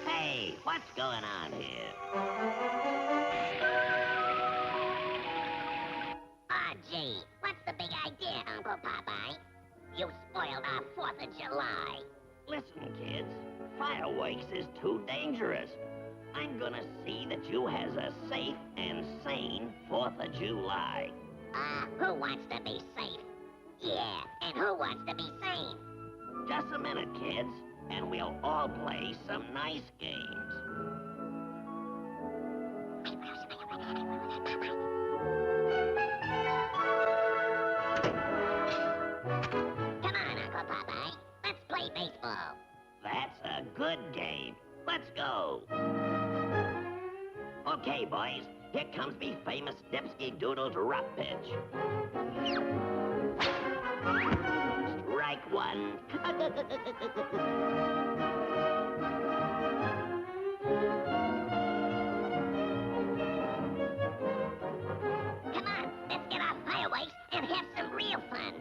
Hey, what's going on here? Ah, gee, what's the big idea, Uncle Popeye? You spoiled our 4th of July. Listen, kids, fireworks is too dangerous. I'm gonna see that you has a safe and sane 4th of July. Who wants to be safe? Yeah, and who wants to be sane? Just a minute, kids, and we'll all play some nice games. Come on, Uncle Popeye. Let's play baseball. That's a good game. Let's go. Okay, boys, here comes me famous Dipsky Doodle drop pitch. Strike one. Come on, let's get our fireworks and have some real fun.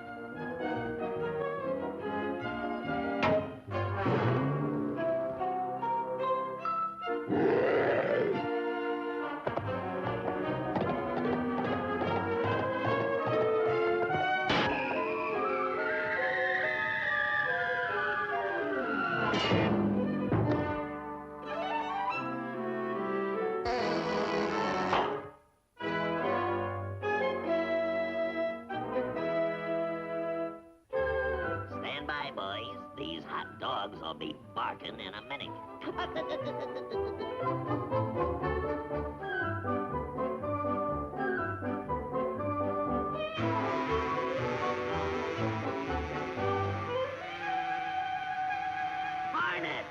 Stand by, boys. These hot dogs will be barking in a minute. Hornets!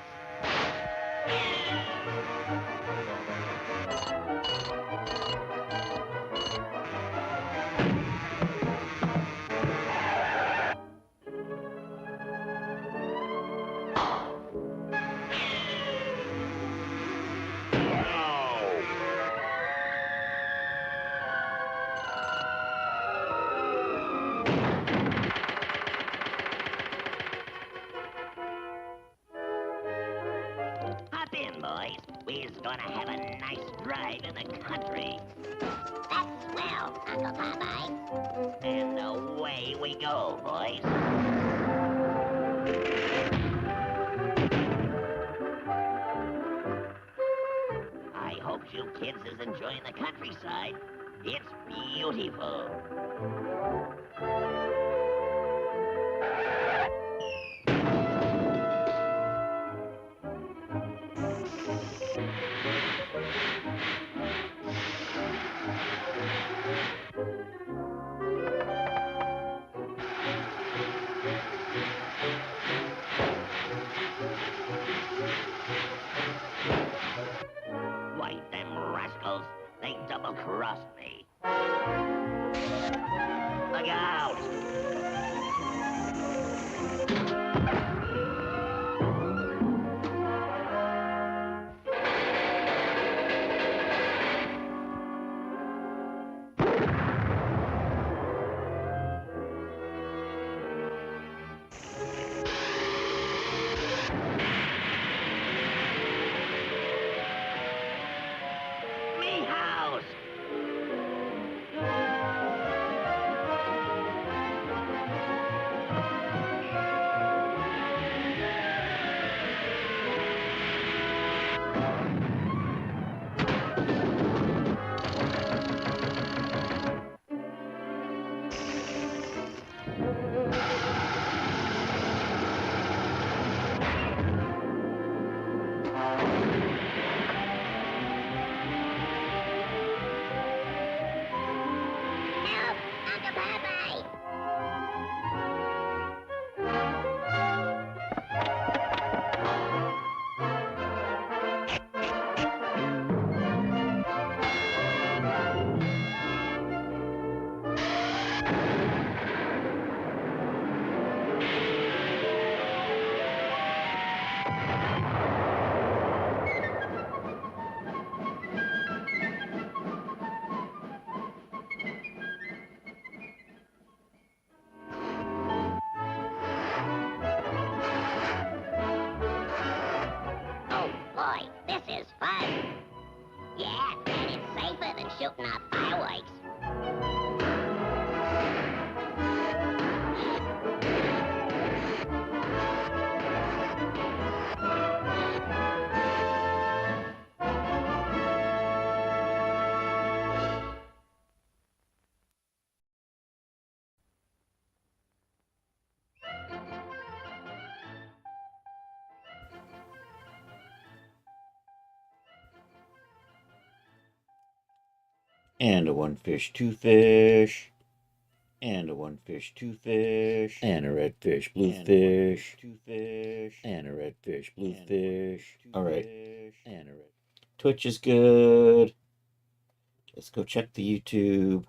Hop in, boys. We's gonna have a nice drive in the country. That's swell, Uncle Popeye. And away we go, boys. I hope you kids is enjoying the countryside. It's beautiful. Why, them rascals, they double-crossed me. Look out! This is fun. Yeah, and it's safer than shooting off fireworks. And a one fish, two fish. And a one fish, two fish. And a red fish, blue fish. Two fish. And a red fish, blue fish. All right. And a red. Twitch is good. Let's go check the YouTube.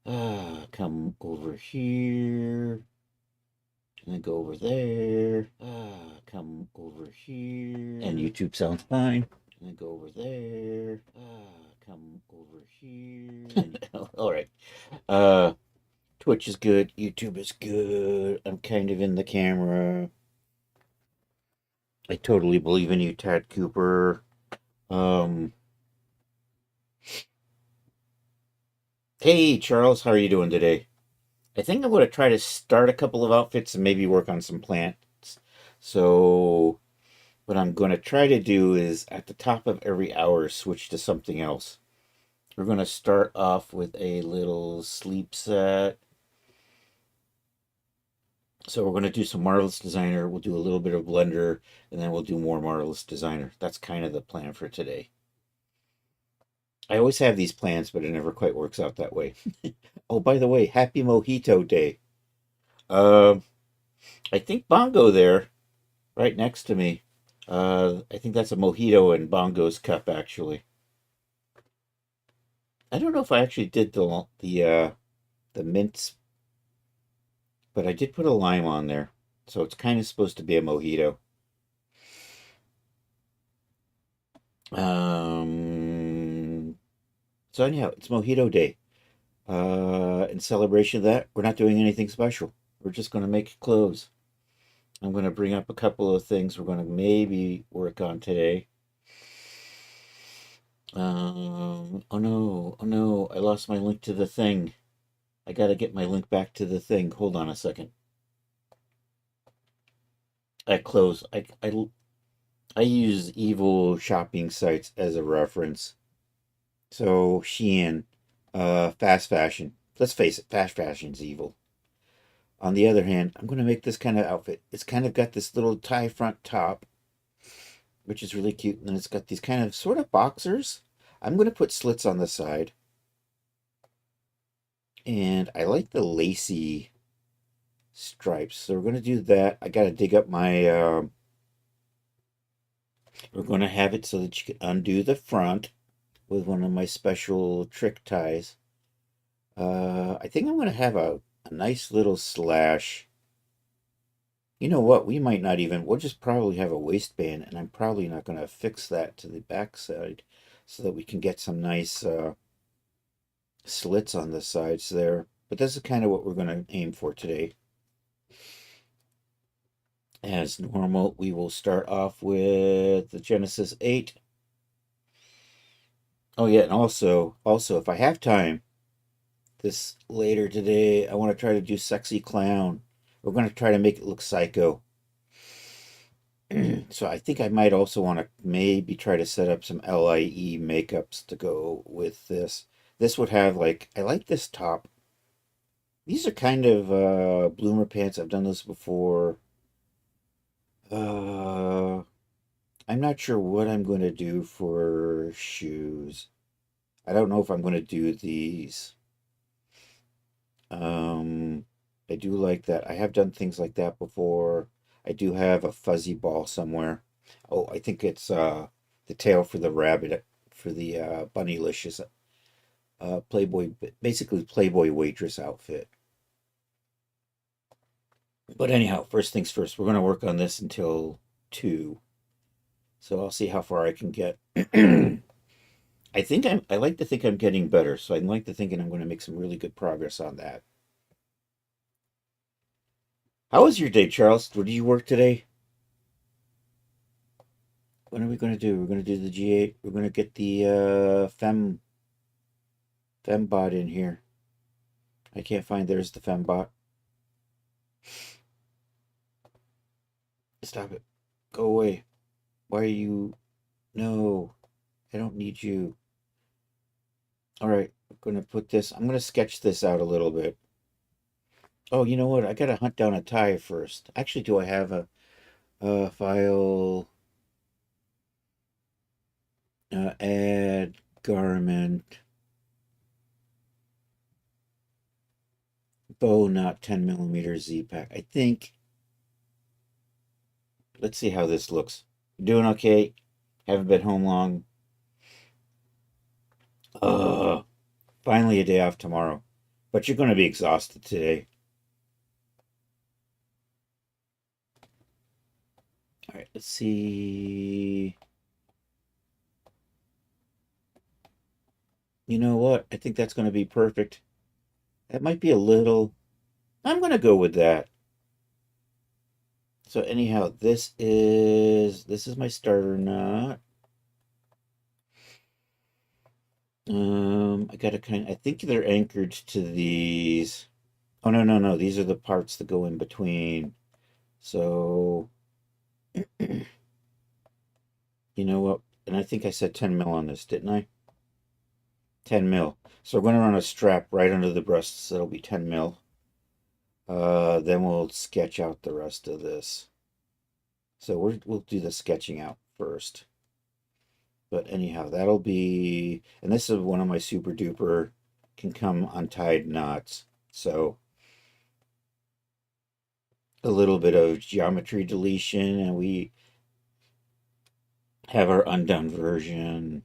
Come over here. And then go over there. Come over here. And YouTube sounds fine. And then go over there. Come over here. All right. Twitch is good. YouTube is good. I'm kind of in the camera. I totally believe in you, Tad Cooper. Hey, Charles, how are you doing today? I think I'm going to try to start a couple of outfits and maybe work on some plants. So what I'm going to try to do is at the top of every hour switch to something else. We're going to start off with a little sleep set. So we're going to do some Marvelous Designer. We'll do a little bit of Blender, and then we'll do more Marvelous Designer. That's kind of the plan for today. I always have these plans, but it never quite works out that way. Oh, by the way, happy Mojito Day. I think Bongo there, right next to me. I think that's a Mojito in Bongo's cup, actually. I don't know if I actually did the mints, but I did put a lime on there, so it's kind of supposed to be a Mojito. So anyhow, it's Mojito Day. In celebration of that, we're not doing anything special. We're just going to make clothes. I'm going to bring up a couple of things we're going to maybe work on today. Oh no, I lost my link to the thing. I got to get my link back to the thing. Hold on a second. I use evil shopping sites as a reference. So Shein, fast fashion. Let's face it, fast fashion's evil. On the other hand, I'm going to make this kind of outfit. It's kind of got this little tie front top, which is really cute. And then it's got these kind of sort of boxers. I'm going to put slits on the side. And I like the lacy stripes. So we're going to do that. I got to dig up my... we're going to have it so that you can undo the front with one of my special trick ties. I think I'm going to have a nice little slash. You know what? We might not even, we'll just probably have a waistband, and I'm probably not going to fix that to the backside so that we can get some nice slits on the sides there. But this is kind of what we're going to aim for today. As normal, we will start off with the Genesis 8. Oh yeah, and also, if I have time, this later today, I want to try to do Sexy Clown. We're going to try to make it look psycho. So I think I might also want to maybe try to set up some LIE makeups to go with this. This would have like, I like this top. These are kind of bloomer pants. I've done this before. I'm not sure what I'm going to do for shoes. I don't know if I'm going to do these. I do like that. I have done things like that before. I do have a fuzzy ball somewhere. Oh, I think it's the tail for the rabbit, for the Bunnylicious Playboy, basically Playboy waitress outfit. But anyhow, first things first, we're going to work on this until 2. So I'll see how far I can get. I like to think I'm getting better, so I like to think I'm going to make some really good progress on that. How was your day, Charles? Did you work today? What are we going to do? We're going to do the G8. We're going to get the fembot in here. I can't find. There's the fembot. Stop it. Go away. Why are you? No, I don't need you. All right, I'm going to put this. I'm going to sketch this out a little bit. Oh, you know what? I got to hunt down a tie first. Actually, do I have a file? Add garment. Bow, not 10mm Z-Pack. I think. Let's see how this looks. Doing okay. Haven't been home long. Finally a day off tomorrow. But you're going to be exhausted today. All right, let's see. You know what? I think that's going to be perfect. That might be a little. I'm going to go with that. So anyhow, this is my starter knot. I gotta I think they're anchored to these. Oh no, no, no. These are the parts that go in between. So you know what? And I think I said 10 mil on this, didn't I? 10 mil. So we're going to run a strap right under the breasts. That'll be 10 mil. Then we'll sketch out the rest of this. So we'll do the sketching out first. But anyhow, that'll be, and this is one of my super duper can come untied knots. So a little bit of geometry deletion, and we have our undone version.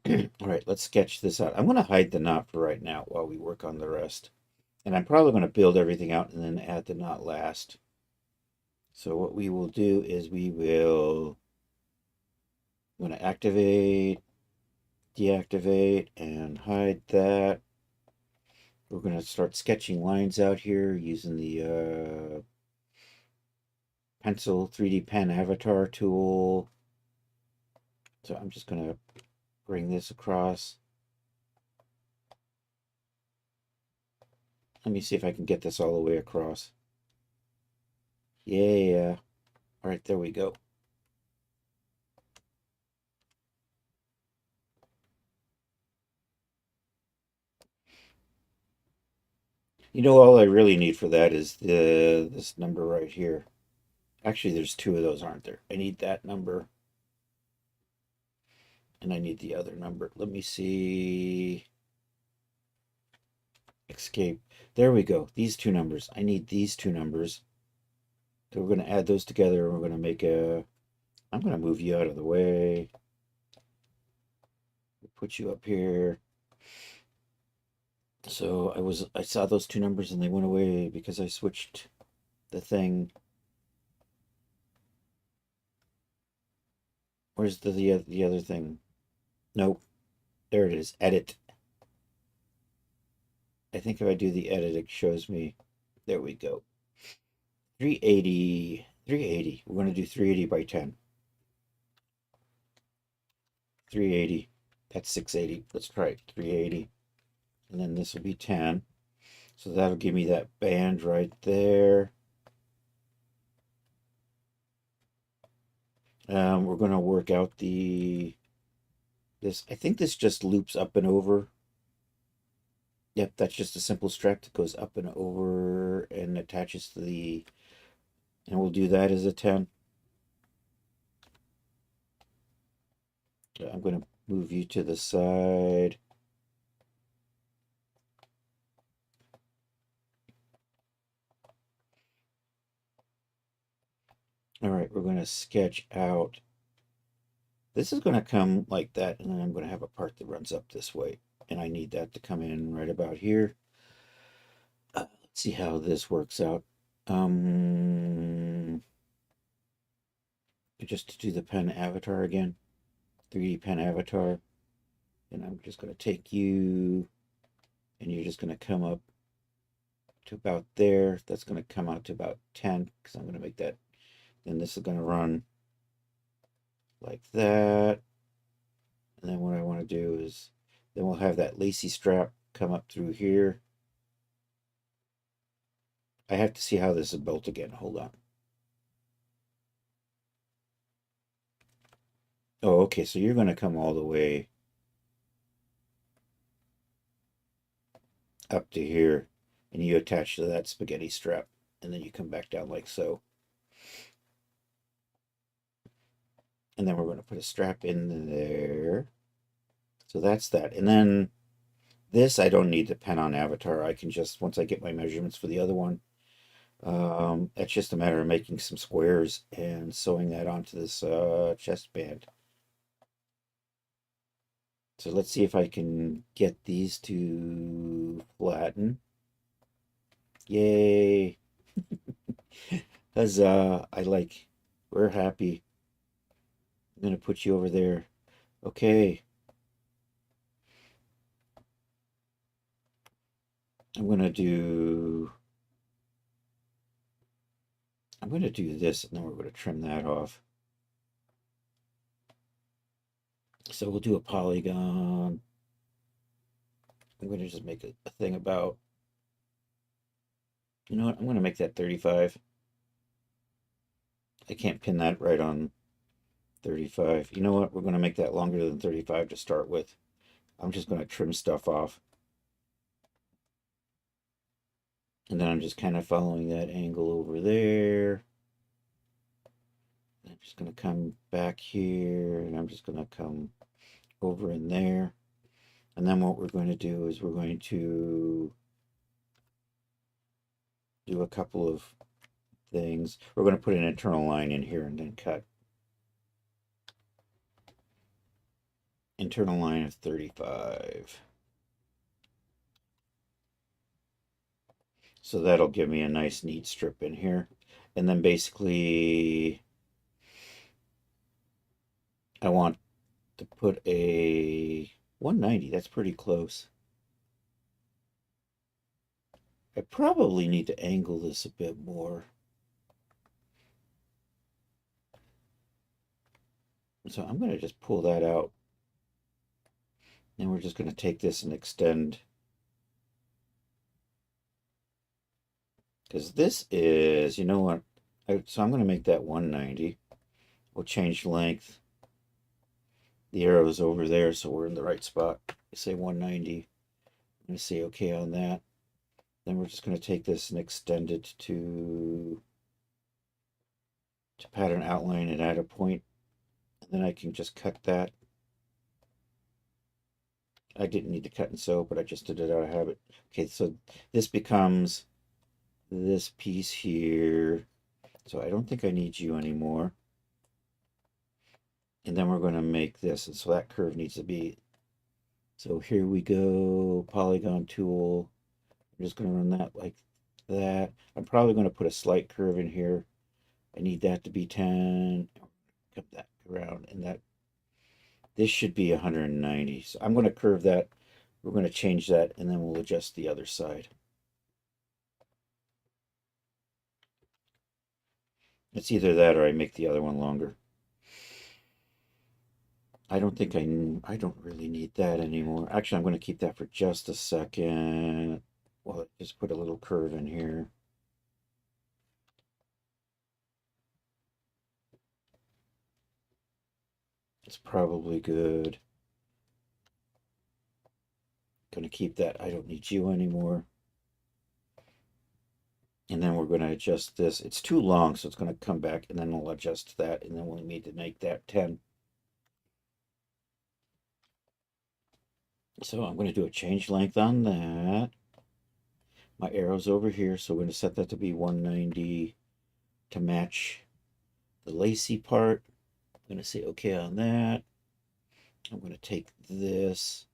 All right, let's sketch this out. I'm going to hide the knot for right now while we work on the rest. And I'm probably going to build everything out and then add the knot last. So what we will do is I'm going to activate, deactivate, and hide that. We're going to start sketching lines out here using the pencil 3D pen avatar tool. So I'm just going to bring this across. Let me see if I can get this all the way across. Yeah. All right, there we go. You know, all I really need for that is this number right here. Actually, there's two of those, aren't there? I need that number. And I need the other number. Let me see. Escape. There we go. These two numbers. I need these two numbers. So we're going to add those together. And we're going to make a... I'm going to move you out of the way. Put you up here. So I saw those two numbers and they went away because I switched the thing. Where's the other thing? Nope. There it is. Edit. I think if I do the edit, it shows me. There we go. 380. 380. We're going to do 380 by 10. 380. That's 680. Let's try it. 380. And then this will be 10. So that'll give me that band right there. We're going to work out this. I think this just loops up and over. Yep, that's just a simple strap that goes up and over and attaches to the, and we'll do that as a 10. I'm going to move you to the side. All right, we're going to sketch out. This is going to come like that, and then I'm going to have a part that runs up this way. And I need that to come in right about here. Let's see how this works out. Just to do the pen avatar again. 3D pen avatar. And I'm just going to take you, and you're just going to come up to about there. That's going to come out to about 10, because I'm going to make that. And this is going to run like that. And then what I want to do is, then we'll have that lacy strap come up through here. I have to see how this is built again. Hold on. Oh, okay, so you're going to come all the way up to here, and you attach to that spaghetti strap, and then you come back down like so. And then we're going to put a strap in there. So that's that. And then this, I don't need to pen on Avatar. I can just, once I get my measurements for the other one, it's just a matter of making some squares and sewing that onto this chest band. So let's see if I can get these to flatten. Yay! Huzzah! We're happy. I'm gonna put you over there. Okay. I'm gonna do this, and then we're gonna trim that off. So we'll do a polygon. I'm going to just make a thing about, you know what, I'm going to make that 35. I can't pin that right on 35. You know what, we're going to make that longer than 35 to start with. I'm just going to trim stuff off. And then I'm just kind of following that angle over there. I'm just going to come back here, and I'm just going to come over in there. And then what we're going to do is we're going to do a couple of things. We're going to put an internal line in here and then cut. Internal line of 35. So that'll give me a nice neat strip in here. And then basically I want to put a 190. That's pretty close. I probably need to angle this a bit more. So I'm going to just pull that out. And we're just going to take this and extend. Because this is, you know what? So I'm going to make that 190. We'll change length. The arrow's over there, so we're in the right spot. Say 190. I'm going to say okay on that. Then we're just going to take this and extend it to pattern outline and add a point. And then I can just cut that. I didn't need to cut and sew, but I just did it out of habit. Okay, so this becomes this piece here. So I don't think I need you anymore. And then we're going to make this. And so that curve needs to be. So here we go, polygon tool. I'm just going to run that like that. I'm probably going to put a slight curve in here. I need that to be 10. Come that around, and that this should be 190. So I'm going to curve that. We're going to change that, and then we'll adjust the other side. It's either that or I make the other one longer. I don't think I don't really need that anymore. Actually, I'm going to keep that for just a second. Well, just put a little curve in here. It's probably good. Going to keep that. I don't need you anymore. And then we're going to adjust this. It's too long, so it's going to come back, and then we'll adjust that, and then we'll need to make that 10. So I'm going to do a change length on that. My arrow's over here, so we're going to set that to be 190 to match the lacy part. I'm going to say okay on that. I'm going to take this,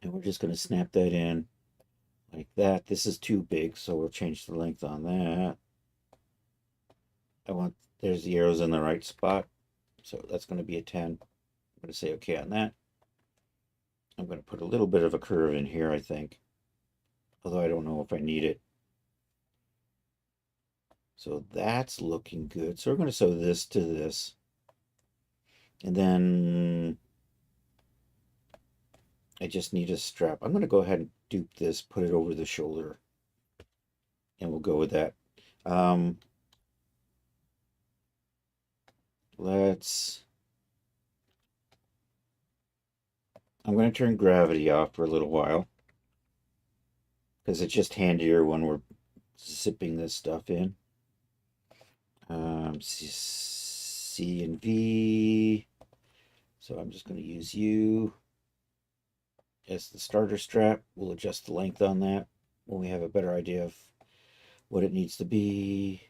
and we're just going to snap that in like that. This is too big, so we'll change the length on that. There's the arrows in the right spot, so that's going to be a 10. I'm going to say okay on that. I'm going to put a little bit of a curve in here, I think, although I don't know if I need it. So that's looking good. So we're going to sew this to this. And then I just need a strap. I'm going to go ahead and dupe this, put it over the shoulder, and we'll go with that. Um, let's... I'm going to turn gravity off for a little while because it's just handier when we're zipping this stuff in. C and V. So I'm just going to use U as the starter strap. We'll adjust the length on that when we have a better idea of what it needs to be.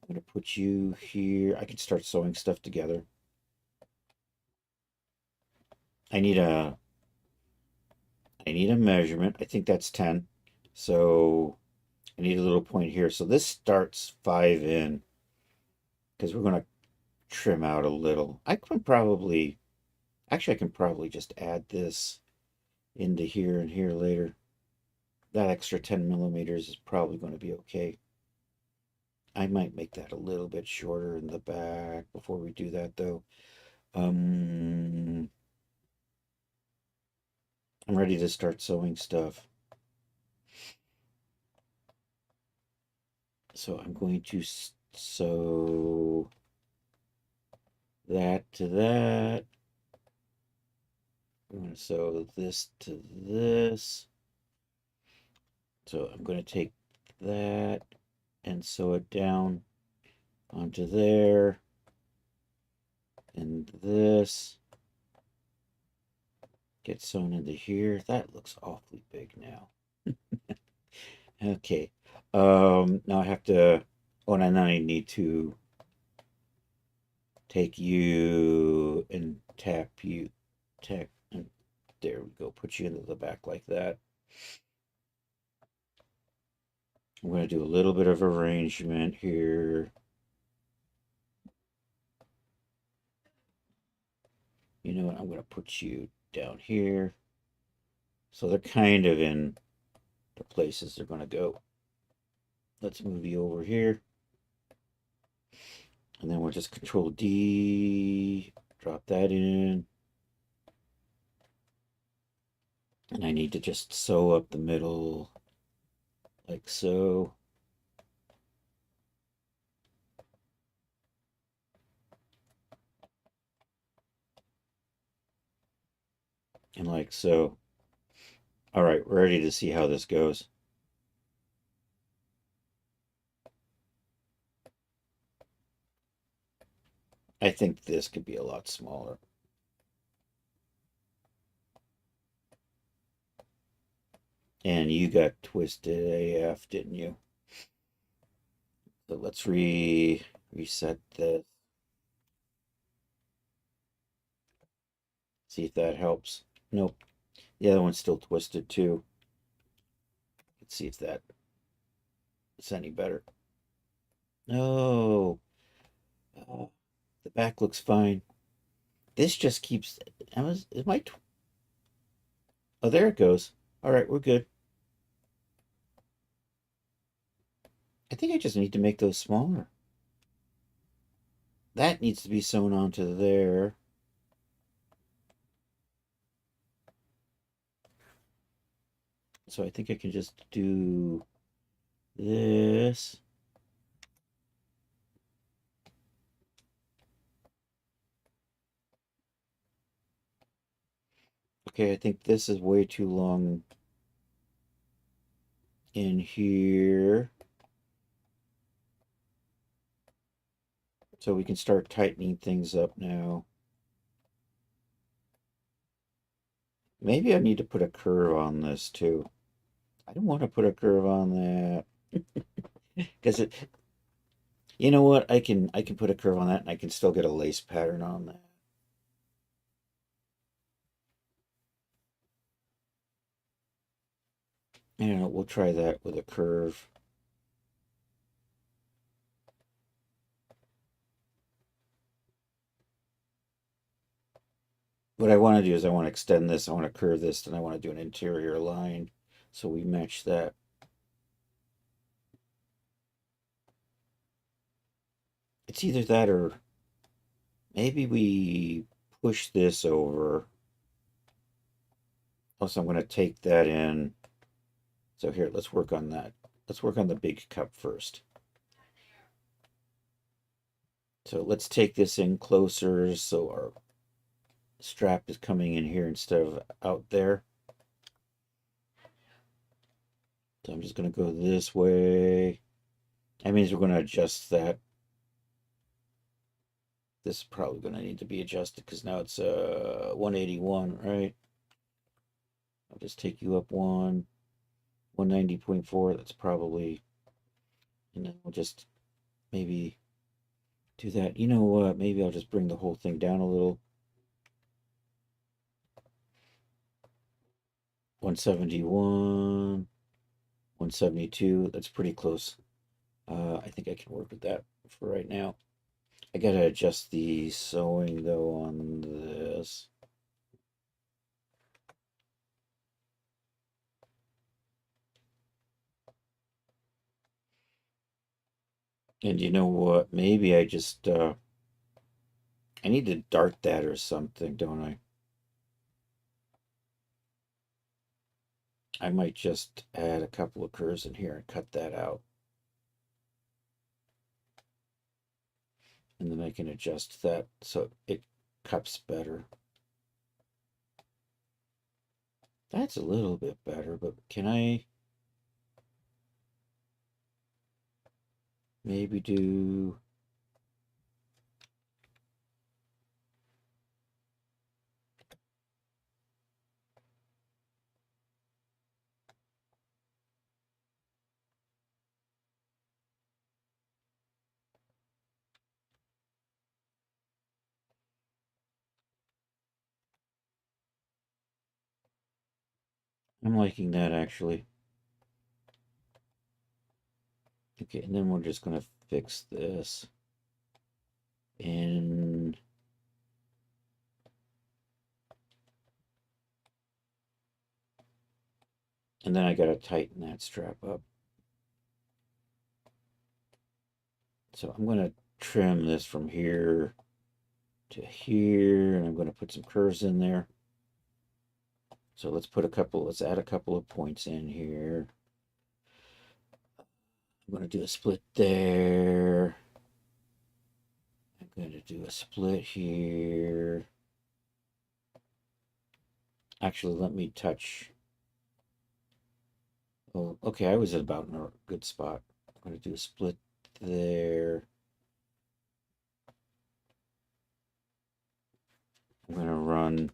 I'm going to put you here. I can start sewing stuff together. I need a measurement. I think that's 10. So I need a little point here. So this starts 5 in because we're going to trim out a little. I can probably just add this into here and here later. That extra 10 millimeters is probably going to be okay. I might make that a little bit shorter in the back before we do that, though. I'm ready to start sewing stuff. So I'm going to sew that to that. I'm going to sew this to this. So I'm going to take that and sew it down onto there. And this gets sewn into here. That looks awfully big now. Okay. Now I have to, oh, and then I need to take you and tap you, and there we go. Put you into the back like that. I'm going to do a little bit of arrangement here. You know what? I'm going to put you down here. So they're kind of in the places they're going to go. Let's move you over here. And then we'll just Control D, drop that in. And I need to just sew up the middle like so. And like so. All right, we're ready to see how this goes. I think this could be a lot smaller. And you got twisted AF, didn't you? So let's reset this. See if that helps. Nope. The other one's still twisted too. Let's see if that is any better. No. The back looks fine. This just keeps. Is my. Oh, there it goes. All right, we're good. I think I just need to make those smaller. That needs to be sewn onto there. So I think I can just do this. Okay, I think this is way too long in here. So we can start tightening things up now. Maybe I need to put a curve on this too. I don't want to put a curve on that. Because it, you know what? I can put a curve on that and I can still get a lace pattern on that. And we'll try that with a curve. What I want to do is I want to extend this, I want to curve this, and I want to do an interior line. So we match that. It's either that or maybe we push this over. Also, I'm going to take that in. So here, let's work on that. Let's work on the big cup first. So let's take this in closer so our strap is coming in here instead of out there. So I'm just going to go this way. That means we're going to adjust that. This is probably going to need to be adjusted because now it's 181, right? I'll just take you up one. 190.4, that's probably, and then we'll just maybe do that. You know what? Maybe I'll just bring the whole thing down a little. 171, 172. That's pretty close. I think I can work with that for right now. I gotta adjust the sewing though on this. And you know what? Maybe I just I need to dart that or something, don't I? I might just add a couple of curves in here and cut that out. And then I can adjust that so it cups better. That's a little bit better, but can I maybe do... I'm liking that actually. Okay, and then we're just going to fix this. And then I got to tighten that strap up. So I'm going to trim this from here to here, and I'm going to put some curves in there. So let's add a couple of points in here. I'm going to do a split there. I'm going to do a split here. Actually, let me touch. Oh, okay, I was about in a good spot. I'm going to do a split there. I'm going to run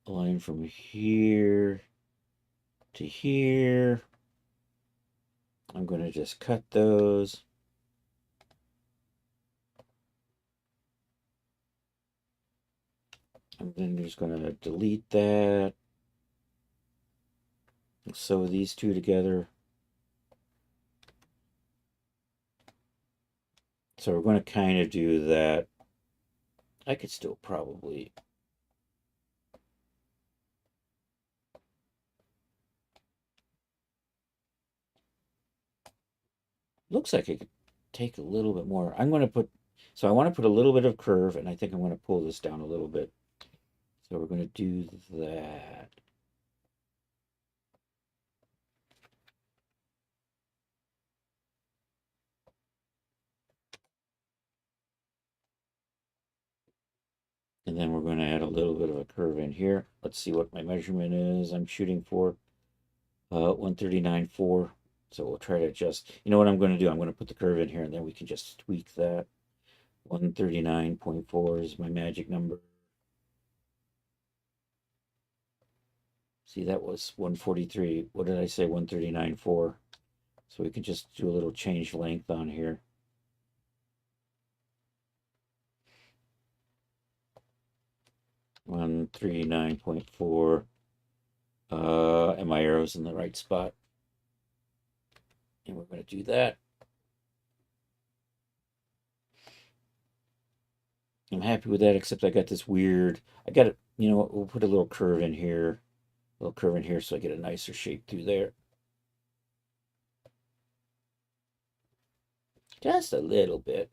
a line from here to here. I'm going to just cut those. I'm then just going to delete that. Sew these two together. So we're going to kind of do that. I could still probably... Looks like I could take a little bit more. I'm going to put... So I want to put a little bit of curve, and I think I'm going to pull this down a little bit. So we're going to do that. And then we're going to add a little bit of a curve in here. Let's see what my measurement is. I'm shooting for 139.4. So we'll try to adjust. You know what I'm going to do? I'm going to put the curve in here, and then we can just tweak that. 139.4 is my magic number. See, that was 143. What did I say? 139.4. So we can just do a little change length on here. One 139.4. And my arrow's in the right spot. And we're going to do that. I'm happy with that, except I got this weird, I got it, you know what, we'll put a little curve in here, so I get a nicer shape through there. Just a little bit.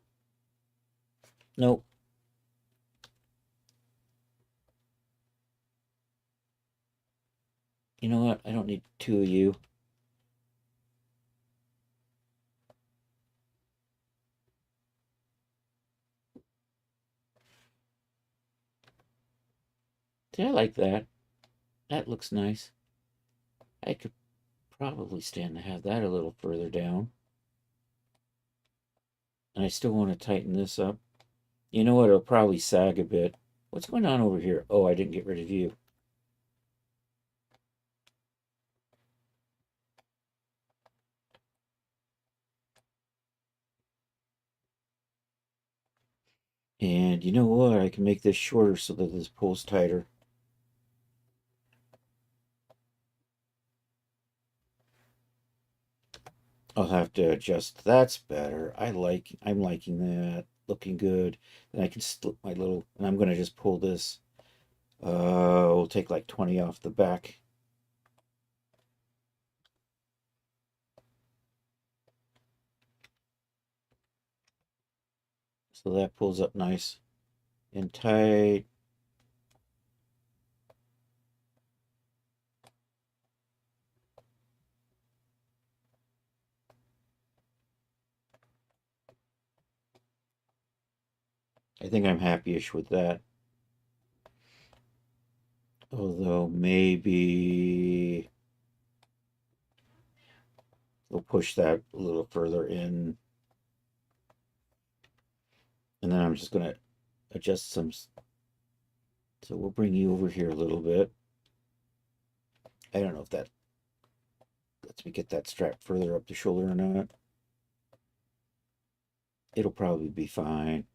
Nope. You know what? I don't need two of you. See, I like that. That looks nice. I could probably stand to have that a little further down. And I still want to tighten this up. You know what? It'll probably sag a bit. What's going on over here? Oh, I didn't get rid of you. And you know what? I can make this shorter so that this pulls tighter. I'll have to adjust. That's better. I'm liking that. Looking good. Then I can slip my little, and I'm going to just pull this. We'll take like 20 off the back. So that pulls up nice and tight. I think I'm happy-ish with that. Although maybe we'll push that a little further in. And then I'm just going to adjust some. So we'll bring you over here a little bit. I don't know if that lets me get that strap further up the shoulder or not. It'll probably be fine.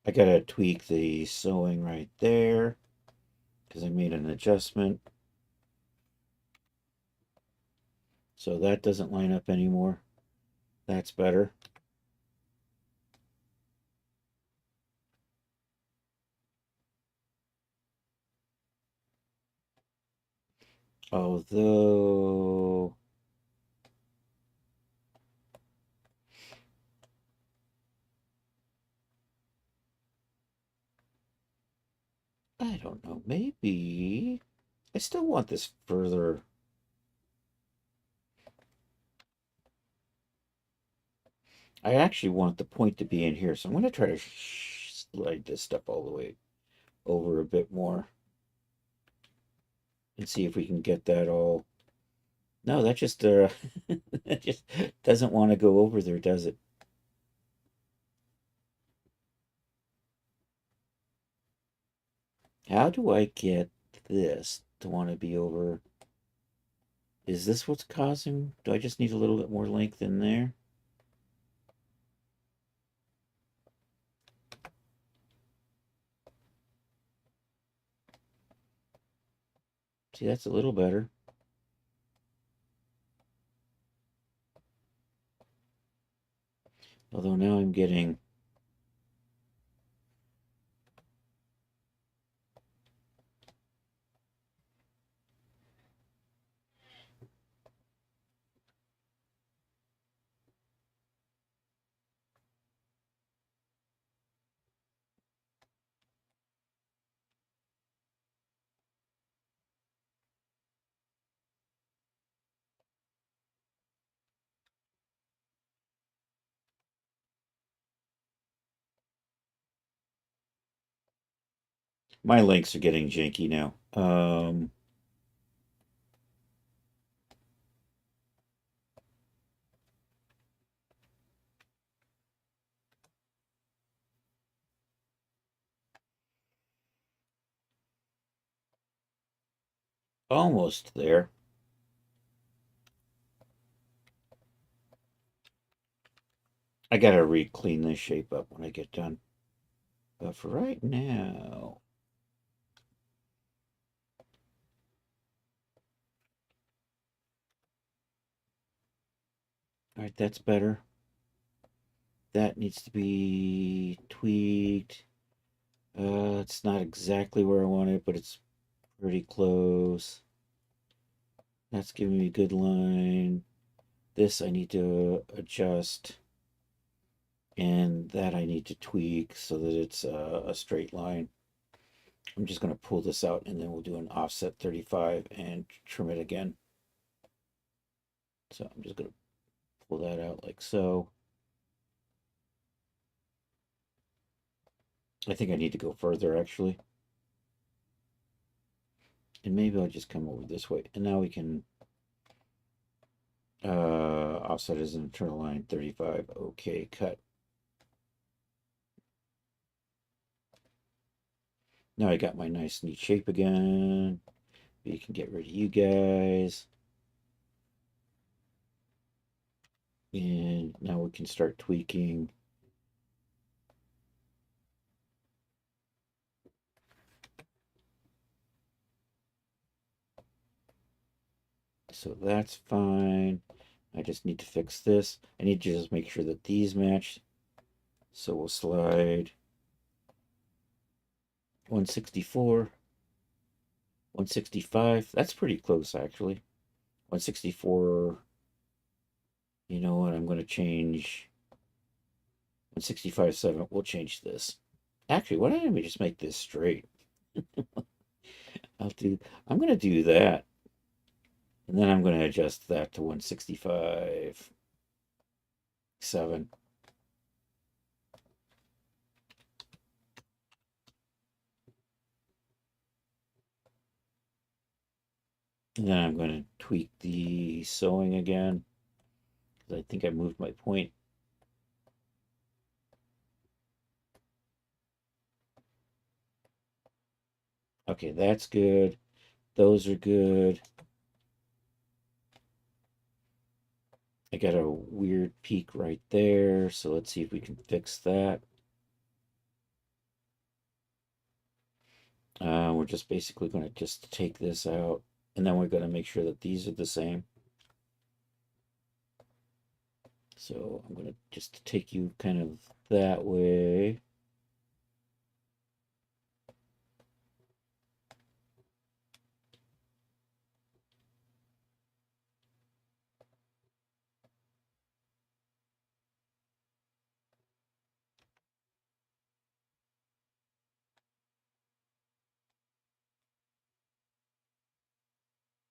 I gotta tweak the sewing right there because I made an adjustment. So that doesn't line up anymore. That's better. Although I don't know, maybe I still want this further. I actually want the point to be in here, so I'm going to try to slide this stuff all the way over a bit more and see if we can get that all. No, that just that just doesn't want to go over there, does it? How do I get this to want to be over? Is this what's causing? Do I just need a little bit more length in there? See, that's a little better. Although now I'm getting my links are getting janky now. Almost there. I gotta re-clean this shape up when I get done. But for right now, all right, that's better. That needs to be tweaked. It's not exactly where I want it, but it's pretty close. That's giving me a good line. This I need to adjust. And that I need to tweak so that it's a straight line. I'm just going to pull this out and then we'll do an offset 35 and trim it again. So I'm just going to pull that out like so. I think I need to go further actually. And maybe I'll just come over this way. And now we can offset as an internal line 35. Okay, cut. Now I got my nice neat shape again. We can get rid of you guys. And now we can start tweaking. So that's fine. I just need to fix this. I need to just make sure that these match. So we'll slide 164, 165. That's pretty close actually. 164. You know what? I'm going to change 165.7. We'll change this. Actually, why don't we just make this straight? I'm going to do that. And then I'm going to adjust that to 165.7. And then I'm going to tweak the sewing again, because I think I moved my point. Okay, that's good. Those are good. I got a weird peak right there, so let's see if we can fix that. We're just basically going to just take this out, and then we're going to make sure that these are the same. So I'm going to just take you kind of that way.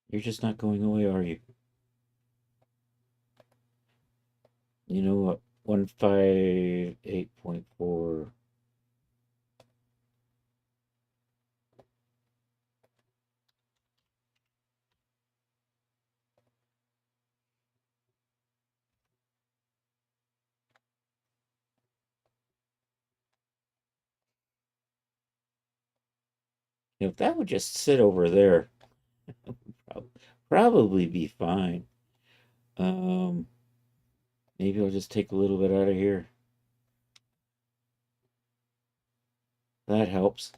You're just not going away, are you? You know what? 158.4. You know, if that would just sit over there, probably be fine. Um, Maybe I'll just take a little bit out of here. That helps.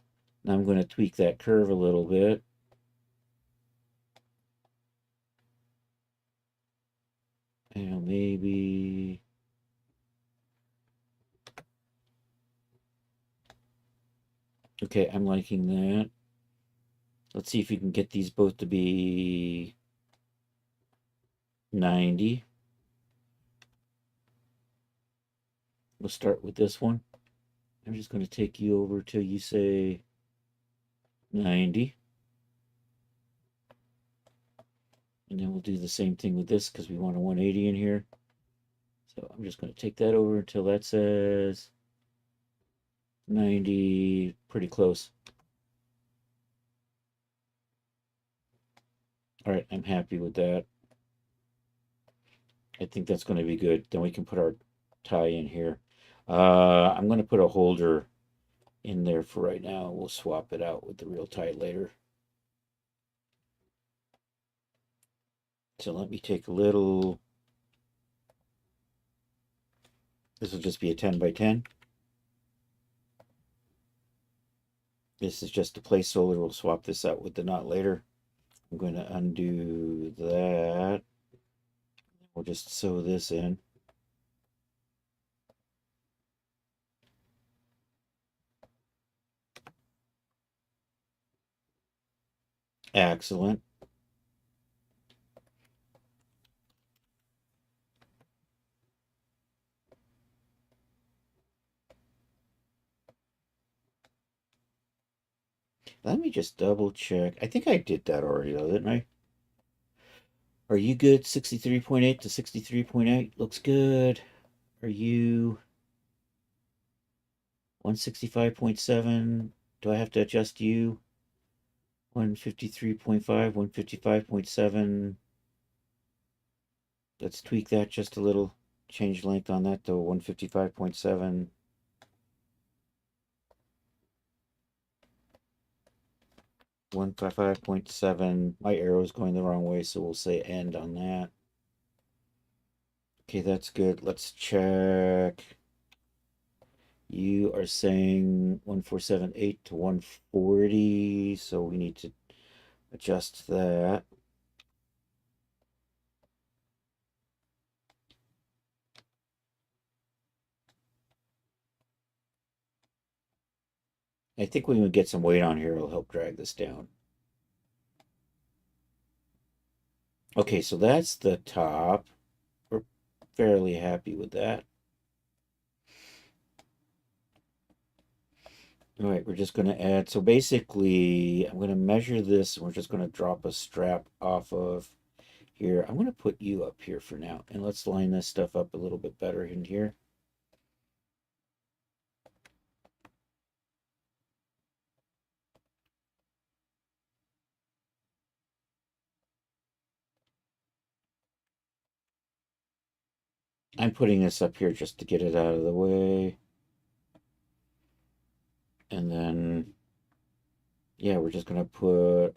Now I'm going to tweak that curve a little bit. And maybe... Okay, I'm liking that. Let's see if we can get these both to be 90. We'll start with this one. I'm just going to take you over till you say 90. And then we'll do the same thing with this because we want a 180 in here. So I'm just going to take that over until that says 90, pretty close. All right, I'm happy with that. I think that's going to be good. Then we can put our tie in here. I'm going to put a holder in there for right now. We'll swap it out with the real tie later. So let me take a little. This will just be a 10 by 10. This is just a placeholder. We'll swap this out with the knot later. I'm going to undo that. We'll just sew this in. Excellent. Let me just double check. I think I did that already, though, didn't I? Are you good? 63.8 to 63.8 looks good. Are you 165.7? Do I have to adjust you? 153.5, 155.7. Let's tweak that just a little. Change length on that to 155.7. 155.7. My arrow is going the wrong way, so we'll say end on that. Okay, that's good. Let's check. You are saying 1478 to 140, so we need to adjust that. I think when we get some weight on here, it'll help drag this down. Okay, so that's the top. We're fairly happy with that. All right, we're just going to add, so basically I'm going to measure this and we're just going to drop a strap off of here. I'm going to put you up here for now, and let's line this stuff up a little bit better in here. I'm putting this up here just to get it out of the way. And then, yeah, we're just going to put,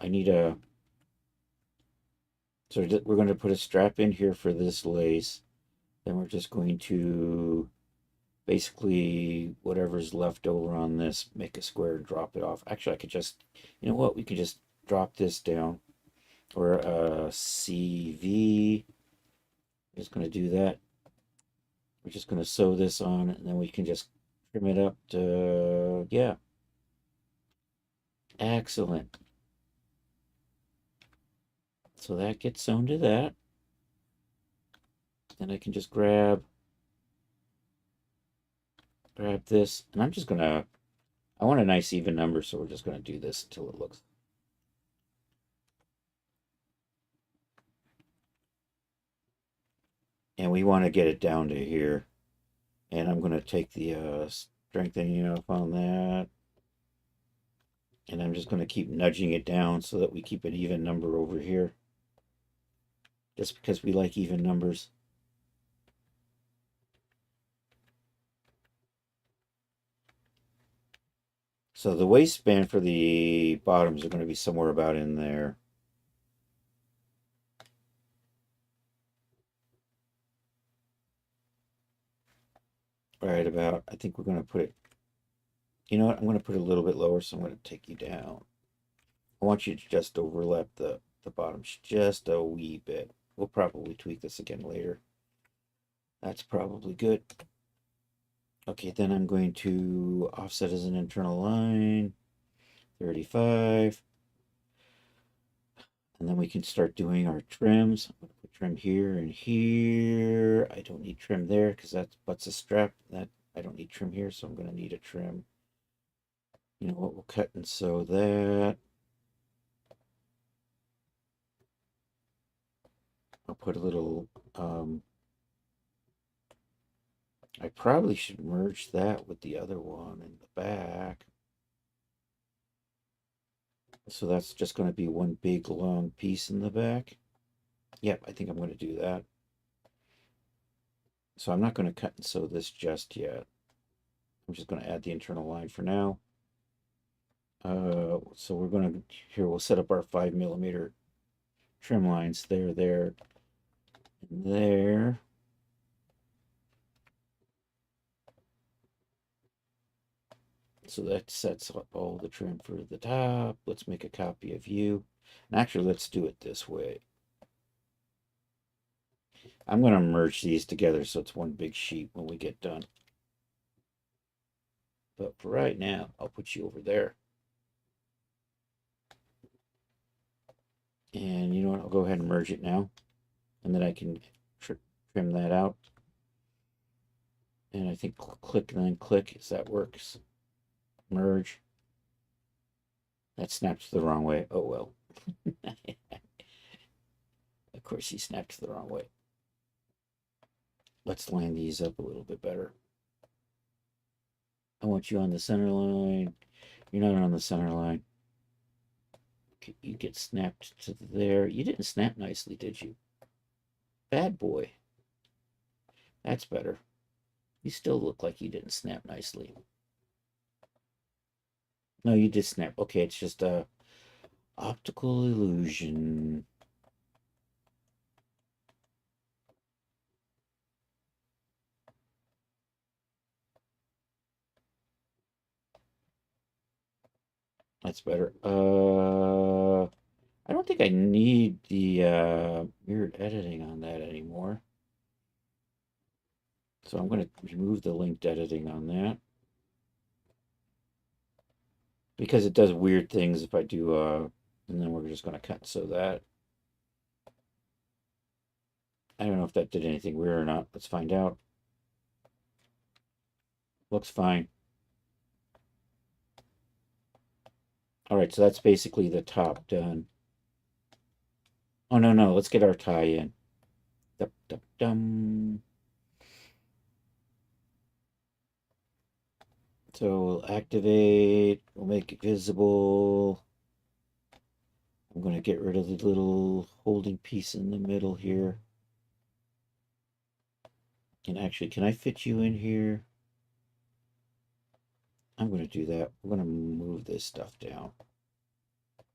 so we're going to put a strap in here for this lace. Then we're just going to, basically, whatever's left over on this, make a square and drop it off. Actually, I could just, you know what, we could just drop this down. Or CV. I'm just going to do that. We're just going to sew this on, and then we can just trim it up to, yeah. Excellent. So that gets sewn to that. Then I can just grab this, and I'm just going to, I want a nice even number, so we're just going to do this until it looks. And we want to get it down to here. And I'm going to take the strengthening off on that. And I'm just going to keep nudging it down so that we keep an even number over here. Just because we like even numbers. So the waistband for the bottoms are going to be somewhere about in there. Right about, I think we're going to put it, you know what, I'm going to put it a little bit lower, so I'm going to take you down. I want you to just overlap the bottoms just a wee bit. We'll probably tweak this again later. That's probably good. Okay, then I'm going to offset as an internal line, 35. And then we can start doing our trims. I'm going to put trim here and here. I don't need trim there because that butts a strap. That I don't need trim here, so I'm going to need a trim. You know what, we'll cut and sew that. I'll put a little, I probably should merge that with the other one in the back. So that's just going to be one big long piece in the back. Yep, I think I'm going to do that. So I'm not going to cut and sew this just yet. I'm just going to add the internal line for now. So we're going to, here we'll set up our 5mm trim lines there, and there. So that sets up all the trim for the top. Let's make a copy of you. And actually, let's do it this way. I'm going to merge these together so it's one big sheet when we get done. But for right now, I'll put you over there. And you know what? I'll go ahead and merge it now. And then I can trim that out. And I think click and then click, as that works. Merge. That snapped the wrong way. Oh well. Of course he snapped the wrong way. Let's line these up a little bit better. I want you on the center line. You're not on the center line. You get snapped to there. You didn't snap nicely, did you? Bad boy. That's better. You still look like you didn't snap nicely. No, you did snap. Okay, it's just a optical illusion. That's better. I don't think I need the mirrored editing on that anymore. So I'm going to remove the linked editing on that. Because it does weird things if I do, and then we're just going to cut so that. I don't know if that did anything weird or not. Let's find out. Looks fine. All right, so that's basically the top done. Oh, no. Let's get our tie in. Dum, dum, dum. So we'll activate. We'll make it visible. I'm going to get rid of the little holding piece in the middle here. And actually, can I fit you in here? I'm going to do that. We're going to move this stuff down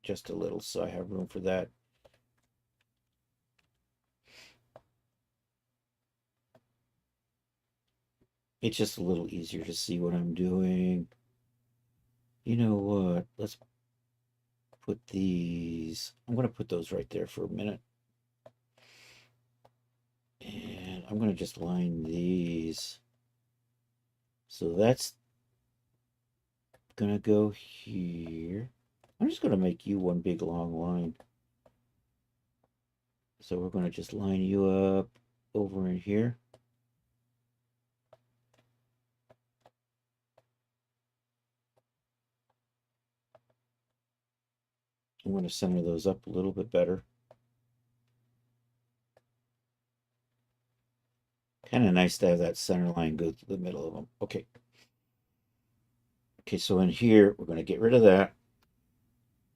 just a little so I have room for that. It's just a little easier to see what I'm doing. You know what? Let's put these. I'm going to put those right there for a minute. And I'm going to just line these. So that's going to go here. I'm just going to make you one big long line. So we're going to just line you up over in here. I'm going to center those up a little bit better. Kind of nice to have that center line go through the middle of them. Okay. Okay, so in here, we're going to get rid of that.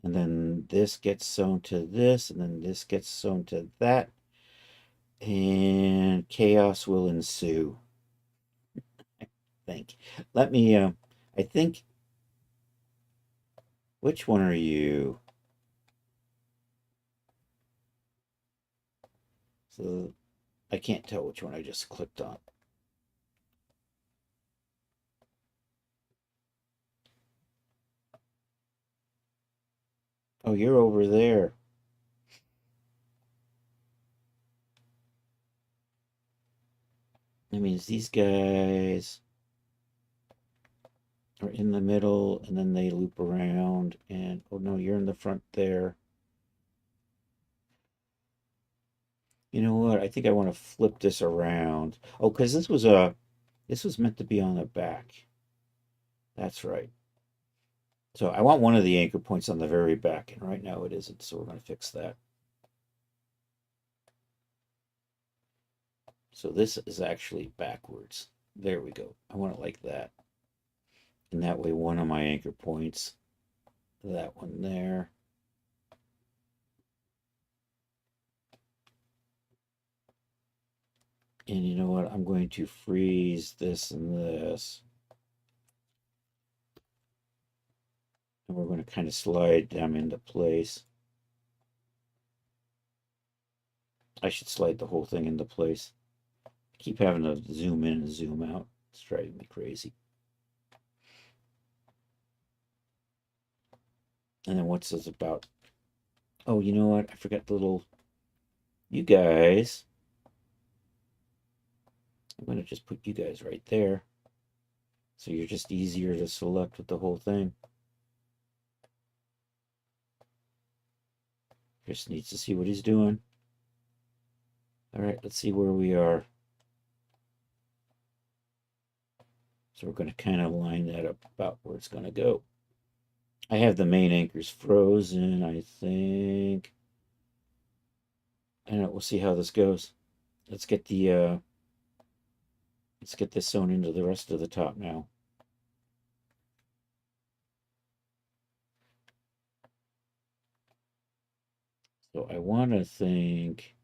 And then this gets sewn to this, and then this gets sewn to that. And chaos will ensue. I think. Let me, I think, which one are you? So I can't tell which one I just clicked on. Oh, you're over there. That means these guys are in the middle, and then they loop around, and oh no, you're in the front there. You know what? I think I want to flip this around. Oh, because this was meant to be on the back. That's right. So I want one of the anchor points on the very back, and right now it isn't, so we're going to fix that. So this is actually backwards. There we go. I want it like that. And that way one of my anchor points, that one there. And you know what? I'm going to freeze this and this. And we're going to kind of slide them into place. I should slide the whole thing into place. I keep having to zoom in and zoom out. It's driving me crazy. And then what's this about? Oh, you know what? I forgot the little... You guys. I'm going to just put you guys right there. So you're just easier to select with the whole thing. Chris needs to see what he's doing. All right, let's see where we are. So we're going to kind of line that up about where it's going to go. I have the main anchors frozen, I think. I don't know, we'll see how this goes. Let's get this sewn into the rest of the top now. So I want to think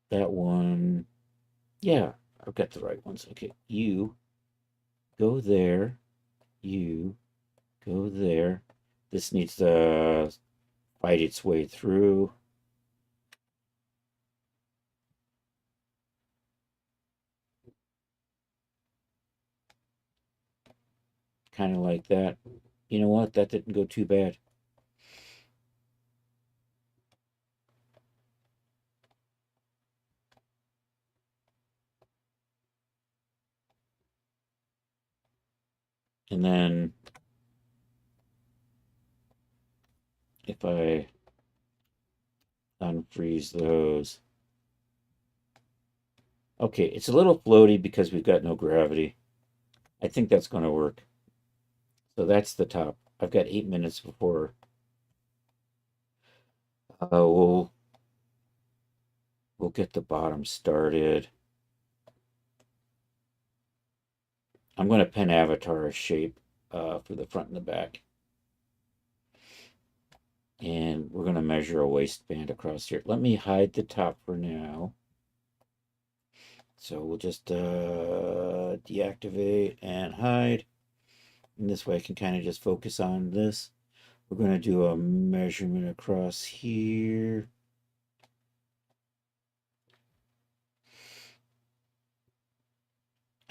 that one. Yeah, I've got the right ones. Okay, you go there. You go there. This needs to fight its way through. Kind of like that. You know what? That didn't go too bad. And then if I unfreeze those. Okay, it's a little floaty because we've got no gravity. I think that's going to work. So that's the top. I've got 8 minutes before we'll get the bottom started. I'm going to pen avatar a shape for the front and the back. And we're going to measure a waistband across here. Let me hide the top for now. So we'll just deactivate and hide. And this way I can kind of just focus on this. We're going to do a measurement across here.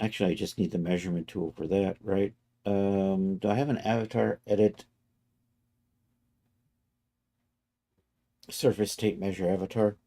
Actually, I just need the measurement tool for that, right? Do I have an avatar edit surface tape measure avatar?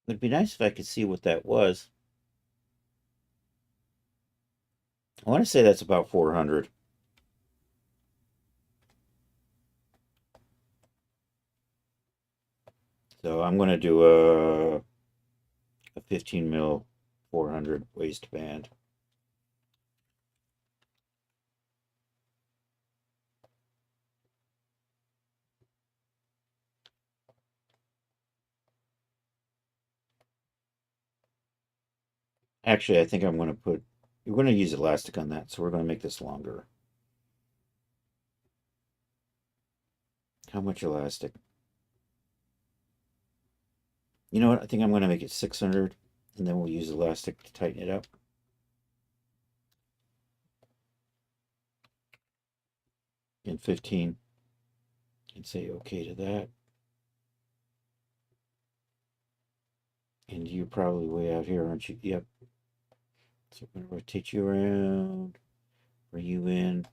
It'd be nice if I could see what that was. I want to say that's about 400. So I'm going to do a 15 mil 400 waistband. Actually, I think I'm going to we're going to use elastic on that, so we're going to make this longer. How much elastic? You know what? I think I'm going to make it 600, and then we'll use elastic to tighten it up. And 15. And say okay to that. And you're probably way out here, aren't you? Yep. So I'm going to rotate you around, bring you in.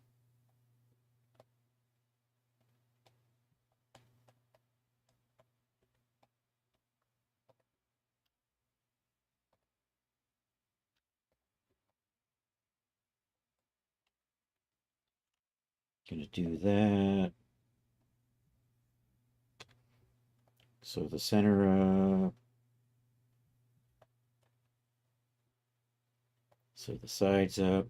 Going to do that. So the center up. So the sides up.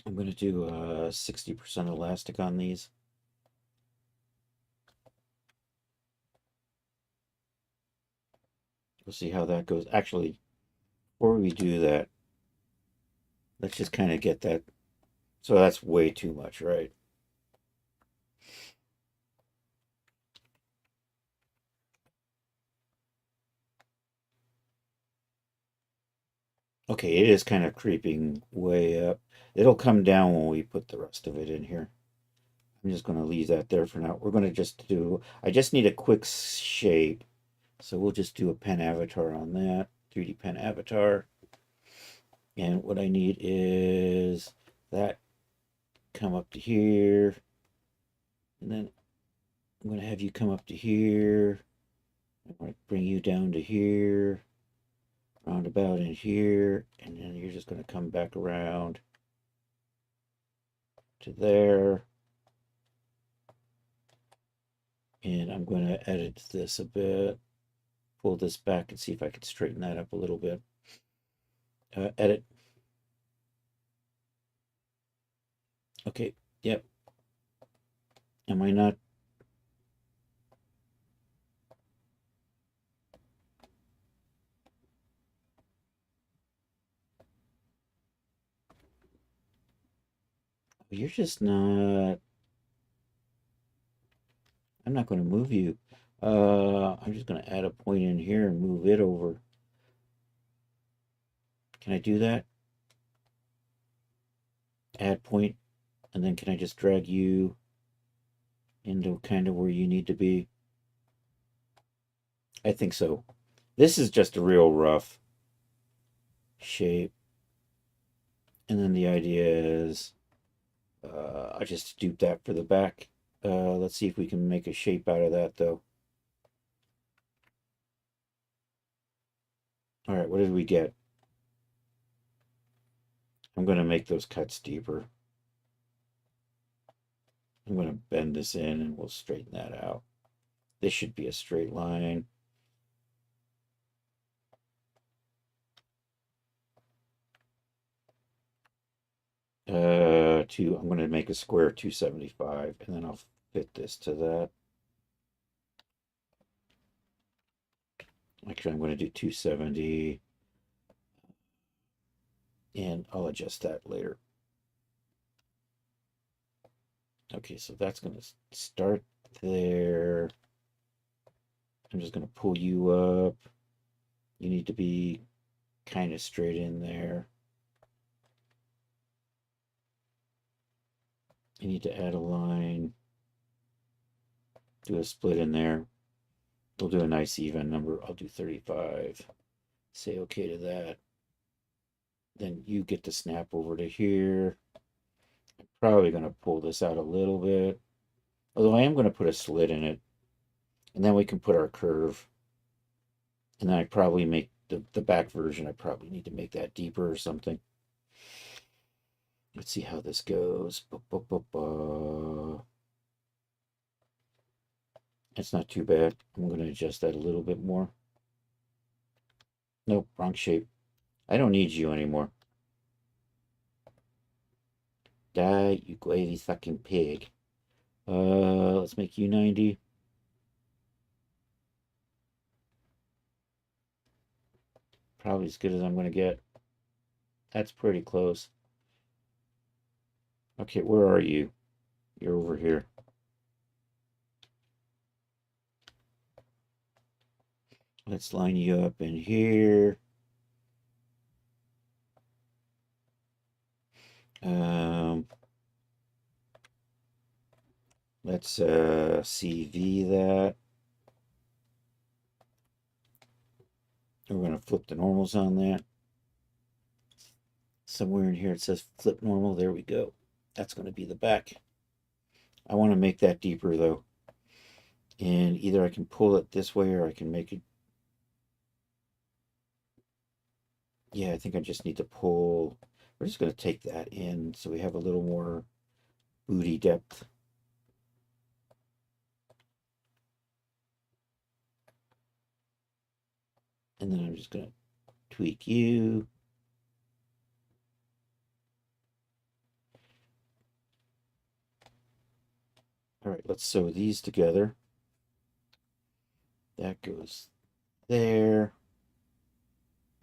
I'm going to do 60% elastic on these. We'll see how that goes. Actually, before we do that, let's just kind of get that. So that's way too much, right? Okay, it is kind of creeping way up. It'll come down when we put the rest of it in here. I'm just going to leave that there for now. We're going to just do, I just need a quick shape. So we'll just do a pen avatar on that. 3D pen avatar. And what I need is that come up to here. And then I'm going to have you come up to here. I'm going to bring you down to here. Roundabout in here. And then you're just going to come back around to there. And I'm going to edit this a bit. Pull this back and see if I can straighten that up a little bit. Edit. Okay, yep. Am I not? You're just not. I'm not going to move you. I'm just going to add a point in here and move it over. Can I do that? Add point, and then can I just drag you into kind of where you need to be? I think so. This is just a real rough shape. And then the idea is I just dupe that for the back. Let's see if we can make a shape out of that, though. All right, what did we get? I'm going to make those cuts deeper. I'm going to bend this in and we'll straighten that out. This should be a straight line. I'm going to make a square 275 and then I'll fit this to that. Actually, I'm going to do 270 and I'll adjust that later. Okay, so that's going to start there. I'm just going to pull you up. You need to be kind of straight in there. You need to add a line. Do a split in there. We'll do a nice even number. I'll do 35. Say okay to that. Then you get to snap over to here. I'm probably going to pull this out a little bit. Although I am going to put a slit in it. And then we can put our curve. And then I probably make the back version. I probably need to make that deeper or something. Let's see how this goes. It's not too bad. I'm going to adjust that a little bit more. Nope, wrong shape. I don't need you anymore. Die, you gravy sucking pig. Let's make you 90. Probably as good as I'm going to get. That's pretty close. Okay, where are you? You're over here. Let's line you up in here. Let's CV that. We're going to flip the normals on that. Somewhere in here it says flip normal. There we go. That's going to be the back. I want to make that deeper though. And either I can pull it this way or I can make it. Yeah, I think I just need to pull. We're just going to take that in so we have a little more booty depth. And then I'm just going to tweak you. All right, let's sew these together. That goes there.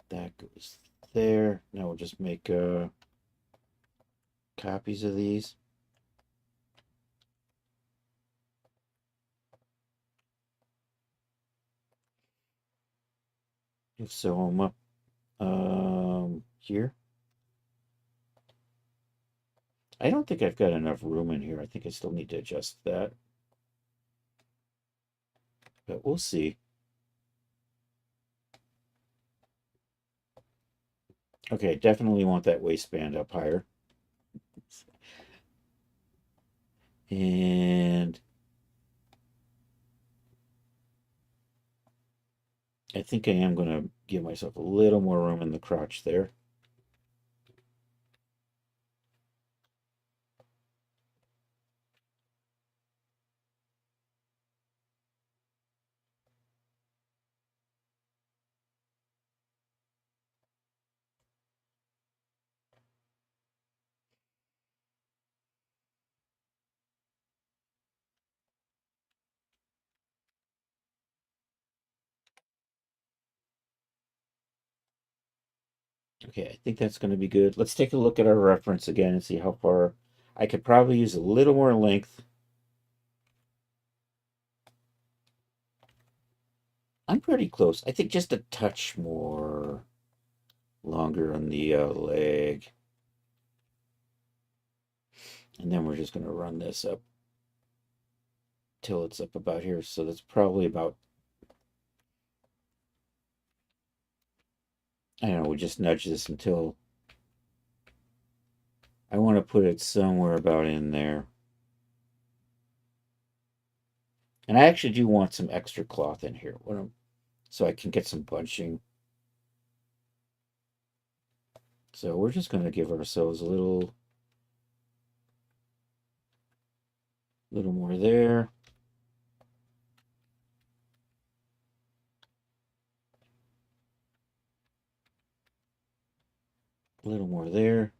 That goes there. Now we'll just make copies of these. We'll sew them up here. I don't think I've got enough room in here. I think I still need to adjust that. But we'll see. Okay, definitely want that waistband up higher. And I think I am going to give myself a little more room in the crotch there. Okay, I think that's going to be good. Let's take a look at our reference again and see how far. I could probably use a little more length. I'm pretty close. I think just a touch more longer on the leg. And then we're just going to run this up till it's up about here. So that's probably about, I don't know, we'll just nudge this until I want to put it somewhere about in there. And I actually do want some extra cloth in here so I can get some bunching. So we're just going to give ourselves a little more there. A little more there.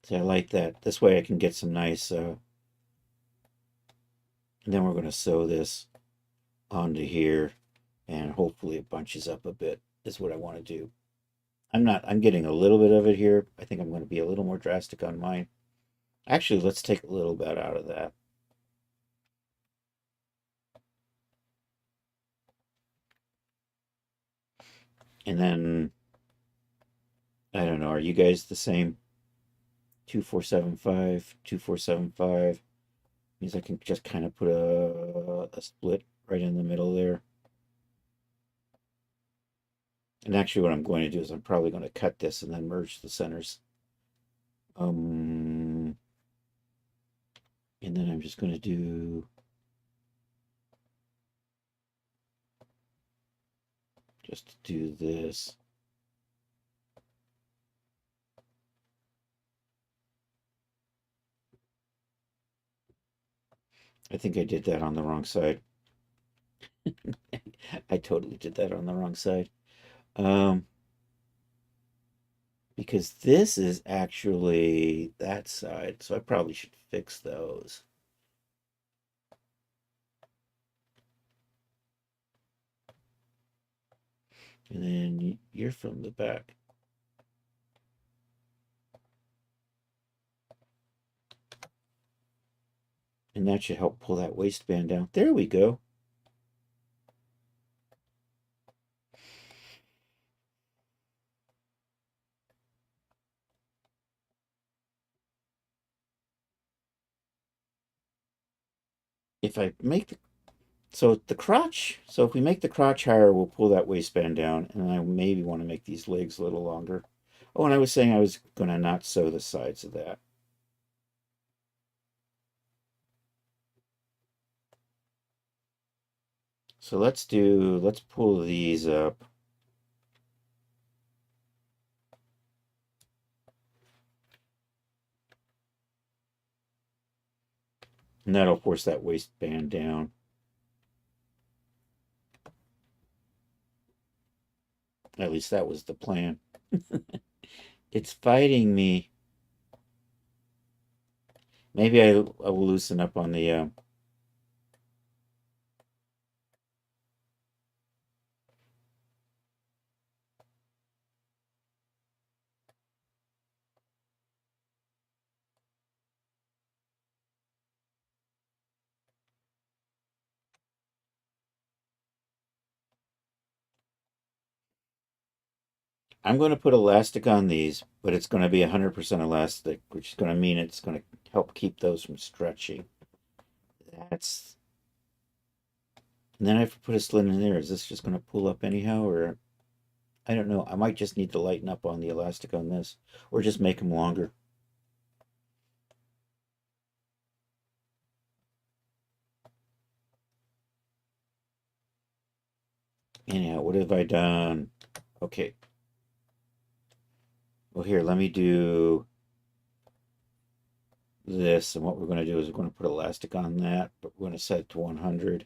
See, I like that. This way I can get some nice, and then we're going to sew this onto here, and hopefully it bunches up a bit, is what I want to do. I'm getting a little bit of it here. I think I'm going to be a little more drastic on mine. Actually, let's take a little bit out of that. And then, I don't know, are you guys the same? 2475, 2475. Means I can just kind of put a split right in the middle there. And actually what I'm going to do is I'm probably going to cut this and then merge the centers. And then I'm just going to do this. I think I did that on the wrong side. I totally did that on the wrong side. Because this is actually that side, so I probably should fix those. And then you're from the back. And that should help pull that waistband down. There we go. If I make the crotch, so if we make the crotch higher, we'll pull that waistband down, and I maybe want to make these legs a little longer. Oh, and I was saying I was going to not sew the sides of that. So let's pull these up. And that'll force that waistband down. At least that was the plan. It's fighting me. Maybe I will loosen up on the. I'm going to put elastic on these, but it's going to be 100% elastic, which is going to mean it's going to help keep those from stretching. That's... And then I have to put a slit in there. Is this just going to pull up anyhow, or... I don't know. I might just need to lighten up on the elastic on this, or just make them longer. Anyhow, what have I done? Okay. Well, here, let me do this. And what we're going to do is we're going to put elastic on that, but we're going to set it to 100.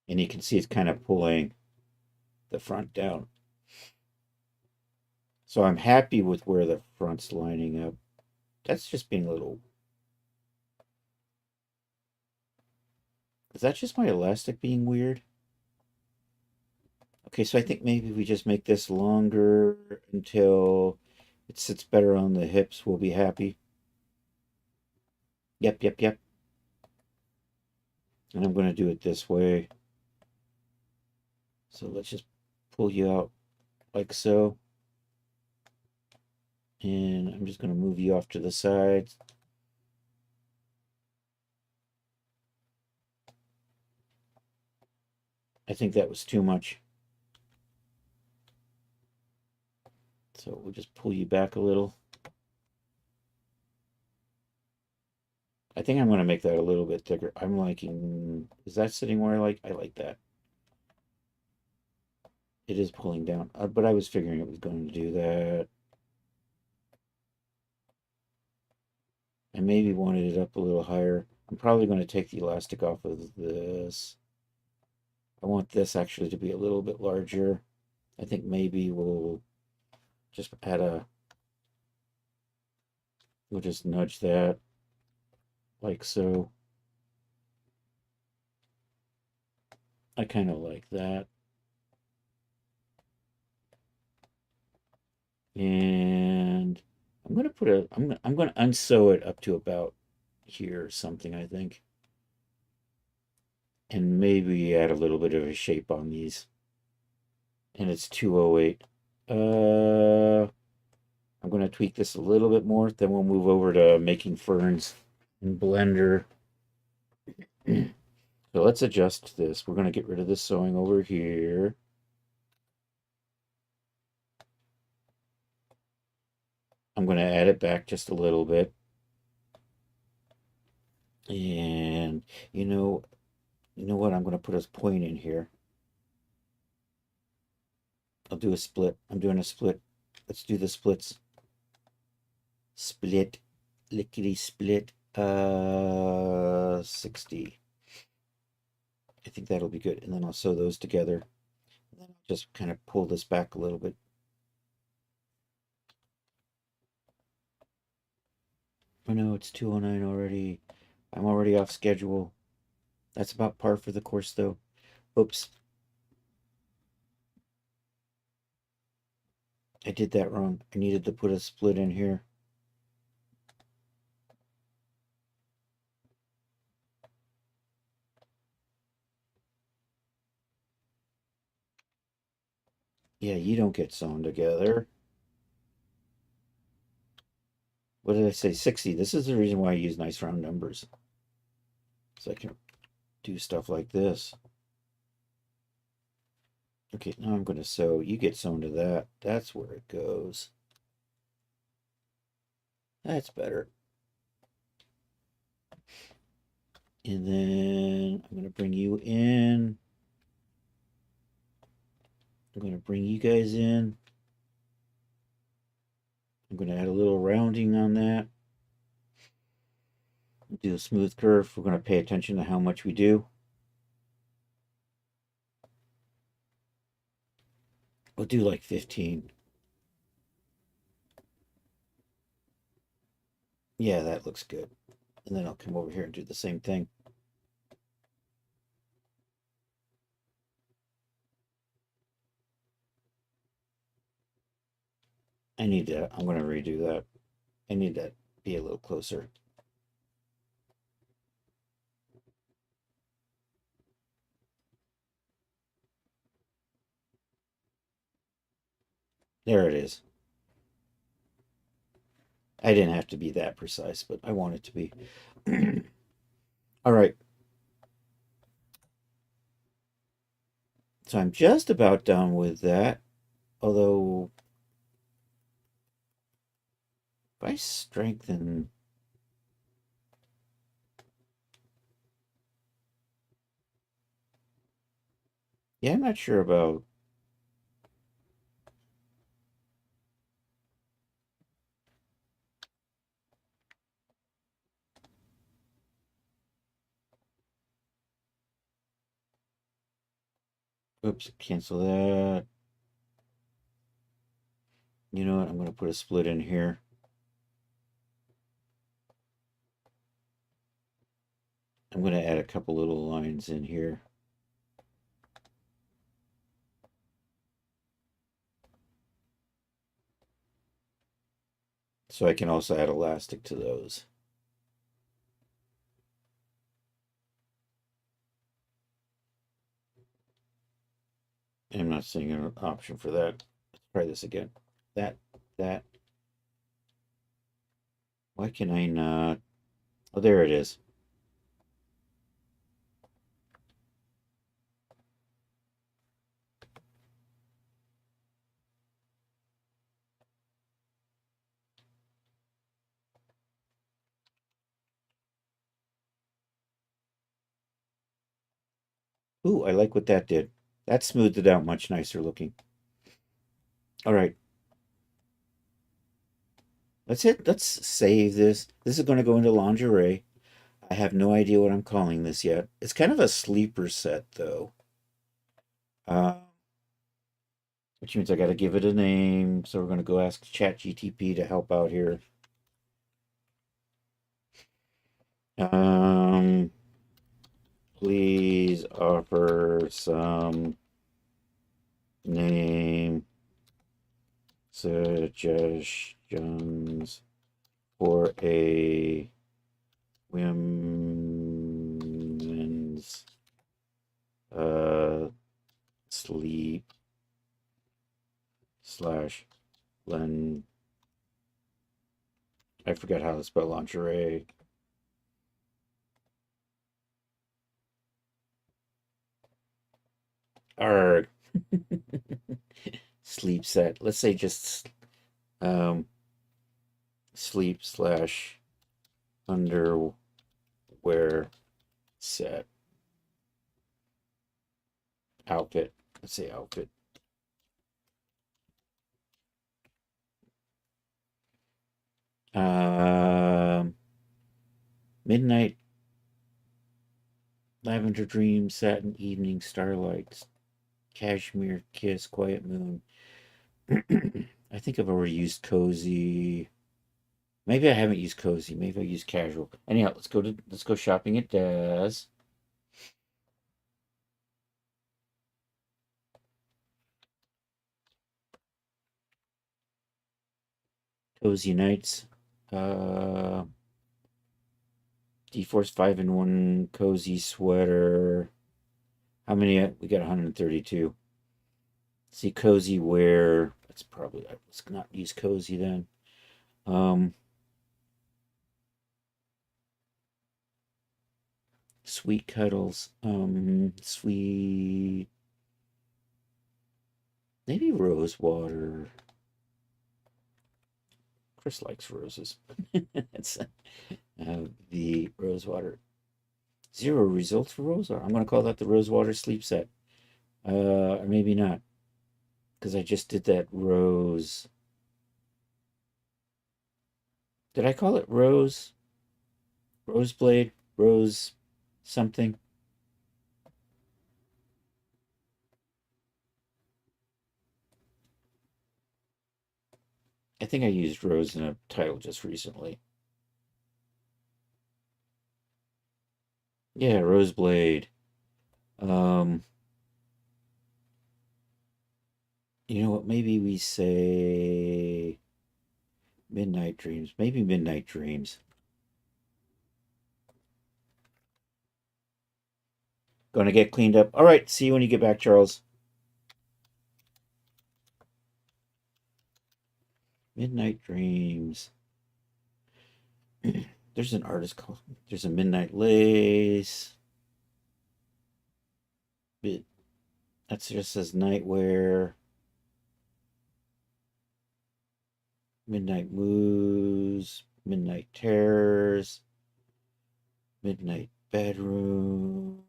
And you can see it's kind of pulling the front down. So I'm happy with where the front's lining up. That's just being a little... Is that just my elastic being weird? Okay, so I think maybe we just make this longer until it sits better on the hips. We'll be happy. Yep, yep, yep. And I'm going to do it this way. So let's just pull you out like so. And I'm just going to move you off to the sides. I think that was too much. So we'll just pull you back a little. I think I'm going to make that a little bit thicker. I'm liking... Is that sitting where I like? I like that. It is pulling down. But I was figuring it was going to do that. I maybe wanted it up a little higher. I'm probably going to take the elastic off of this. I want this actually to be a little bit larger. I think maybe we'll just add a... We'll just nudge that like so. I kind of like that. And I'm going to put a... I'm going to unsew it up to about here or something, I think. And maybe add a little bit of a shape on these. And it's 208. I'm going to tweak this a little bit more. Then we'll move over to making ferns in Blender. So let's adjust this. We're going to get rid of this sewing over here. I'm going to add it back just a little bit. And you know what? I'm going to put a point in here. I'll do a split. I'm doing a split. Let's do the splits. Split. Lickety split. 60. I think that'll be good. And then I'll sew those together. And then I'll just kind of pull this back a little bit. Oh no, it's 2:09 already. I'm already off schedule. That's about par for the course, though. Oops. I did that wrong. I needed to put a split in here. Yeah, you don't get sewn together. What did I say? 60. This is the reason why I use nice round numbers. So I can do stuff like this. Okay, now I'm going to sew. You get sewn to that. That's where it goes. That's better. And then I'm going to bring you in. I'm going to bring you guys in. I'm going to add a little rounding on that. Do a smooth curve. We're going to pay attention to how much we do. We'll do like 15. Yeah, that looks good. And then I'll come over here and do the same thing. I'm going to redo that. I need to be a little closer. There it is. I didn't have to be that precise, but I want it to be. All right. So I'm just about done with that. Although, if I strengthen. Yeah, I'm not sure about. Oops, cancel that. You know what? I'm going to put a split in here. I'm going to add a couple little lines in here. So I can also add elastic to those. I'm not seeing an option for that. Let's try this again. That. Why can I not? Oh, there it is. Ooh, I like what that did. That smoothed it out much nicer looking. All right. That's it. Let's save this. This is going to go into lingerie. I have no idea what I'm calling this yet. It's kind of a sleeper set, though. Uh, which means I got to give it a name. So we're going to go ask ChatGTP to help out here. Um, please offer some name suggestions for a women's sleep slash len. I forgot how to spell lingerie. Arg. Sleep set. Let's say just sleep slash underwear set. Outfit. Let's say outfit. Um, midnight lavender dream, satin evening starlights, cashmere kiss, quiet moon. I think I've already used cozy. Maybe I haven't used cozy. Maybe I used casual. Anyhow, let's go shopping at Daz. Cozy nights. D-Force 5-in-1 cozy sweater. How many? We got 132. See, cozy wear. That's probably. Let's not use cozy then. Um, sweet cuddles. Sweet. Maybe rose water. Chris likes roses. It's the rose water. Zero results for rose water. I'm going to call that the rose water sleep set. Or maybe not, because I just did that rose. Did I call it rose? Rose blade? Rose something? I think I used rose in a title just recently. Yeah, rose blade. Um, you know what? Maybe we say midnight dreams. Maybe midnight dreams. Going to get cleaned up. All right. See you when you get back, Charles. Midnight Dreams. There's an artist called. There's a Midnight Lace. That just says Nightwear. Midnight Moves. Midnight Terrors. Midnight Bedroom.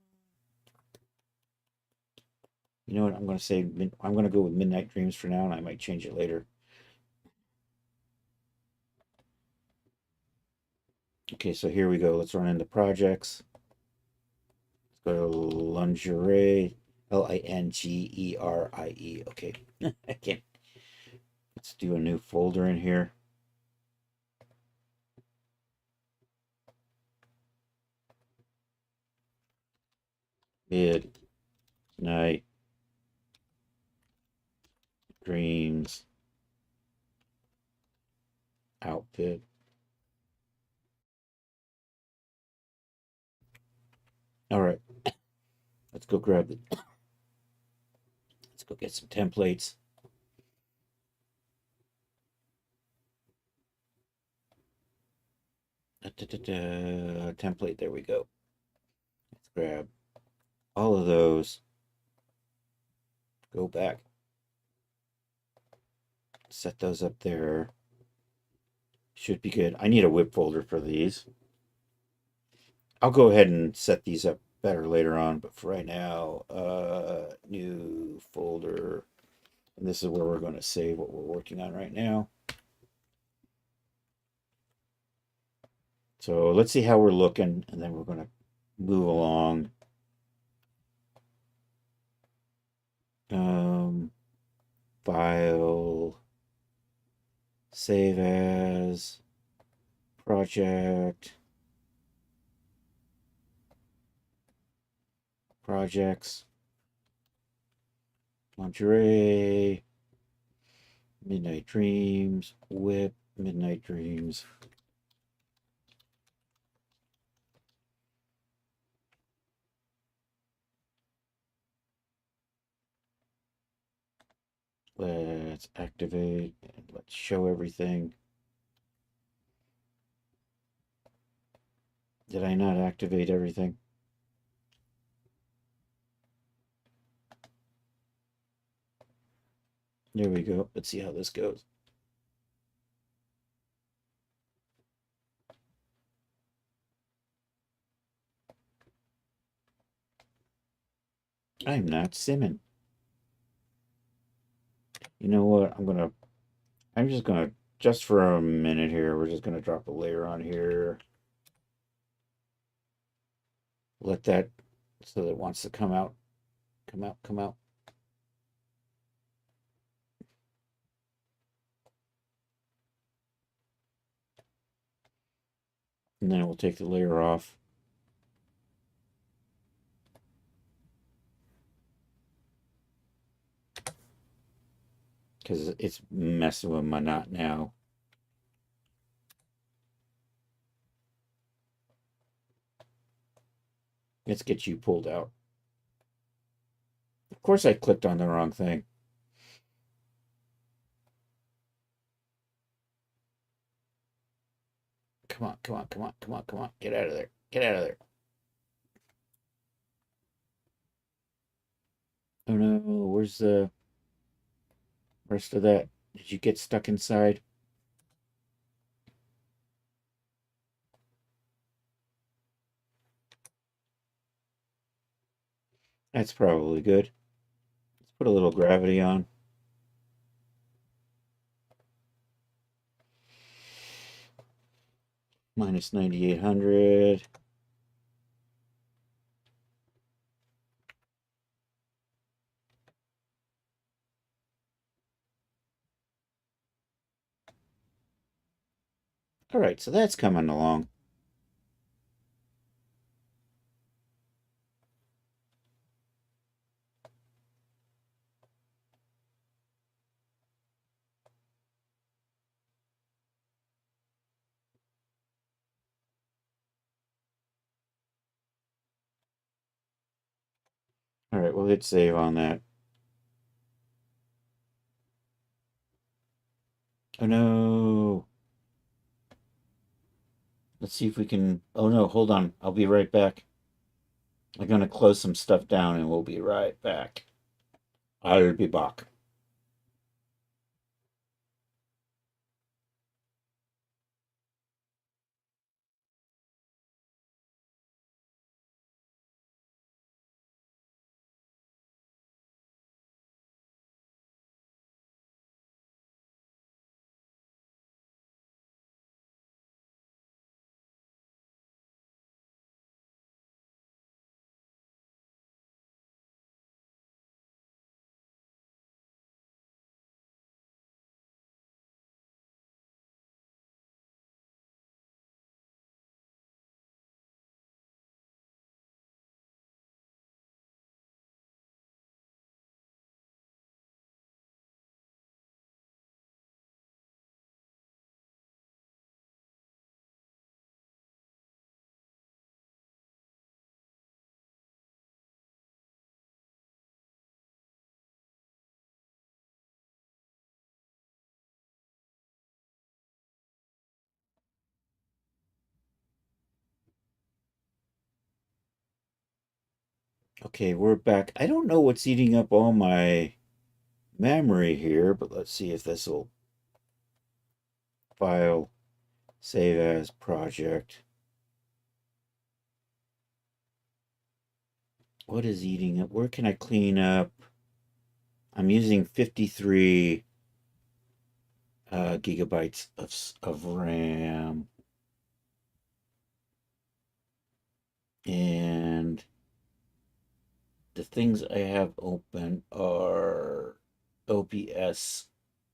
You know what? I'm going to say I'm going to go with Midnight Dreams for now, and I might change it later. Okay, so here we go. Let's run into projects. Let's go to lingerie. Lingerie. Okay. I can't. Let's do a new folder in here. Midnight Dreams outfit. All right. Let's go grab it. Let's go get some templates. Template. There we go. Let's grab all of those. Go back. Set those up there. Should be good. I need a whip folder for these. I'll go ahead and set these up better later on, but for right now, new folder. And this is where we're going to save what we're working on right now. So let's see how we're looking, and then we're going to move along. File, save as, project, projects, lingerie, Midnight Dreams, whip, Midnight Dreams. Let's activate and let's show everything. Did I not activate everything? There we go. Let's see how this goes. I'm not simming. You know what? I'm just gonna, just for a minute here, we're just gonna drop a layer on here. Let that, so that it wants to come out, come out, come out. And then we'll take the layer off. Because it's messing with my knot now. Let's get you pulled out. Of course I clicked on the wrong thing. Come on, come on, come on, come on, come on. Get out of there. Get out of there. Oh no, where's the rest of that? Did you get stuck inside? That's probably good. Let's put a little gravity on. Minus 9,800. All right, so that's coming along. All right, we'll hit save on that. Oh no. Let's see if we can. Oh no, hold on. I'll be right back. I'm gonna close some stuff down and we'll be right back. I'll be back. Okay, we're back. I don't know what's eating up all my memory here, but let's see if this will file save as project. What is eating up? Where can I clean up? I'm using 53 gigabytes of RAM. And the things I have open are OBS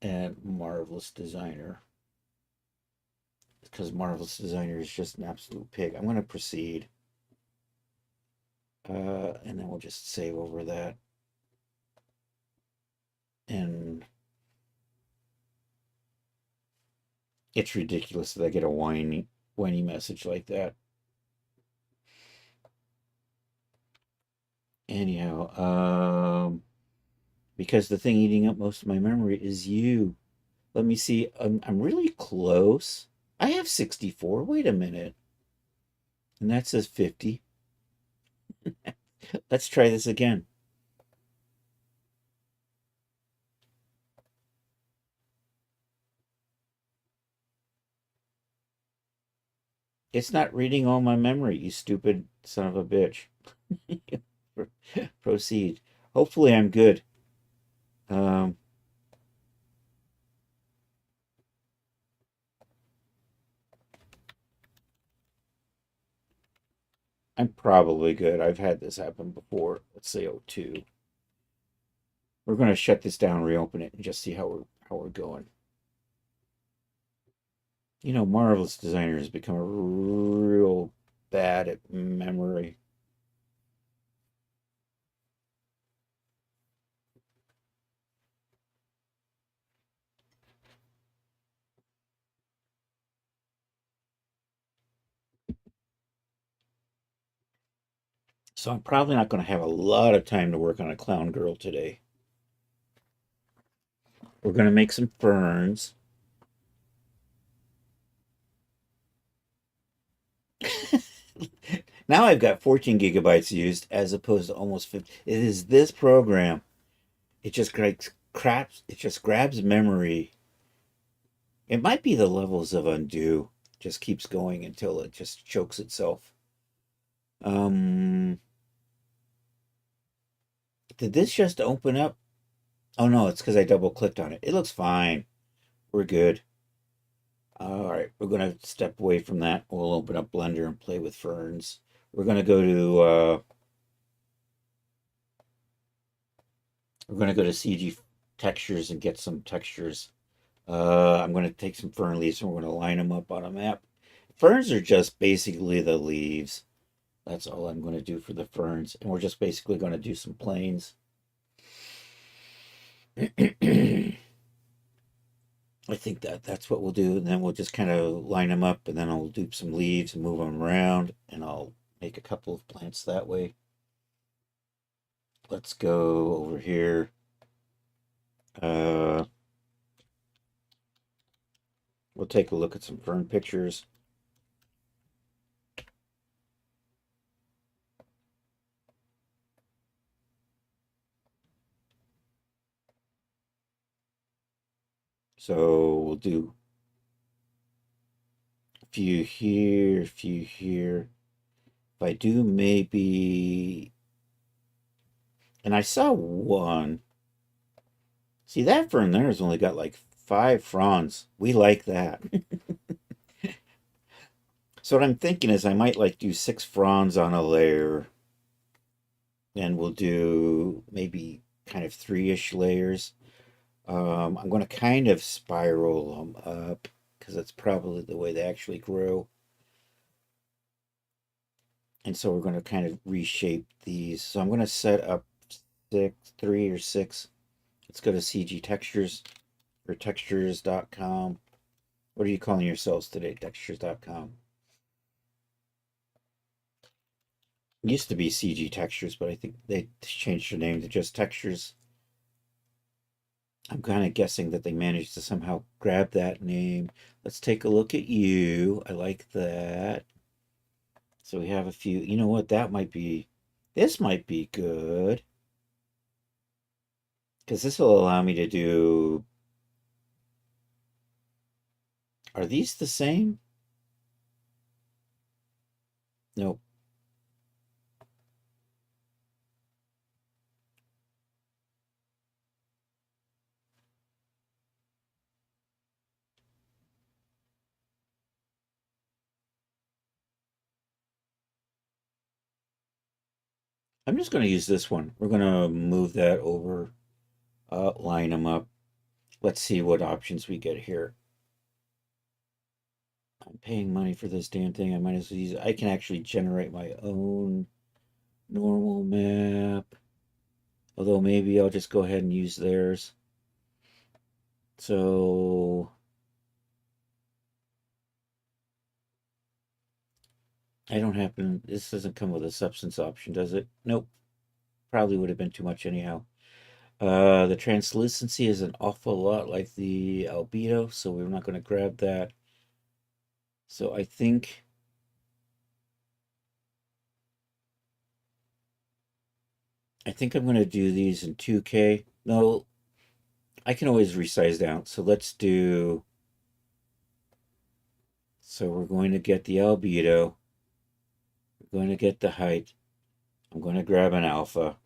and Marvelous Designer. Because Marvelous Designer is just an absolute pig. I'm going to proceed. And then we'll just save over that. And it's ridiculous that I get a whiny message like that. Anyhow, because the thing eating up most of my memory is you. Let me see. I'm really close. I have 64. Wait a minute. And that says 50. Let's try this again. It's not reading all my memory, you stupid son of a bitch. Proceed. Hopefully I'm good. Um, I'm probably good. I've had this happen before. Let's say 02. We're going to shut this down, reopen it, and just see how we're going. You know, Marvelous Designer has become real bad at memory. So I'm probably not going to have a lot of time to work on a clown girl today. We're going to make some ferns. Now I've got 14 gigabytes used as opposed to almost 50. It is this program. It just craps. It just grabs memory. It might be the levels of undo. Just keeps going until it just chokes itself. Um, did this just open up? Oh no, it's because I double clicked on it. It looks fine. We're good. All right, we're gonna step away from that. We'll open up Blender and play with ferns. We're gonna go to CG textures and get some textures. I'm going to take some fern leaves and we're going to line them up on a map. Ferns are just basically the leaves. That's all I'm going to do for the ferns. And we're just basically going to do some planes. I think that's what we'll do. And then we'll just kind of line them up and then I'll do some leaves and move them around. And I'll make a couple of plants that way. Let's go over here. We'll take a look at some fern pictures. So we'll do a few here, a few here. If I do maybe, and I saw one. See, that fern there has only got like 5 fronds. We like that. So what I'm thinking is I might like do 6 fronds on a layer, and we'll do maybe kind of 3-ish layers. I'm going to kind of spiral them up because that's probably the way they actually grow. And so we're going to kind of reshape these. So I'm going to set up 3 or 6. Let's go to CG Textures or textures.com. What are you calling yourselves today? Textures.com. It used to be CG Textures, but I think they changed their name to just Textures. I'm kind of guessing that they managed to somehow grab that name. Let's take a look at you. I like that. So we have a few. You know what? This might be good. Because this will allow me to do. Are these the same? Nope. I'm just going to use this one. We're going to move that over, line them up. Let's see what options we get here. I'm paying money for this damn thing. I might as well use it. I can actually generate my own normal map. Although maybe I'll just go ahead and use theirs. So I don't happen. This doesn't come with a substance option, does it? Nope. Probably would have been too much anyhow. The translucency is an awful lot like the albedo, so we're not going to grab that. So I think I'm going to do these in 2K. No, I can always resize down. So let's do. So we're going to get the albedo. We're going to get the height. I'm going to grab an alpha.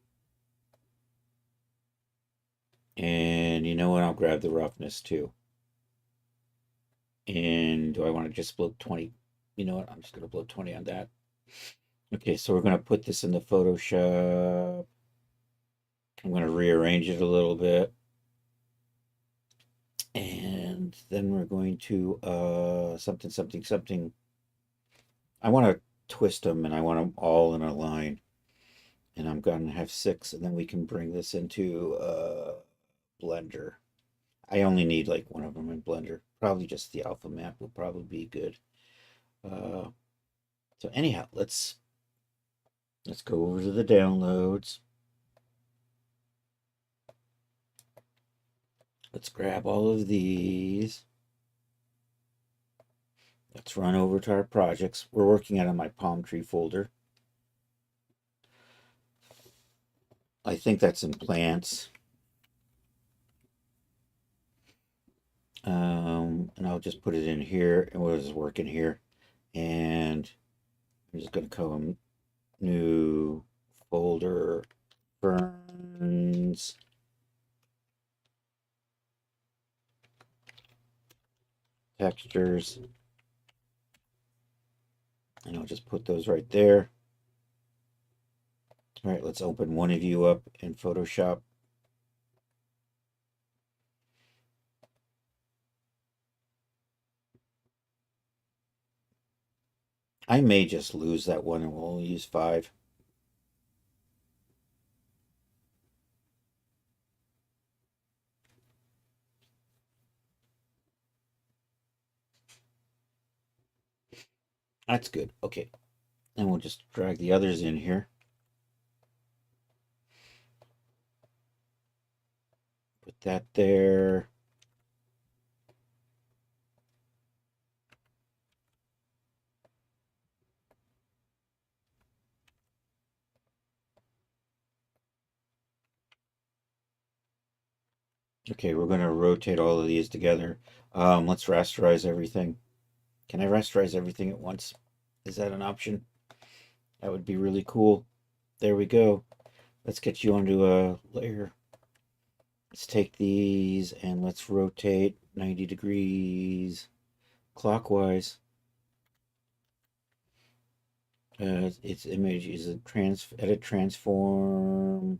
And you know what? I'll grab the roughness too. And do I want to just blow 20? You know what? I'm just going to blow 20 on that. Okay, so we're going to put this in the Photoshop. I'm going to rearrange it a little bit. And then we're going to something. I want to twist them and I want them all in a line. And I'm going to have 6, and then we can bring this into Blender. I only need like one of them in Blender. Probably just the alpha map will probably be good. So anyhow, let's go over to the downloads. Let's grab all of these. Let's run over to our projects. We're working out of my palm tree folder. I think that's in plants. And I'll just put it in here, and we'll just work in here. And I'm just going to come new folder ferns. Textures. And I'll just put those right there. All right, let's open one of you up in Photoshop. I may just lose that one and we'll only use 5. That's good. Okay. And we'll just drag the others in here. Put that there. Okay, we're going to rotate all of these together. Let's rasterize everything. Can I rasterize everything at once? Is that an option? That would be really cool. There we go. Let's get you onto a layer. Let's take these and let's rotate 90 degrees clockwise. Its image is a edit, transform,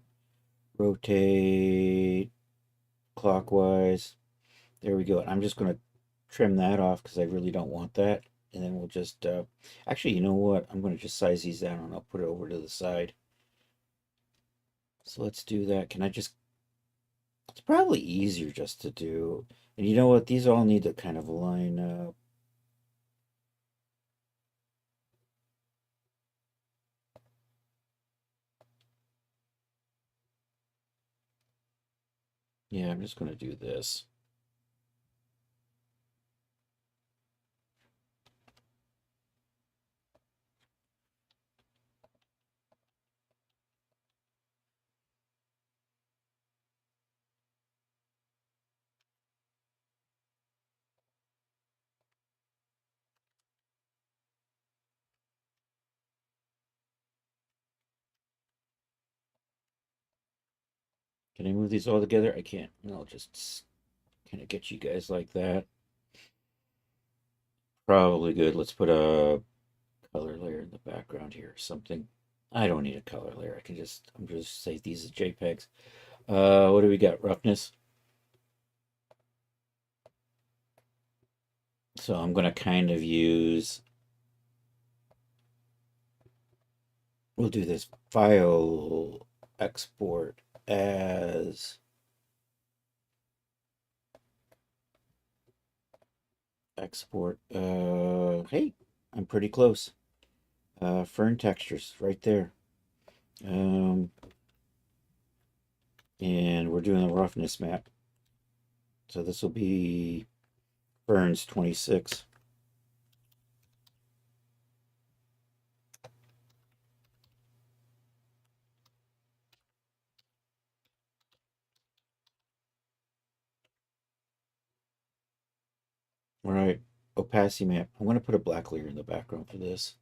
rotate clockwise. There we go. And I'm just going to trim that off because I really don't want that. And then we'll just, actually, you know what? I'm going to just size these down and I'll put it over to the side. So let's do that. Can I just, it's probably easier just to do. And you know what? These all need to kind of line up. Yeah, I'm just going to do this. Can I move these all together? I can't. No, just kind of get you guys like that. Probably good. Let's put a color layer in the background here. Something. I don't need a color layer. I'm just say these as JPEGs. What do we got? Roughness. So I'm going to kind of use, we'll do this file export as export. Hey, I'm pretty close. Fern textures right there. And we're doing a roughness map. So this will be Ferns 26. All right, opacity map. I'm going to put a black layer in the background for this.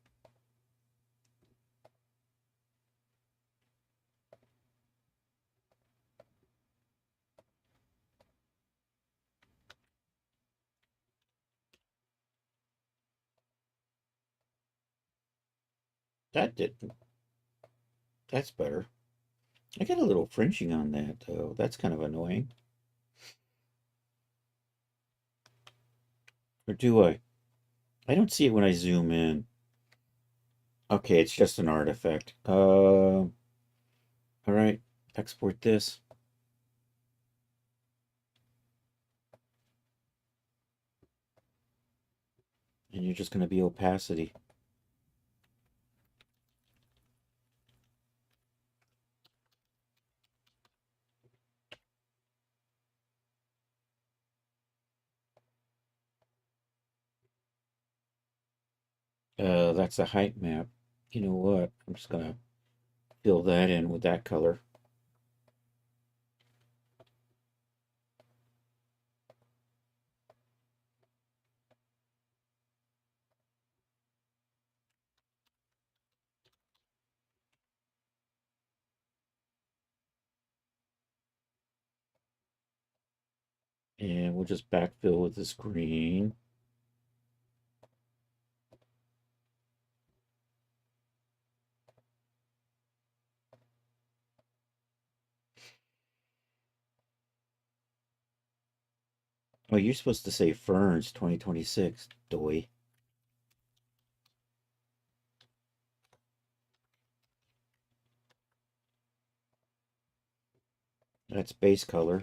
That didn't. That's better. I get a little fringing on that, though. That's kind of annoying. Or do I? I don't see it when I zoom in. Okay, it's just an artifact. All right, export this. And you're just going to be opacity. That's a height map. You know what? I'm just going to fill that in with that color. And we'll just backfill with this green. Oh, you're supposed to say Ferns 2026, doy. That's base color.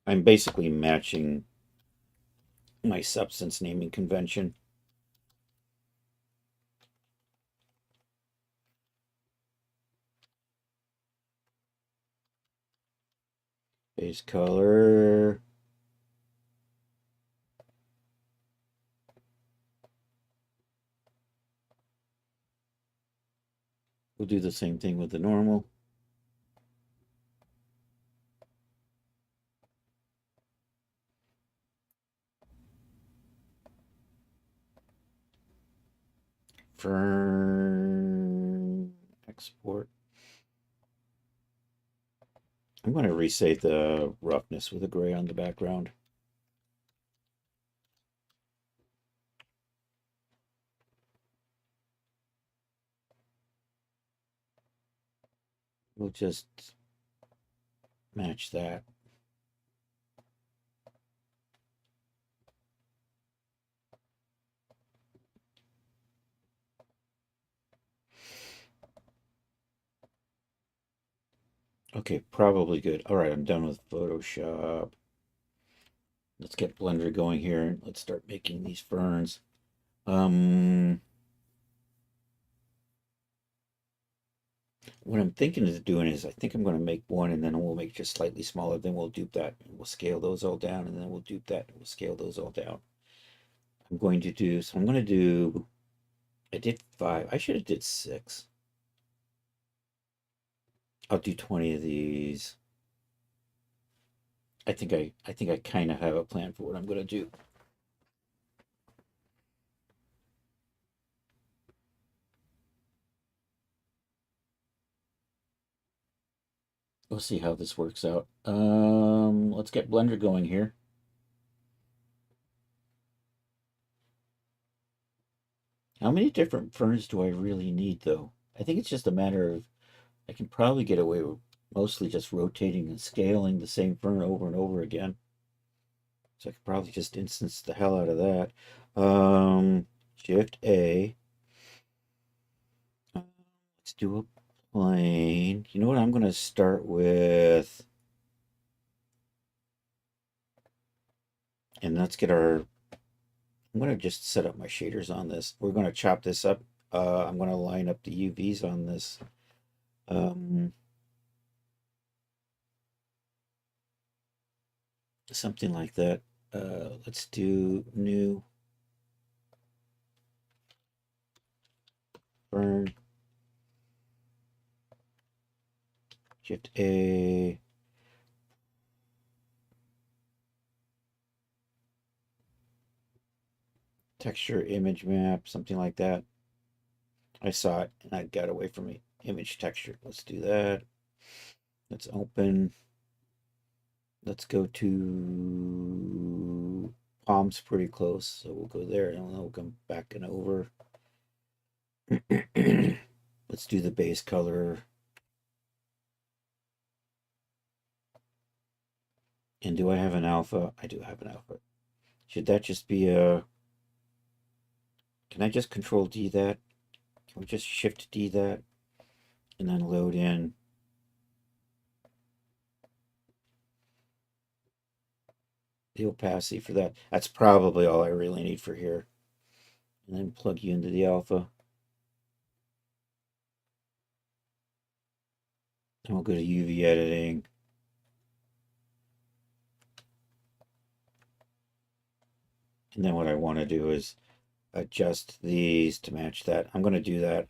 I'm basically matching my substance naming convention. Base color. We'll do the same thing with the normal. Fern export. I'm going to restate the roughness with a gray on the background. We'll just match that. Okay, probably good. All right, I'm done with Photoshop. Let's get Blender going here. Let's start making these ferns. What I'm thinking of doing is I think I'm going to make one and then we'll make just slightly smaller. Then we'll dupe that and we'll scale those all down and then we'll dupe that and we'll scale those all down. I'm going to do, so I'm going to do, I did 5. I should have did 6. I'll do 20 of these. I think I kind of have a plan for what I'm going to do. We'll see how this works out. Let's get Blender going here. How many different ferns do I really need, though? I think it's just a matter of, I can probably get away with mostly just rotating and scaling the same fern over and over again. So I could probably just instance the hell out of that. Shift A. Let's do a plane. You know what? I'm going to start with, and let's get our, I'm going to just set up my shaders on this. We're going to chop this up. I'm going to line up the UVs on this. Something like that. Let's do new burn. Shift A. Texture image map, something like that. I saw it and I got away from me. Image texture. Let's do that. Let's open. Let's go to palms pretty close. So we'll go there and then we'll come back and over. Let's do the base color. And do I have an alpha? I do have an alpha. Should that just be a... Can I just control D that? Can we just shift D that? And then load in the opacity for that. That's probably all I really need for here. And then plug you into the alpha. And we'll go to UV editing. And then what I want to do is adjust these to match that. I'm going to do that.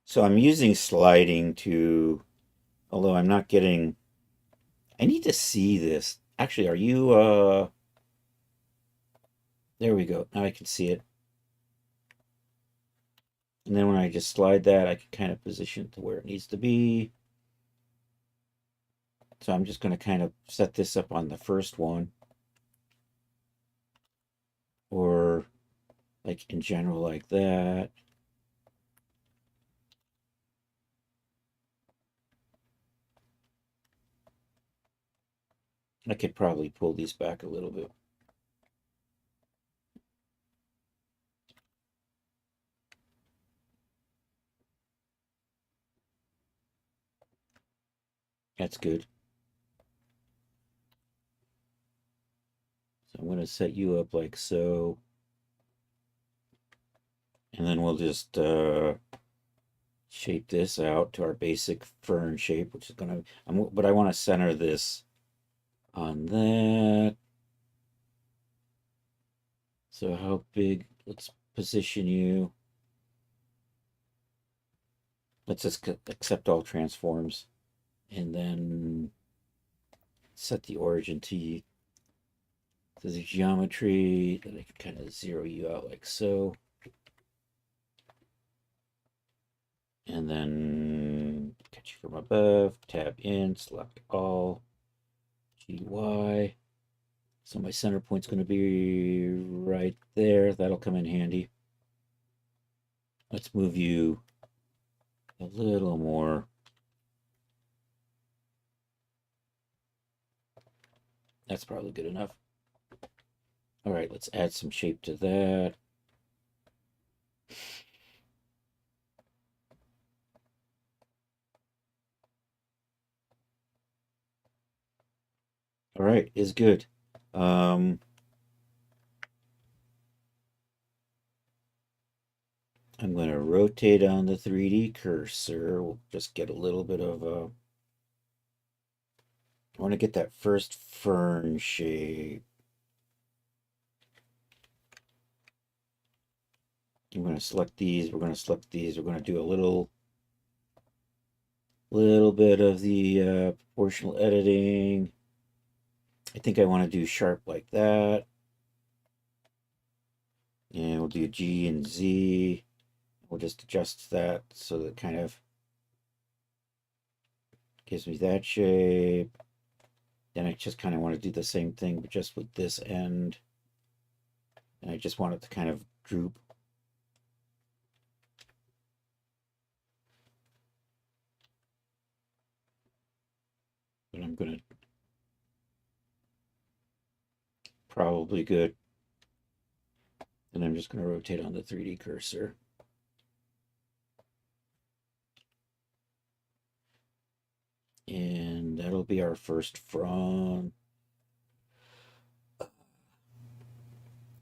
So I'm using sliding to, although I'm not getting, I need to see this. Actually, are you, there we go. Now I can see it. And then when I just slide that, I can kind of position it to where it needs to be. So I'm just going to kind of set this up on the first one. Or like in general like that. I could probably pull these back a little bit. That's good. So I'm going to set you up like so. And then we'll just shape this out to our basic fern shape, which is going to, but I want to center this on that. So how big? Let's position you. Let's just accept all transforms. And then set the origin to the geometry that I can kind of zero you out like so. And then catch you from above, tab in, select all, GY. So my center point's going to be right there. That'll come in handy. Let's move you a little more. That's probably good enough. All right, let's add some shape to that. All right, is good. I'm going to rotate on the 3D cursor. We'll just get a little bit of a... I want to get that first fern shape. I'm going to select these. We're going to select these. We're going to do a little bit of the proportional editing. I think I want to do sharp like that. And we'll do G and Z. We'll just adjust that so that it kind of gives me that shape. Then I just kind of want to do the same thing, but just with this end. And I just want it to kind of droop. But I'm going to probably good. And I'm just going to rotate on the 3D cursor. And that'll be our first front.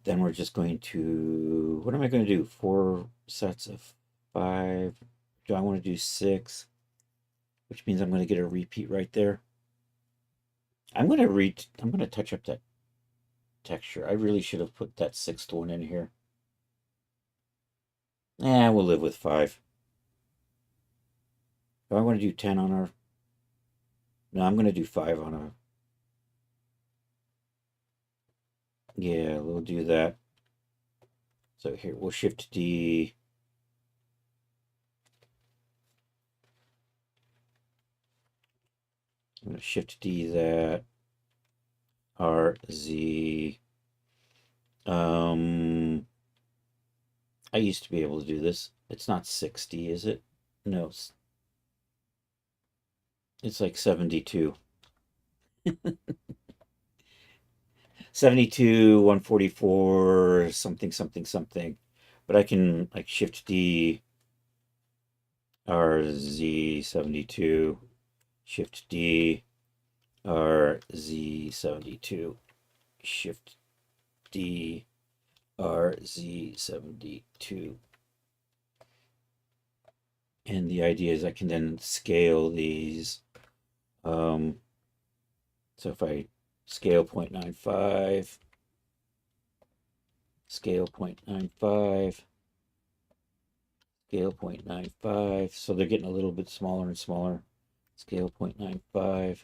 Then we're just going to, what am I going to do? 4 sets of 5. Do I want to do 6? Which means I'm going to get a repeat right there. I'm going to touch up that texture. I really should have put that 6th one in here. We'll live with 5. Do I want to do 10 on our... No, I'm going to do 5 on a... Yeah, we'll do that. So here, we'll shift D. I'm going to shift D that. R, Z. I used to be able to do this. It's not 60, is it? No, it's like 72. 72, 144, something, something, something. But I can like shift D, R, Z, 72, shift D, R, Z, 72, shift D, R, Z, 72. And the idea is I can then scale these. So if I scale 0.95, scale 0.95, scale 0.95. So they're getting a little bit smaller and smaller. Scale 0.95.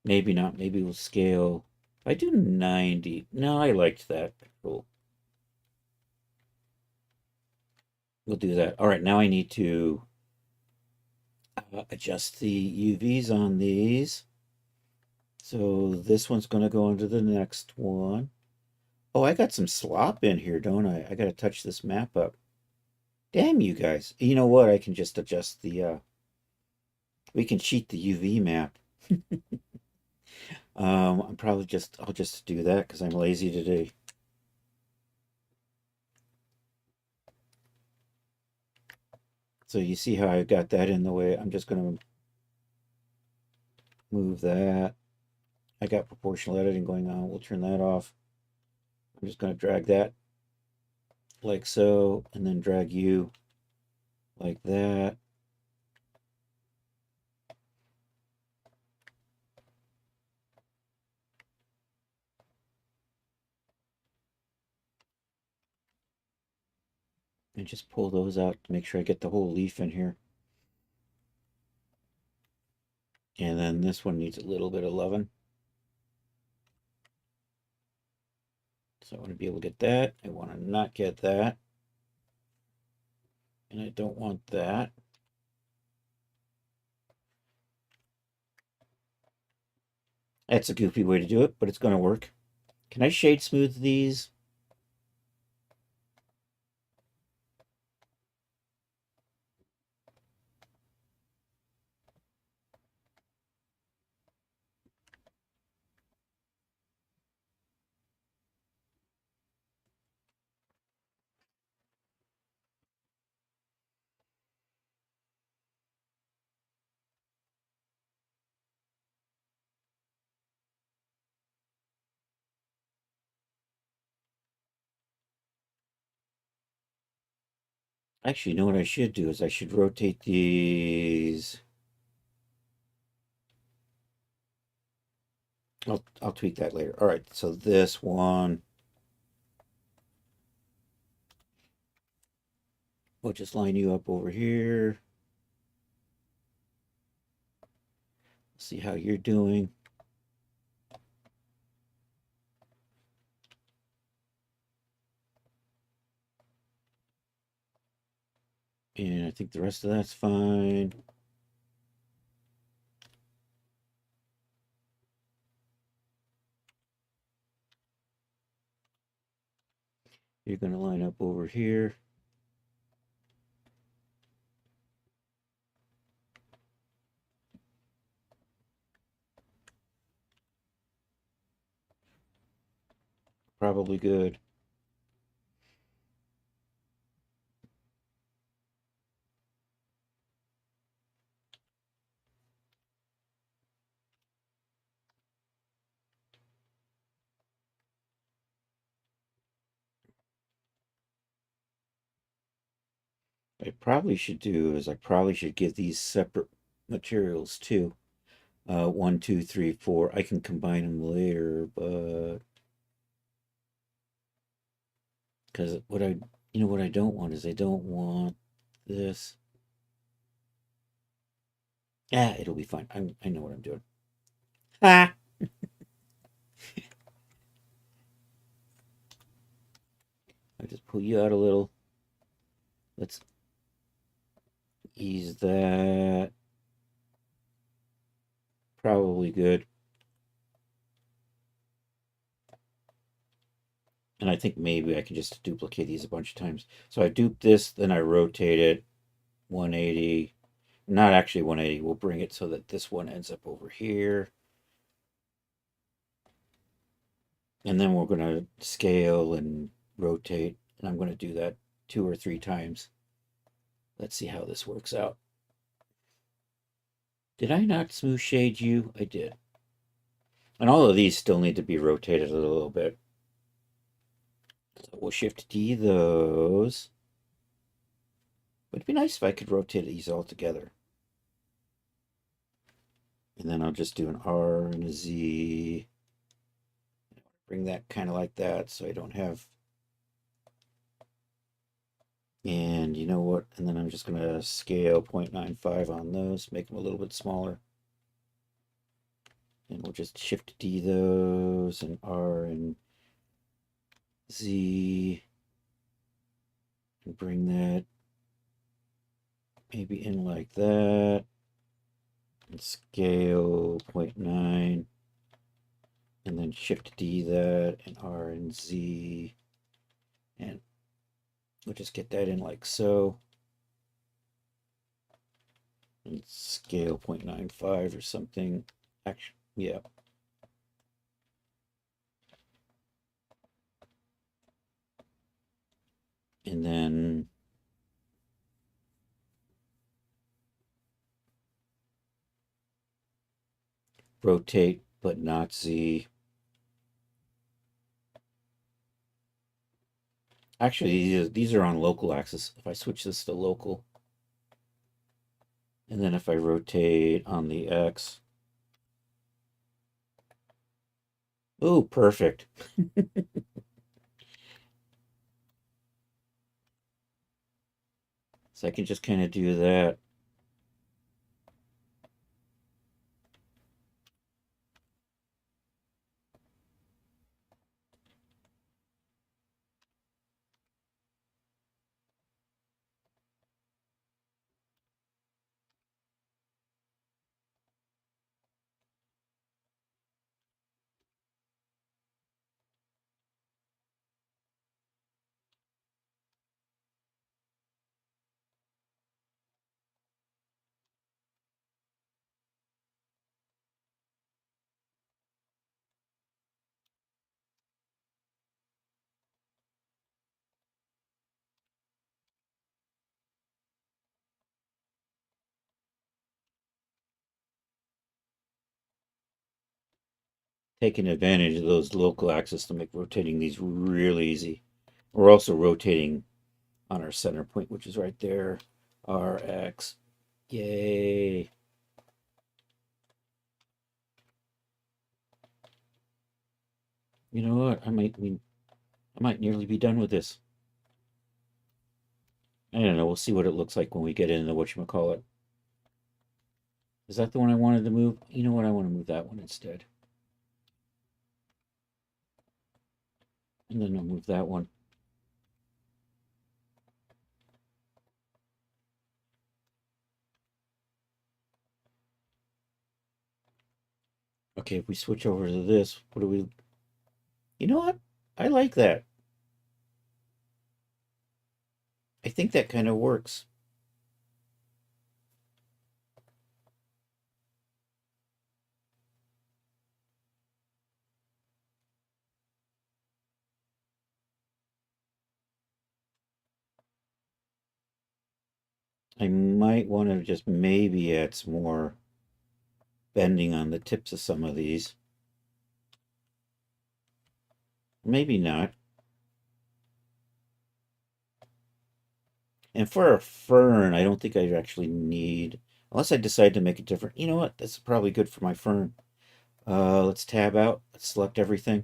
Maybe not. Maybe we'll scale. I do 90. No, I liked that. Cool. We'll do that. All right, now I need to adjust the UVs on these. So this one's going to go into the next one. Oh, I got some slop in here, don't I? I got to touch this map up. Damn you guys. You know what? I can just adjust the, we can cheat the UV map. I'll just do that because I'm lazy today. So you see how I got that in the way. I'm just going to move that. I got proportional editing going on. We'll turn that off. I'm just going to drag that like so, and then drag you like that. And just pull those out to make sure I get the whole leaf in here. And then this one needs a little bit of loving. So I want to be able to get that. I want to not get that. And I don't want that. That's a goofy way to do it, but it's going to work. Can I shade smooth these? Actually, you know what I should do is I should rotate these. I'll tweak that later. All right, so this one, we'll just line you up over here. See how you're doing. And I think the rest of that's fine. You're going to line up over here. Probably good. I probably should do is I probably should give these separate materials too. 1, 2, 3, 4. I can combine them later, but because what I don't want is I don't want this. Ah, it'll be fine. I know what I'm doing. Ah. I just pull you out a little. Let's ease that. Probably good. And I think maybe I can just duplicate these a bunch of times. So I dupe this, then I rotate it 180. Not actually 180. We'll bring it so that this one ends up over here. And then we're going to scale and rotate. And I'm going to do that 2 or 3 times. Let's see how this works out. Did I not smooth shade you? I did. And all of these still need to be rotated a little bit. So we'll shift D those. But it'd be nice if I could rotate these all together. And then I'll just do an R and a Z. Bring that kind of like that so I don't have. And you know what? And then I'm just going to scale 0.95 on those, make them a little bit smaller. And we'll just shift D those and R and Z. And bring that maybe in like that. And scale 0.9. And then shift D that and R and Z. And we'll just get that in like so. And scale 0.95 or something. Actually, yeah. And then rotate, but not Z. Actually, these are on local axis. If I switch this to local, and then if I rotate on the X, oh, perfect. So I can just kind of do that. Taking advantage of those local axes to make rotating these real easy. We're also rotating on our center point, which is right there. RX. Yay. You know what? I might nearly be done with this. I don't know. We'll see what it looks like when we get into whatchamacallit. Is that the one I wanted to move? You know what? I want to move that one instead. And then I'll move that one. Okay, if we switch over to this, what do we... You know what? I like that. I think that kind of works. I might want to just maybe add some more bending on the tips of some of these. Maybe not. And for a fern, I don't think I actually need, unless I decide to make it different. You know what? That's probably good for my fern. Let's tab out. Let's select everything.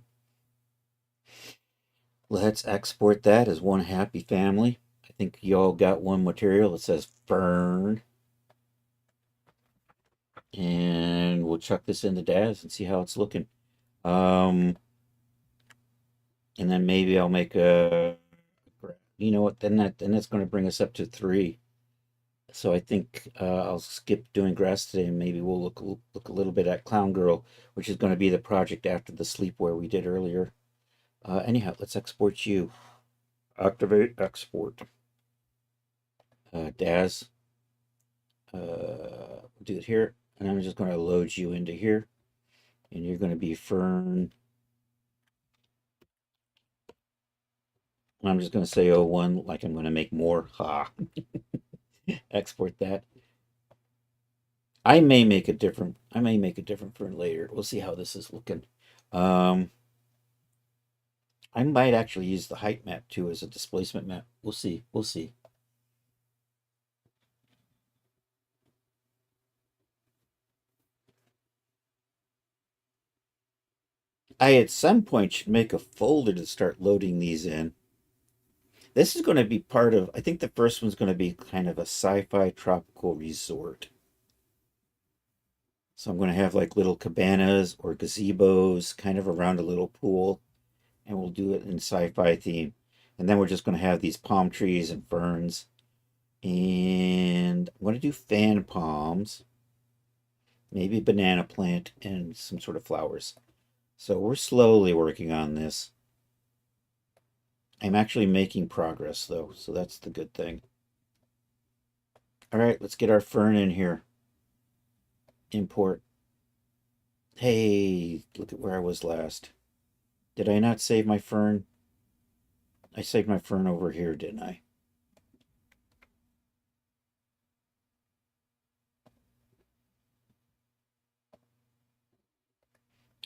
Let's export that as one happy family. I think y'all got one material that says fern. And we'll chuck this into Daz and see how it's looking. Um, and then maybe I'll make a, you know what? Then that's going to bring us up to 3. So I think I'll skip doing grass today, and maybe we'll look a little bit at Clown Girl, which is going to be the project after the sleepwear we did earlier. Anyhow, let's export you. Activate export. Daz, do it here, and I'm just going to load you into here, and you're going to be Fern. I'm just going to say 01, like I'm going to make more. Ha! Export that. I may make a different Fern later. We'll see how this is looking. Um, I might actually use the height map too as a displacement map. We'll see. We'll see. I at some point should make a folder to start loading these in. This is going to be part of, I think the first one's going to be kind of a sci-fi tropical resort. So I'm going to have like little cabanas or gazebos kind of around a little pool, and we'll do it in sci-fi theme. And then we're just going to have these palm trees and ferns. And I'm going to do fan palms, maybe a banana plant, and some sort of flowers. So we're slowly working on this. I'm actually making progress though, so that's the good thing. All right, let's get our fern in here. Import. Hey, look at where I was last. Did I not save my fern? I saved my fern over here, didn't I?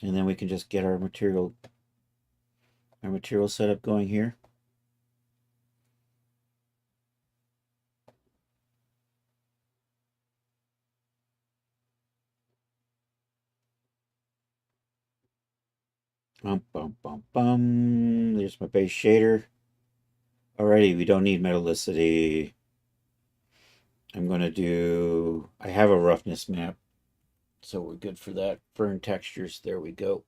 And then we can just get our material setup going here. Bum, bum, bum, bum. There's my base shader. Alrighty, we don't need metallicity. I'm going to do, I have a roughness map, so we're good for that. Fern textures, there we go.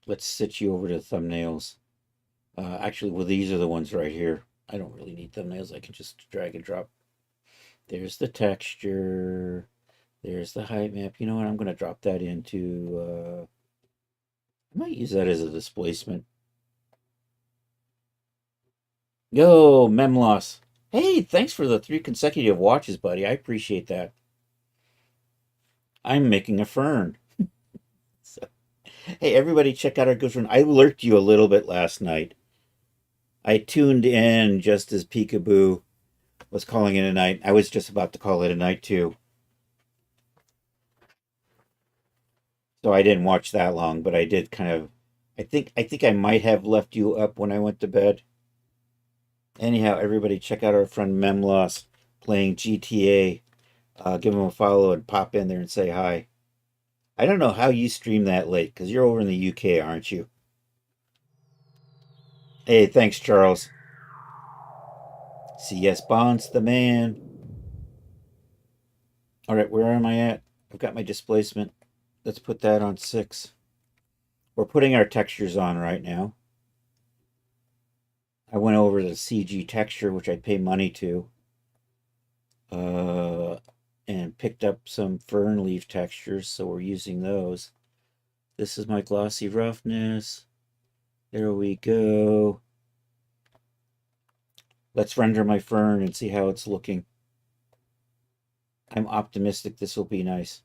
Let's switch you over to thumbnails. Actually, well, these are the ones right here. I don't really need thumbnails. I can just drag and drop. There's the texture. There's the height map. You know what? I'm going to drop that into, I might use that as a displacement. Yo, Memloss. Hey, thanks for the 3 consecutive watches, buddy. I appreciate that. I'm making a fern. So, hey, everybody, check out our good friend. I lurked you a little bit last night. I tuned in just as Peekaboo was calling it a night. I was just about to call it a night too. So I didn't watch that long, but I did kind of I think I might have left you up when I went to bed. Anyhow, everybody check out our friend Memloss playing GTA. Give him a follow and pop in there and say hi. I don't know how you stream that late because you're over in the UK, aren't you? Hey, thanks, Charles. CS Bond's the man. All right, where am I at? I've got my displacement. Let's put that on 6. We're putting our textures on right now. I went over to CG texture, which I pay money to, and picked up some fern leaf textures, so we're using those. This is my glossy roughness. There we go. Let's render my fern and see how it's looking. I'm optimistic this will be nice.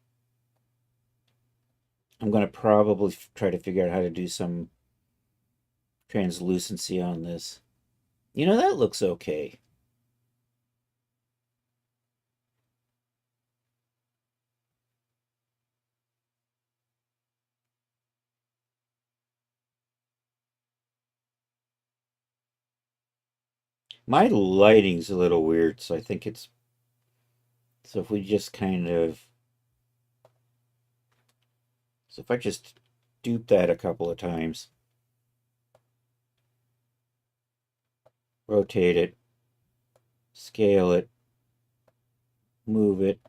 I'm going to probably try to figure out how to do some translucency on this. You know, that looks okay. My lighting's a little weird, so I think it's... So if we just kind of... So if I just dupe that a couple of times, rotate it, scale it, move it.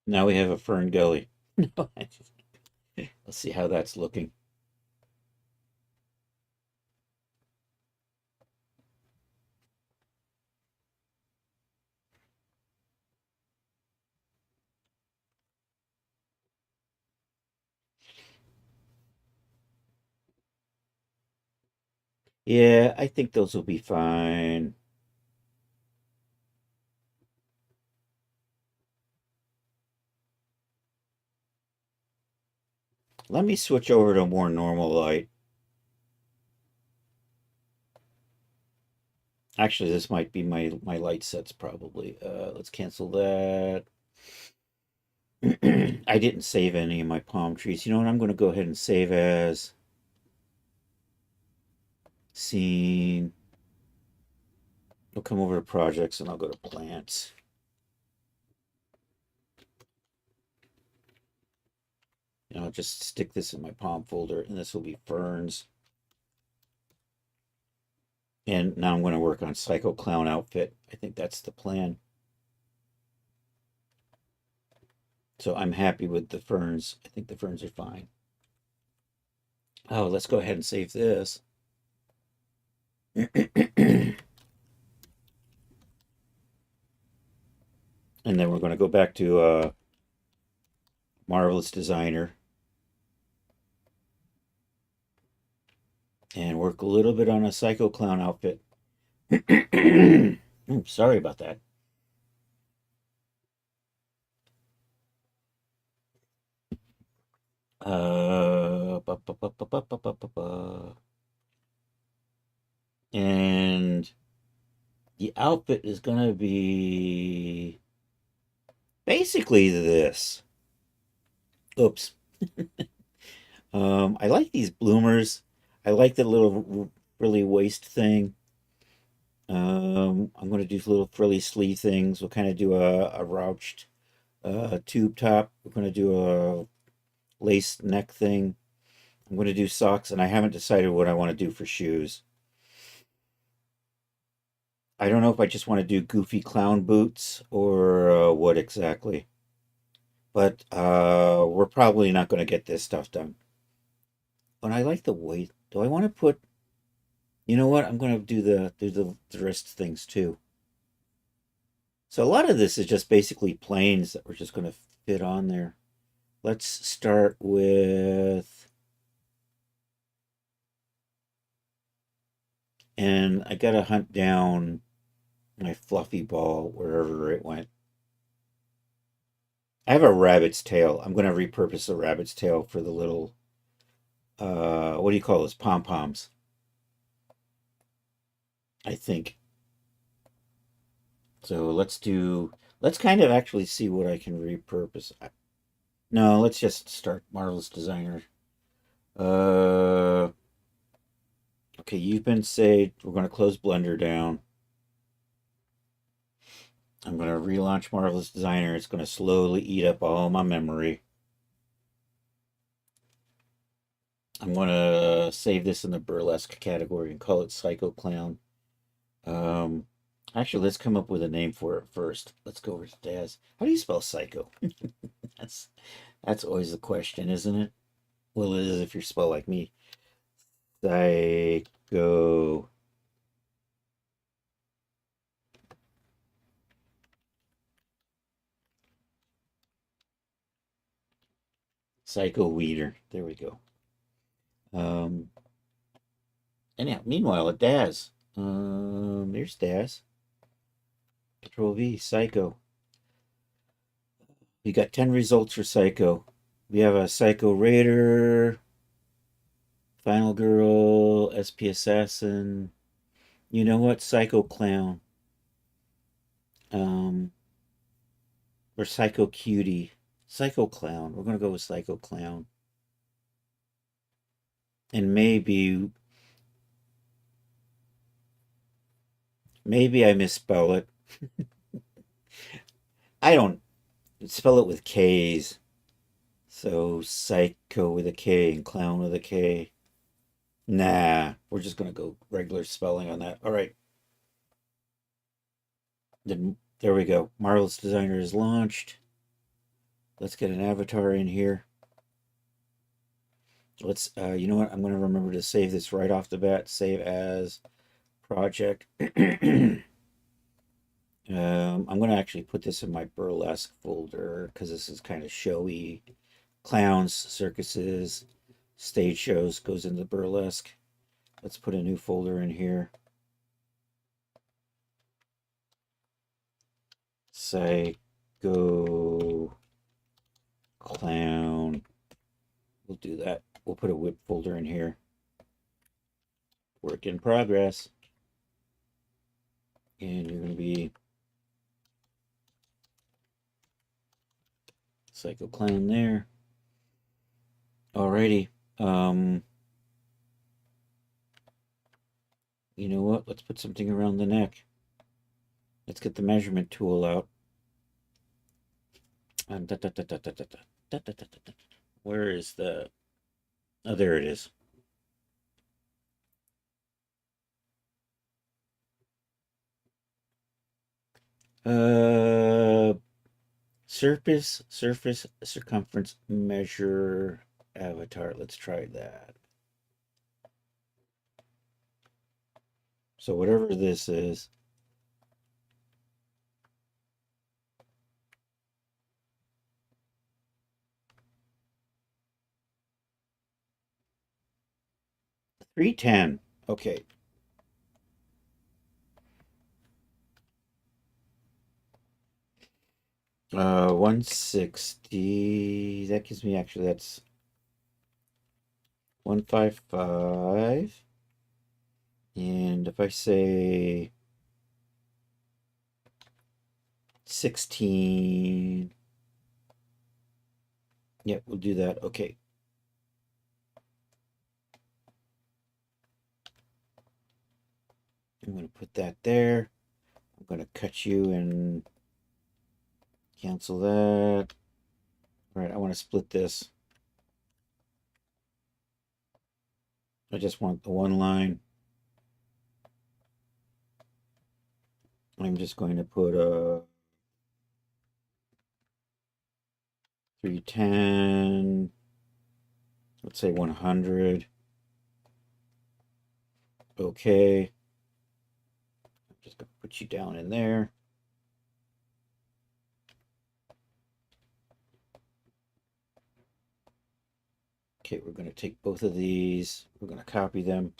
Now we have a fern gully. Let's see how that's looking. Yeah, I think those will be fine. Let me switch over to more normal light. Actually, this might be my light sets probably. Let's cancel that. I didn't save any of my palm trees. You know what? I'm going to go ahead and save as scene. I'll come over to projects and I'll go to plants. And I'll just stick this in my palm folder, and this will be ferns. And now I'm going to work on Psycho Clown outfit. I think that's the plan. So I'm happy with the ferns. I think the ferns are fine. Oh, let's go ahead and save this. And then we're going to go back to Marvelous Designer and work a little bit on a Psycho Clown outfit. Sorry about that. And the outfit is going to be basically this. Oops. I like these bloomers. I like the little frilly waist thing. I'm going to do little frilly sleeve things. We'll kind of do a ruched tube top. We're going to do a lace neck thing. I'm going to do socks, and I haven't decided what I want to do for shoes. I don't know if I just want to do goofy clown boots or what exactly. But we're probably not going to get this stuff done. But I like the weight. Do I want to put? You know what? I'm going to do the wrist things too. So a lot of this is just basically planes that we're just going to fit on there. Let's start with, and I got to hunt down my fluffy ball wherever it went. I have a rabbit's tail. I'm going to repurpose the rabbit's tail for the little, what do you call those, pom-poms, I think. So let's kind of actually see what I can repurpose. No, let's just start Marvelous Designer. Okay, you've been saved. We're going to close Blender down. I'm going to relaunch Marvelous Designer. It's going to slowly eat up all my memory. I'm going to save this in the burlesque category and call it Psycho Clown. Actually, let's come up with a name for it first. Let's go over to Daz. How do you spell psycho? That's always the question, isn't it? Well, it is if you're spelled like me. Psycho. Psycho Weeder. There we go. Anyhow, meanwhile, at Daz. There's Daz. Control V, Psycho. We got 10 results for Psycho. We have a Psycho Raider, Final Girl, SP Assassin. You know what? Psycho Clown. Or Psycho Cutie. Psycho Clown. We're gonna go with Psycho Clown. And maybe I misspell it. I don't spell it with K's. So Psycho with a K and Clown with a K. Nah, we're just gonna go regular spelling on that. All right. Then there we go. Marvelous Designer is launched. Let's get an avatar in here. Let's, you know what? I'm going to remember to save this right off the bat. Save as project. I'm going to actually put this in my burlesque folder because this is kind of showy. Clowns, circuses, stage shows goes into burlesque. Let's put a new folder in here. Psycho Clown. We'll do that. We'll put a whip folder in here. Work in progress. And you're going to be Psycho Clown there. Alrighty. You know what? Let's put something around the neck. Let's get the measurement tool out. Where is the... Oh, there it is. Surface circumference measure avatar. Let's try that. So whatever this is. $310. Okay. Uh, 160. That gives me actually that's 155. And if I say 16, yeah, we'll do that. Okay. I'm going to put that there. I'm going to cut you and cancel that. All right, I want to split this. I just want the one line. I'm just going to put a 310, let's say 100. Okay. I'm just going to put you down in there. Okay, we're going to take both of these. We're going to copy them.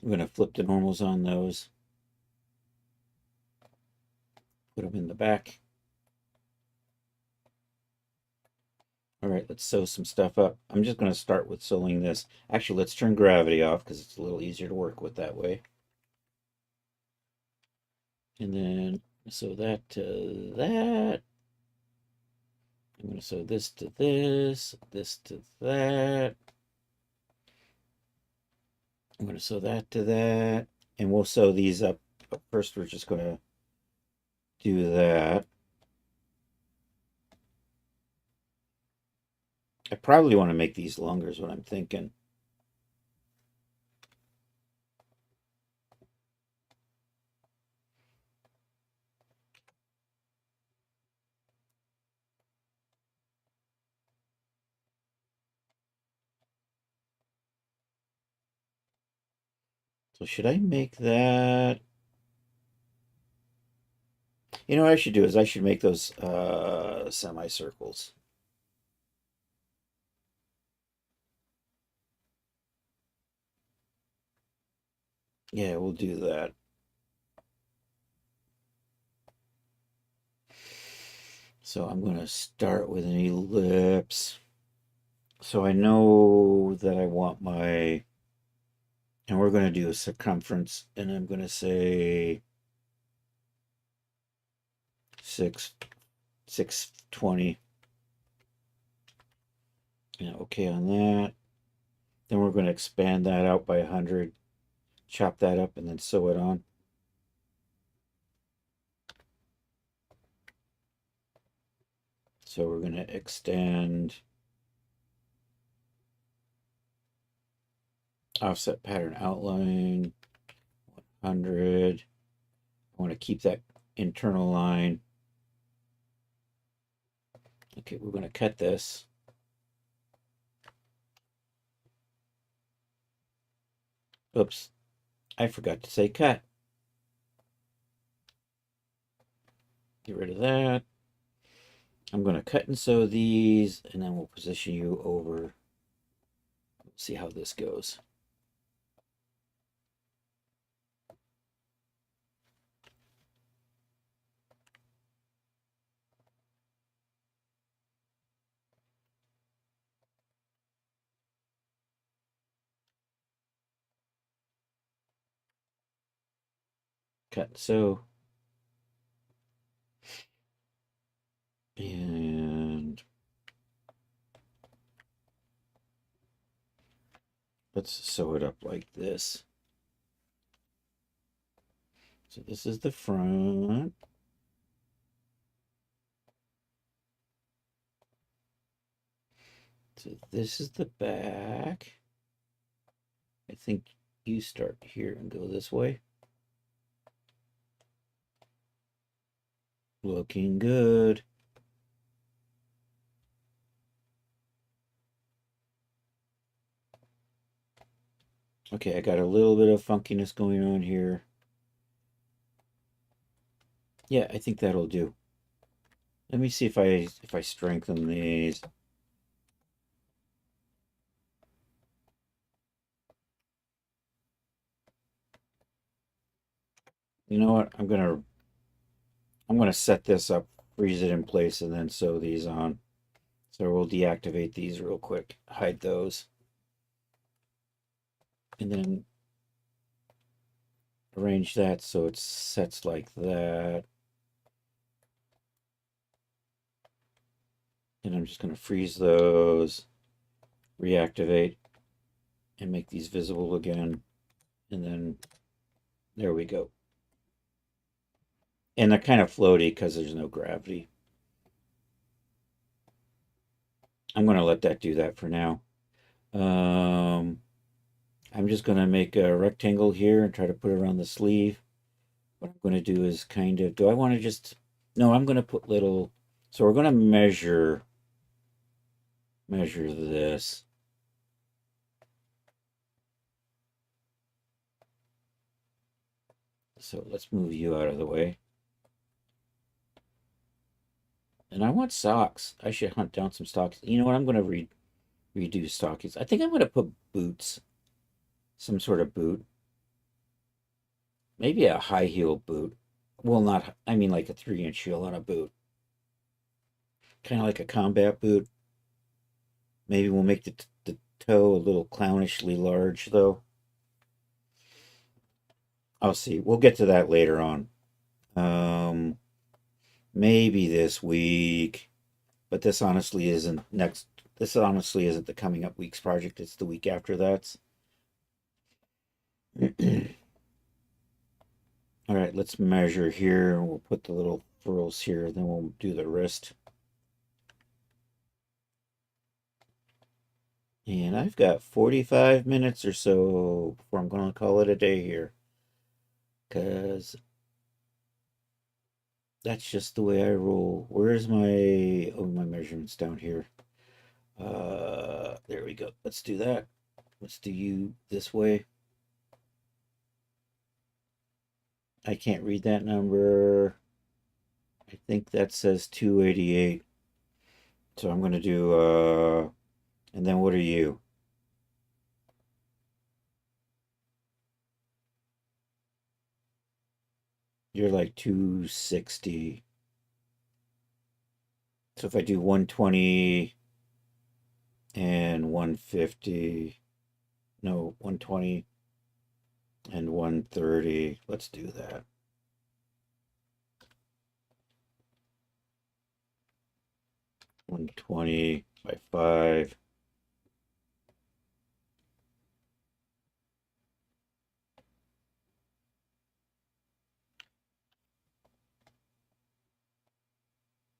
I'm going to flip the normals on those. Put them in the back. All right, let's sew some stuff up. I'm just going to start with sewing this. Actually, let's turn gravity off because it's a little easier to work with that way. And then sew that to that. I'm going to sew this to this, this to that. I'm going to sew that to that. And we'll sew these up. But first, we're just going to do that. I probably want to make these longer is what I'm thinking. So should I make that? You know what I should do is I should make those semicircles. Yeah, we'll do that. So I'm going to start with an ellipse. So I know that I want my, and we're going to do a circumference, and I'm going to say 620. Yeah, okay on that. Then we're going to expand that out by 100, chop that up, and then sew it on. So we're going to extend offset pattern outline 100. I want to keep that internal line. Okay, we're going to cut this. Oops, I forgot to say cut. Get rid of that. I'm going to cut and sew these, and then we'll position you over. Let's see how this goes. Cut and sew. And let's sew it up like this. So this is the front. So this is the back. I think you start here and go this way. Looking good. Okay, I got a little bit of funkiness going on here. Yeah, I think that'll do. Let me see if I strengthen these. You know what? I'm gonna set this up, freeze it in place, and then sew these on. So we'll deactivate these real quick, hide those, and then arrange that so it sets like that. And I'm just gonna freeze those, reactivate. and make these visible again. And then there we go. And they're kind of floaty because there's no gravity. I'm going to let that do that for now. I'm just going to make a rectangle here and try to put it around the sleeve. What I'm going to do is kind of, do I want to just, no, I'm going to put little, so we're going to measure this. So let's move you out of the way. And I want socks. I should hunt down some socks. You know what? I'm going to redo stockings. I think I'm going to put boots. Some sort of boot. Maybe a high heel boot. Well, not, I mean like a 3-inch heel on a boot. Kind of like a combat boot. Maybe we'll make the toe a little clownishly large, though. I'll see. We'll get to that later on. Maybe this week. But this honestly isn't next. This honestly isn't the coming up week's project. It's the week after that. All right, let's measure here. We'll put the little furrows here. Then we'll do the wrist. And I've got 45 minutes or so before I'm going to call it a day here. Because that's just the way I roll. Where's my, oh, my measurements down here. There we go. Let's do that. Let's do you this way. I can't read that number. I think that says 288. So I'm going to do, and then what are you? You're like 260. So if I do 120 and 150, no, 120 and 130, let's do that. 120 by 5.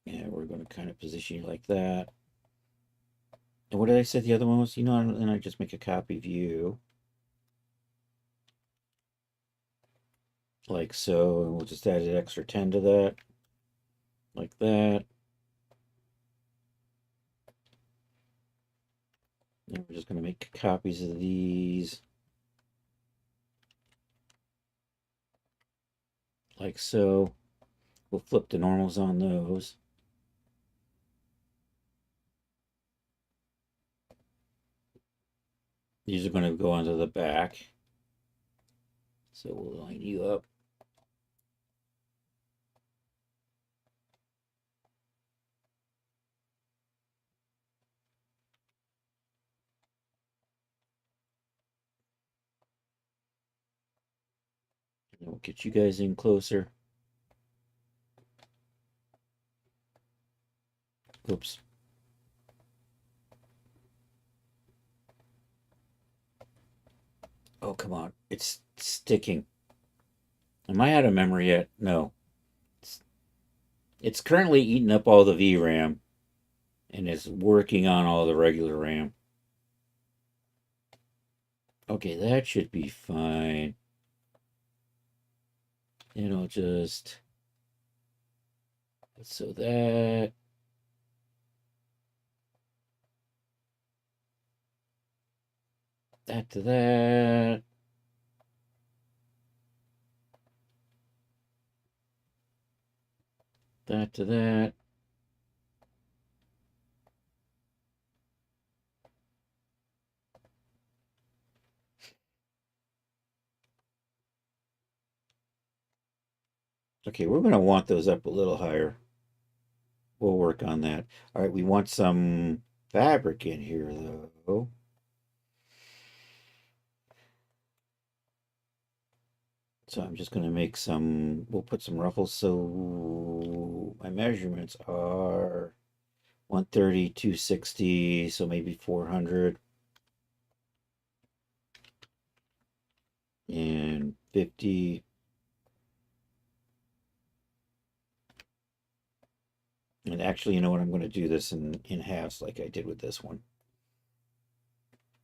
Yeah, we're going to kind of position you like that. And what did I say the other one was? You know, and I just make a copy view. Like so, and we'll just add an extra 10 to that. Like that. And we're just going to make copies of these. Like so. We'll flip the normals on those. These are going to go onto the back. So we'll line you up. And we'll get you guys in closer. Oops. Oh, come on. It's sticking. Am I out of memory yet? No. It's currently eating up all the VRAM and it's working on all the regular RAM. Okay, that should be fine. It'll just, so that, that to that. That to that. Okay, we're going to want those up a little higher. We'll work on that. All right, we want some fabric in here, though. So I'm just going to make some, we'll put some ruffles. So my measurements are 130, 260, so maybe 400. 50. And actually, you know what? I'm going to do this in halves like I did with this one.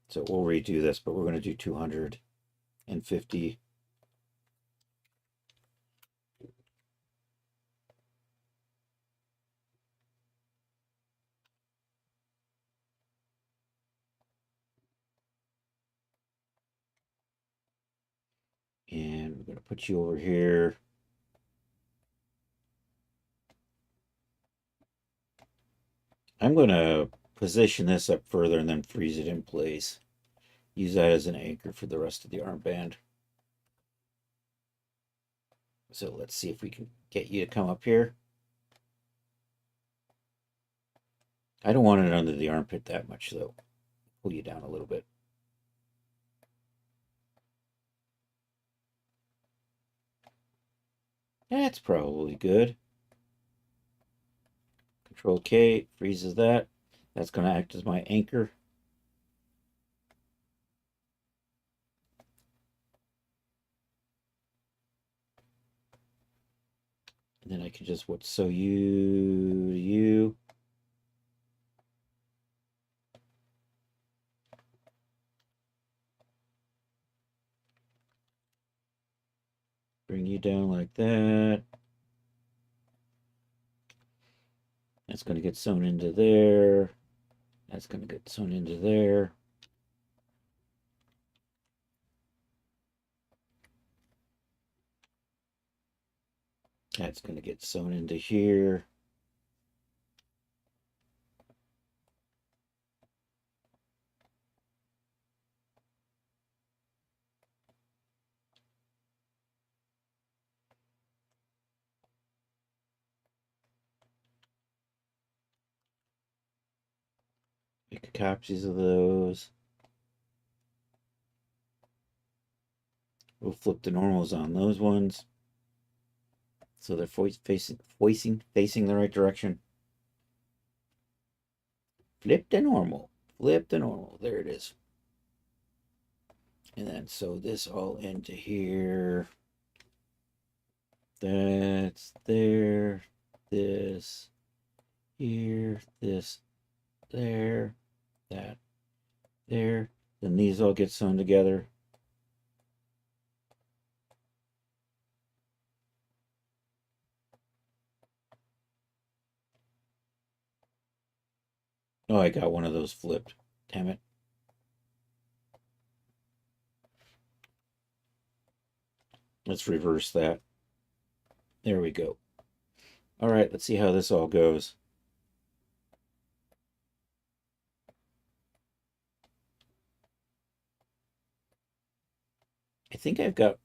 So we'll redo this, but we're going to do 250. And we're going to put you over here. I'm going to position this up further and then freeze it in place. Use that as an anchor for the rest of the armband. So let's see if we can get you to come up here. I don't want it under the armpit that much, though. Pull you down a little bit. That's probably good. Control K freezes that. That's going to act as my anchor. And then I can just sew you to you. Bring you down like that. That's going to get sewn into there. That's going to get sewn into there. That's going to get sewn into here. Make copies of those. We'll flip the normals on those ones. So they're facing the right direction. Flip the normal. Flip the normal. There it is. And then sew this all into here. That's there. This here. This there. That there. Then these all get sewn together. Oh, I got one of those flipped. Damn it. Let's reverse that. There we go. All right, let's see how this all goes. I think I've got...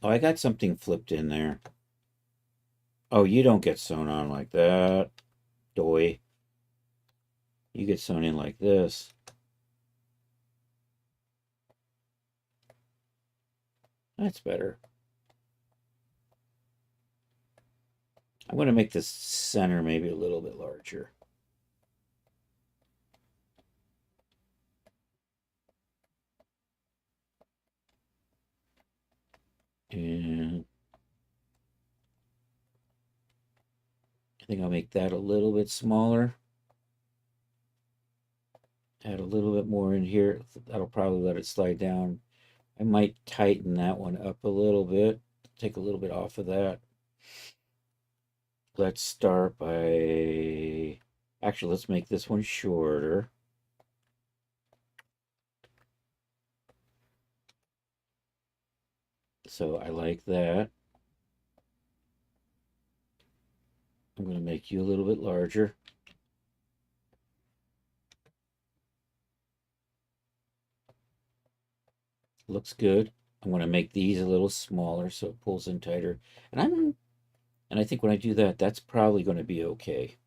Oh, I got something flipped in there. Oh, you don't get sewn on like that. Doy. You get sewn in like this. That's better. I'm going to make the center maybe a little bit larger. And I think I'll make that a little bit smaller. Add a little bit more in here. That'll probably let it slide down. I might tighten that one up a little bit. Take a little bit off of that. Let's start by... Actually, let's make this one shorter. So I like that. I'm going to make you a little bit larger. Looks good. I'm going to make these a little smaller so it pulls in tighter. And I think when I do that, that's probably going to be okay.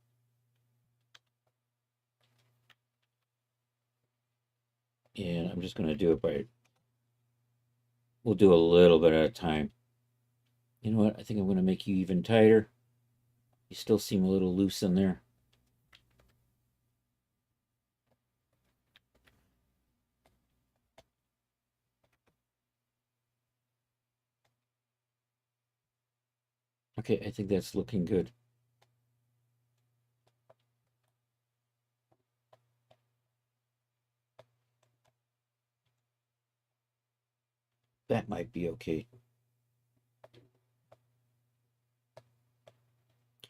And I'm just going to do it by... We'll do a little bit at a time. You know what? I think I'm going to make you even tighter. You still seem a little loose in there. Okay, I think that's looking good. That might be okay.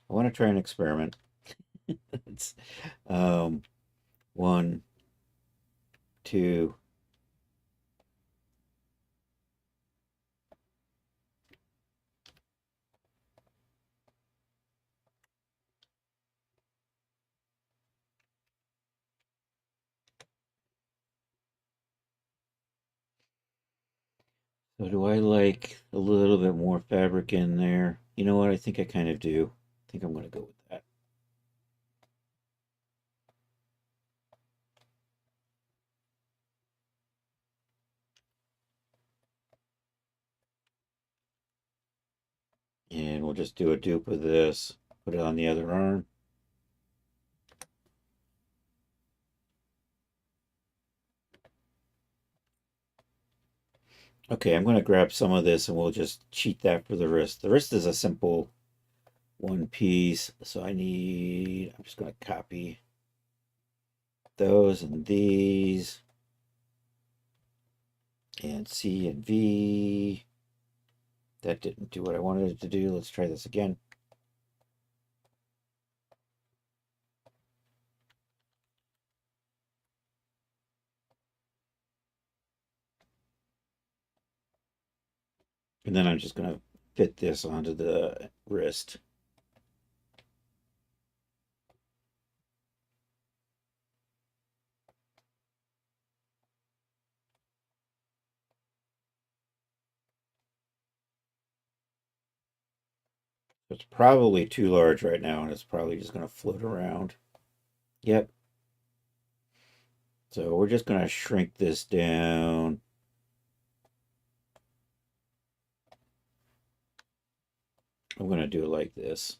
I want to try an experiment. It's one, two. So do I like a little bit more fabric in there? You know what? I think I kind of do. I think I'm going to go with that. And we'll just do a dupe of this. Put it on the other arm. Okay, I'm going to grab some of this and we'll just cheat that for the wrist. The wrist is a simple one piece. So I'm just going to copy those and these. And C and V. That didn't do what I wanted it to do. Let's try this again. And then I'm just going to fit this onto the wrist. It's probably too large right now, and it's probably just going to float around. Yep. So we're just going to shrink this down. I'm going to do it like this.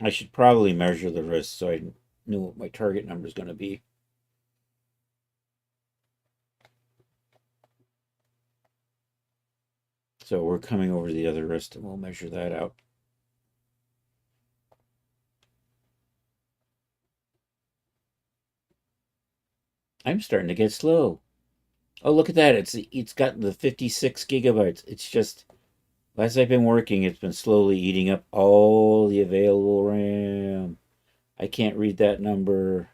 I should probably measure the wrist so I knew what my target number is going to be. So we're coming over to the other wrist and we'll measure that out. I'm starting to get slow. Oh, look at that. It's got the 56 gigabytes. It's just as I've been working, it's been slowly eating up all the available RAM. I can't read that number.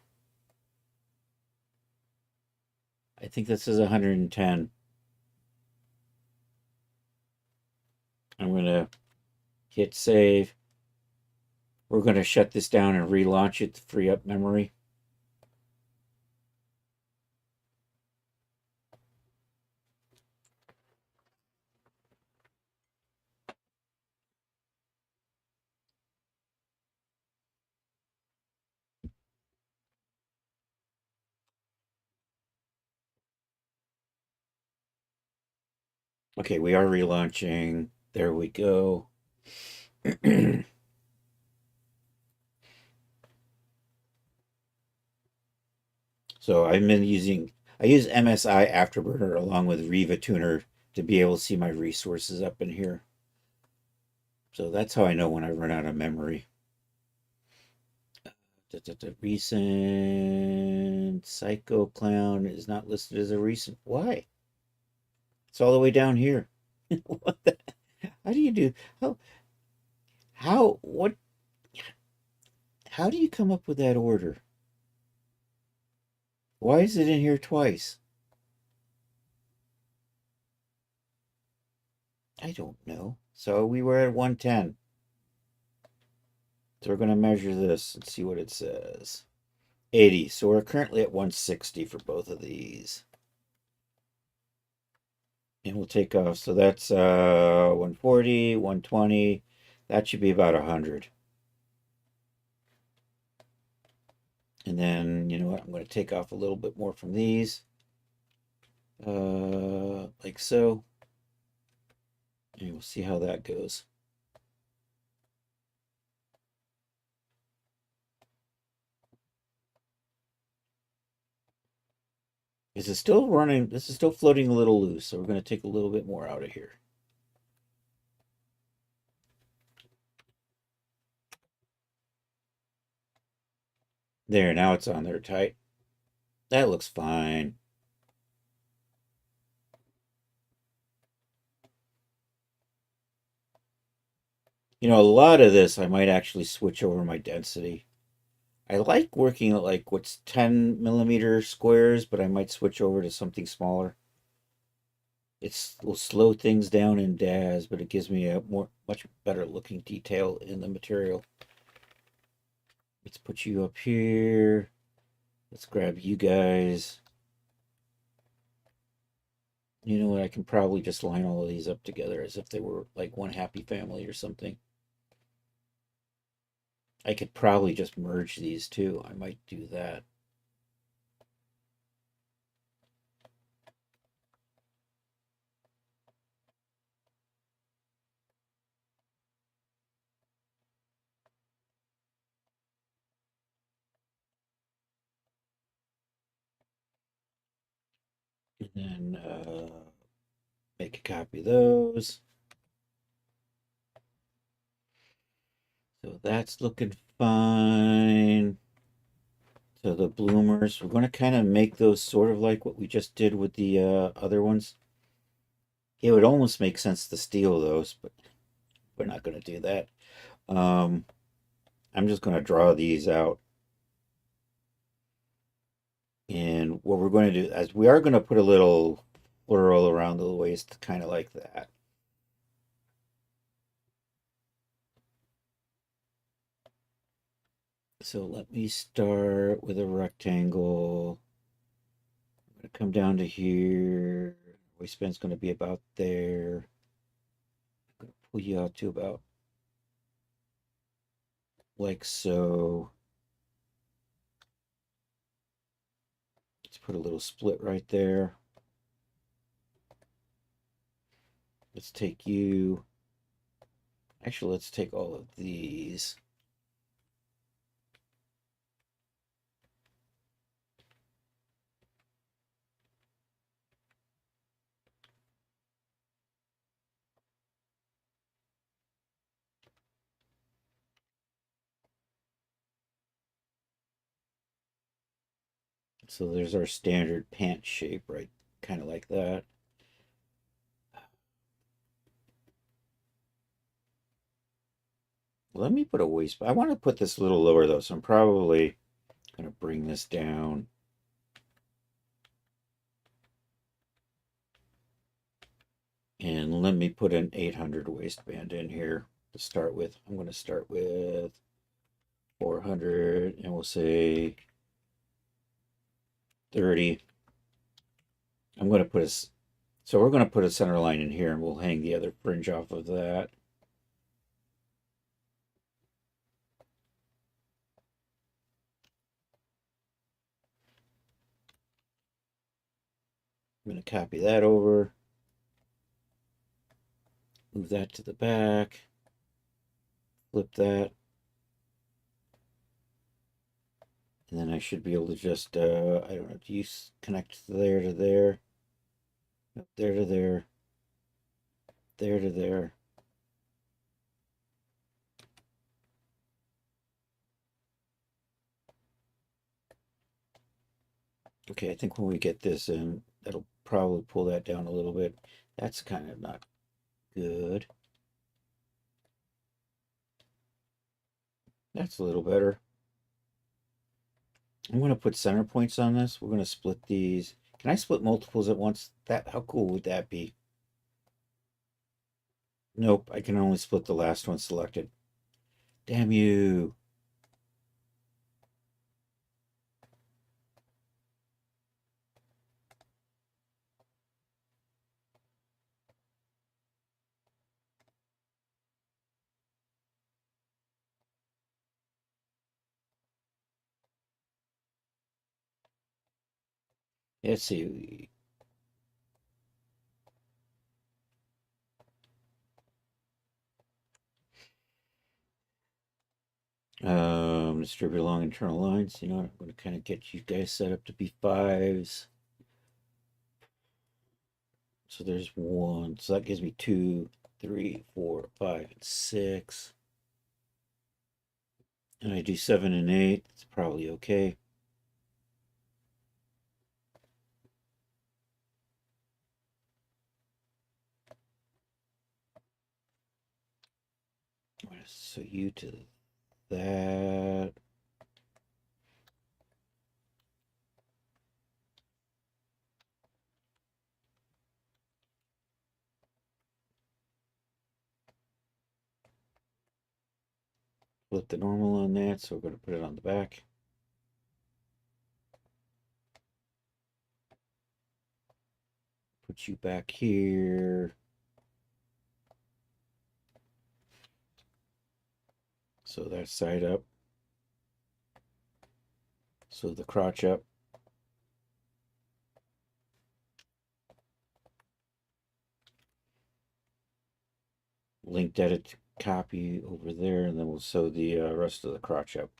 I think this is 110. I'm going to hit save. We're going to shut this down and relaunch it to free up memory. Okay, we are relaunching. There we go. So I use MSI Afterburner along with Riva Tuner to be able to see my resources up in here. So that's how I know when I run out of memory. Recent Psycho Clown is not listed as a recent. Why? It's all the way down here. What the? How do you do? How? What? How do you come up with that order? Why is it in here twice? I don't know. So we were at 110. So we're going to measure this and see what it says. 80. So we're currently at 160 for both of these. And we'll take off. So that's 140, 120. That should be about 100. And then, you know what? I'm going to take off a little bit more from these. like so. And we'll see how that goes. This is still running, this is still floating a little loose, so we're going to take a little bit more out of here. There, now it's on there tight. That looks fine. You know, a lot of this I might actually switch over my density. I like working at like what's 10 millimeter squares, but I might switch over to something smaller. It will slow things down in DAS, but it gives me a much better looking detail in the material. Let's put you up here. Let's grab you guys. You know what? I can probably just line all of these up together as if they were like one happy family or something. I could probably just merge these too. I might do that. And then make a copy of those. So that's looking fine. So the bloomers, we're going to kind of make those sort of like what we just did with the other ones. It would almost make sense to steal those, but we're not going to do that. I'm just going to draw these out. And what we're going to do is we are going to put a little floral around the waist, kind of like that. So let me start with a rectangle. I'm going to come down to here. Waistband's going to be about there. I'm going to pull you out to about like so. Let's put a little split right there. Let's take you. Actually, let's take all of these. So there's our standard pant shape, right? Kind of like that. Let me put a waist. I want to put this a little lower though, so I'm probably going to bring this down. And let me put an 800 waistband in here to start with. I'm going to start with 400 and we'll say 30. I'm going to put a, so we're going to put a center line in here and we'll hang the other fringe off of that. I'm going to copy that over. Move that to the back. Flip that. And then I should be able to just, I don't know, do you connect there to there? Nope, there to there. There to there. Okay, I think when we get this in, that'll probably pull that down a little bit. That's kind of not good. That's a little better. I'm going to put center points on this. We're going to split these. Can I split multiples at once? How cool would that be? Nope, I can only split the last one selected. Damn you. Let's see. Distribute along internal lines. You know, I'm going to kind of get you guys set up to be fives. So there's one. So that gives me 2, 3, 4, 5, and 6. And I do 7 and 8. It's probably okay. So you to that. Flip the normal on that, so we're going to put it on the back. Put you back here. So that side up. So the crotch up. Linked edit copy over there, and then we'll sew the rest of the crotch up.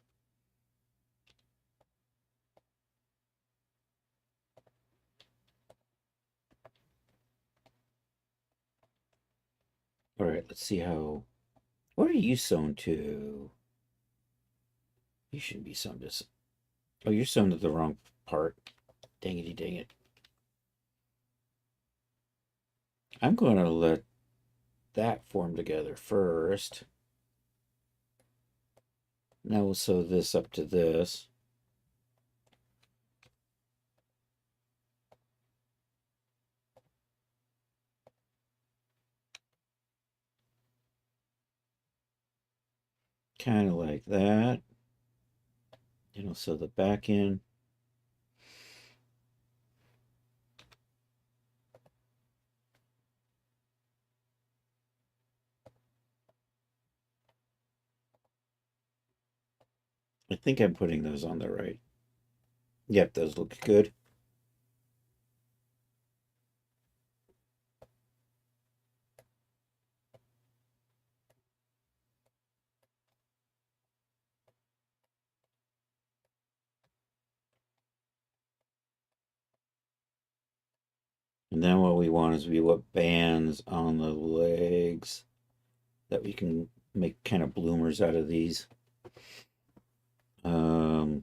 All right, let's see how. What are you sewn to? You shouldn't be sewn to. Oh, you're sewn to the wrong part. Dangity dang it. I'm going to let that form together first. Now we'll sew this up to this. Kind of like that. And we'll sew the back in. I think I'm putting those on the right. Yep, those look good. And then what we want is we want bands on the legs that we can make kind of bloomers out of these.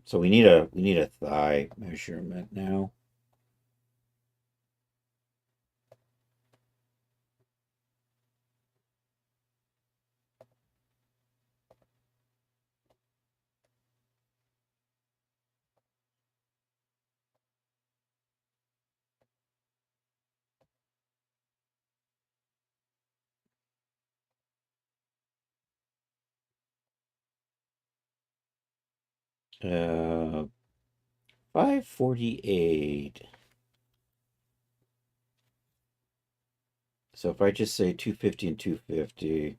So we need a thigh measurement now. Uh, 548. So if I just say 250 and 250,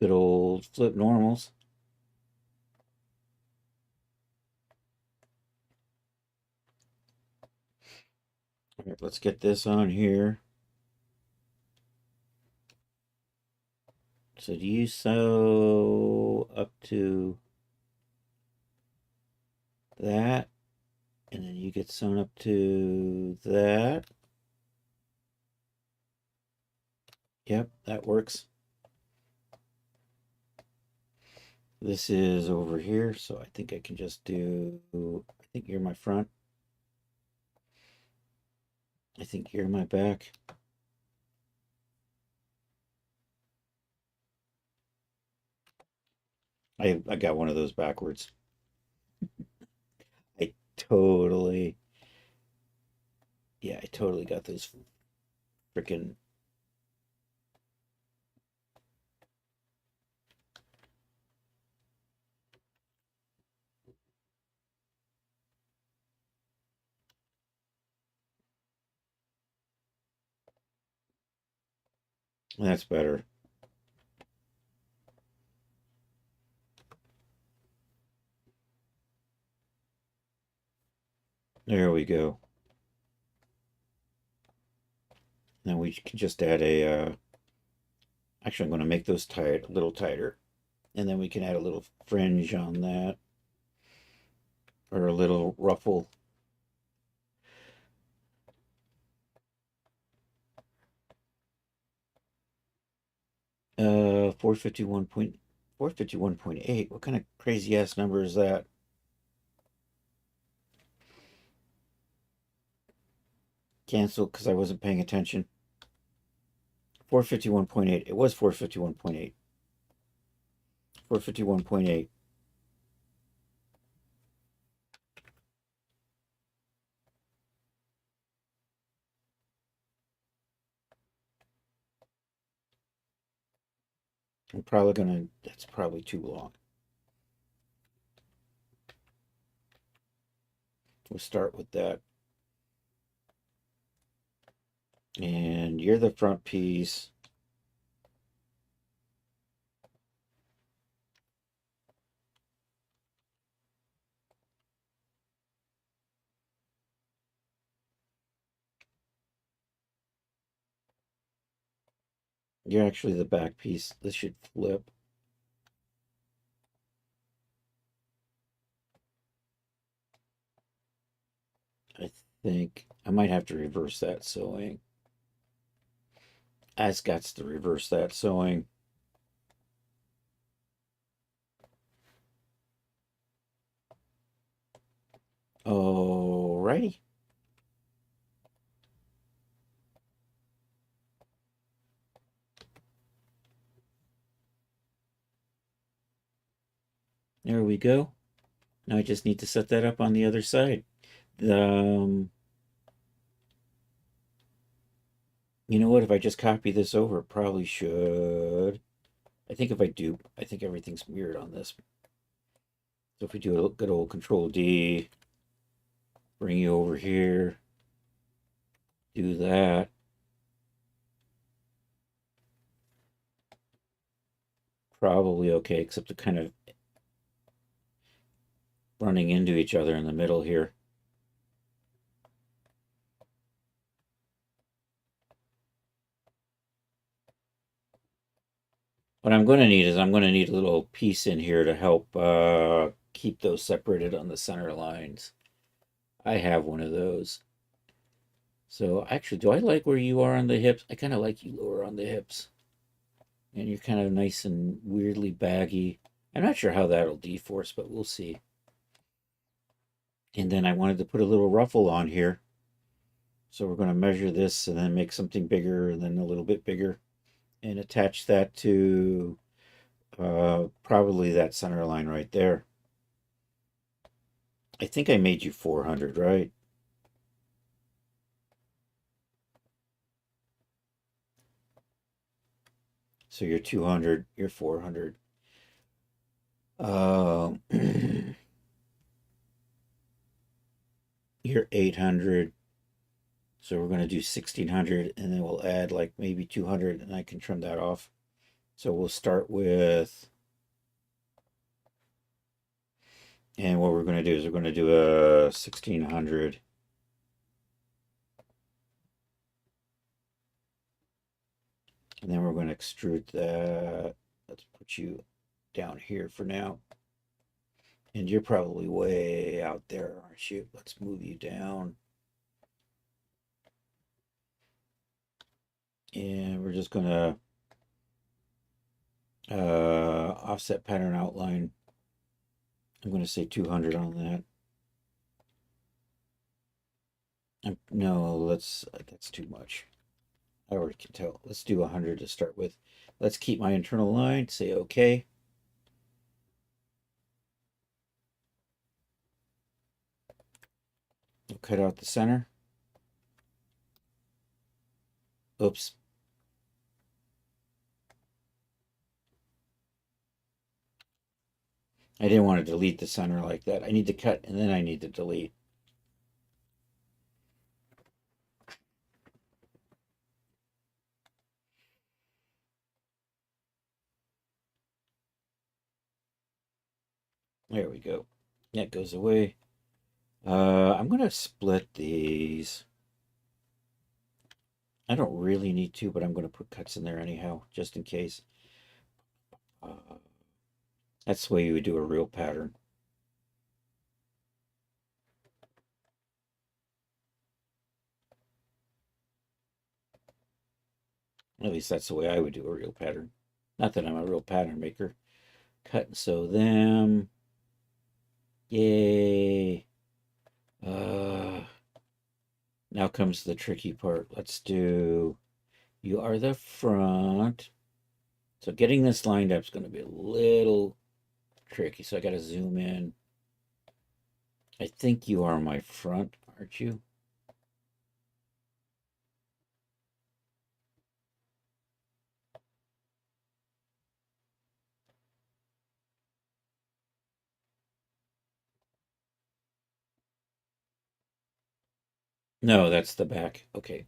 good old flip normals. All right, let's get this on here. So do you sew up to that? And then you get sewn up to that. Yep, that works. This is over here, so I think I can just do, I think you're my front. I think you're my back. I got one of those backwards. I totally, yeah, I totally got those freaking That's better. There we go. Now we can just add a, actually I'm going to make those tight, a little tighter. And then we can add a little fringe on that. Or a little ruffle. 451.8. What kind of crazy ass number is that? Cancel because I wasn't paying attention. 451.8. It was 451.8. 451.8. I'm probably gonna, that's probably too long. We'll start with that. And you're the front piece. You're actually the back piece. This should flip. I think I might have to reverse that sewing. I've got to reverse that sewing. Alrighty. There we go. Now I just need to set that up on the other side. You know what? If I just copy this over, it probably should. I think if I do, I think everything's mirrored on this. So if we do a good old Control D, bring you over here, do that. Probably okay, except they're kind of running into each other in the middle here. What I'm going to need is I'm going to need a little piece in here to help keep those separated on the center lines. I have one of those. So actually, do I like where you are on the hips? I kind of like you lower on the hips. And you're kind of nice and weirdly baggy. I'm not sure how that'll de-force, but we'll see. And then I wanted to put a little ruffle on here. So we're going to measure this and then make something bigger and then a little bit bigger and attach that to probably that center line right there. I think I made you 400, right? So you're 200, you're 400. You're 800. So we're going to do 1600 and then we'll add like maybe 200 and I can trim that off. So we'll start with, and what we're going to do is we're going to do a 1600. And then we're going to extrude that. Let's put you down here for now. And you're probably way out there, aren't you? Let's move you down. And we're just going to offset pattern outline. I'm going to say 200 on that. No, that's too much. I already can tell. Let's do 100 to start with. Let's keep my internal line, say okay. We'll cut out the center. Oops. I didn't want to delete the center like that. I need to cut and then I need to delete. There we go. That goes away. I'm going to split these. I don't really need to, but I'm going to put cuts in there anyhow, just in case. That's the way you would do a real pattern. At least that's the way I would do a real pattern. Not that I'm a real pattern maker. Cut and sew them. Yay. Now comes the tricky part. Let's do, you are the front. So getting this lined up is going to be a little tricky. So I got to zoom in. I think you are my front, aren't you? No, that's the back. Okay.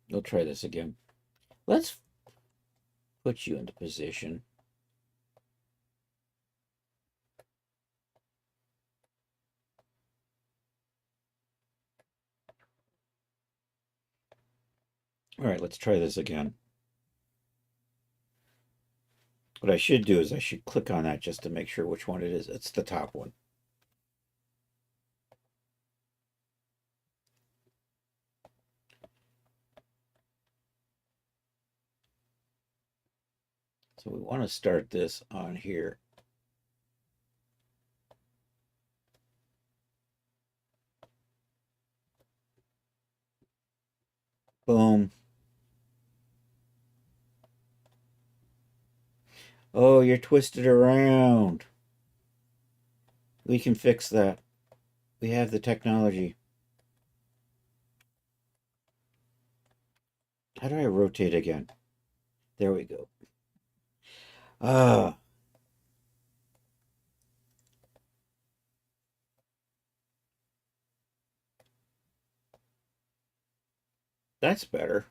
We'll try this again. Let's put you into position. All right, let's try this again. What I should do is I should click on that just to make sure which one it is. It's the top one. So we want to start this on here. Boom. Oh, you're twisted around. We can fix that. We have the technology. How do I rotate again? There we go. Ah, that's better.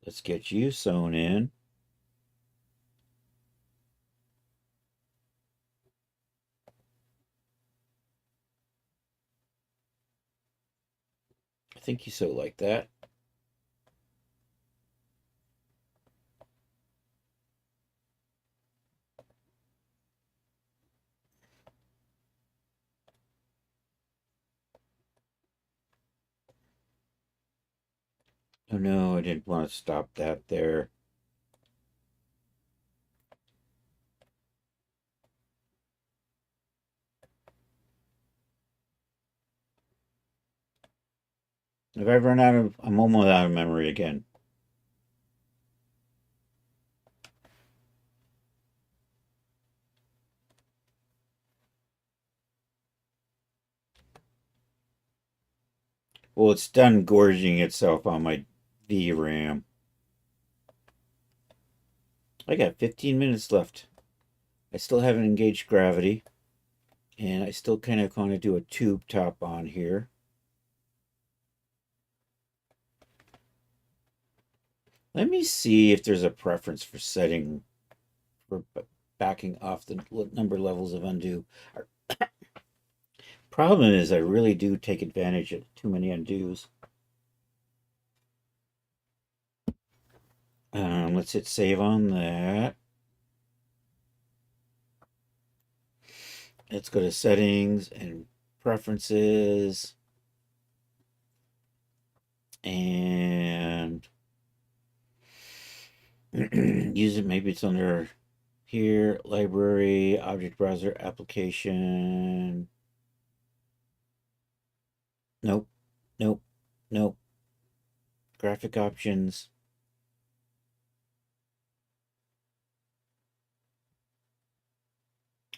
Let's get you sewn in. I think you sew like that. Oh no, I didn't want to stop that there. If I run out of, I'm almost out of memory again. Well, it's done gorging itself on my VRAM. I got 15 minutes left. I still haven't engaged gravity. And I still kind of want to do a tube top on here. Let me see if there's a preference for setting, for backing off the number levels of undo. Problem is, I really do take advantage of too many undos. Let's hit save on that. Let's go to settings and preferences. And use it. Maybe it's under here, library, object browser, application. Nope, nope, nope. Graphic options.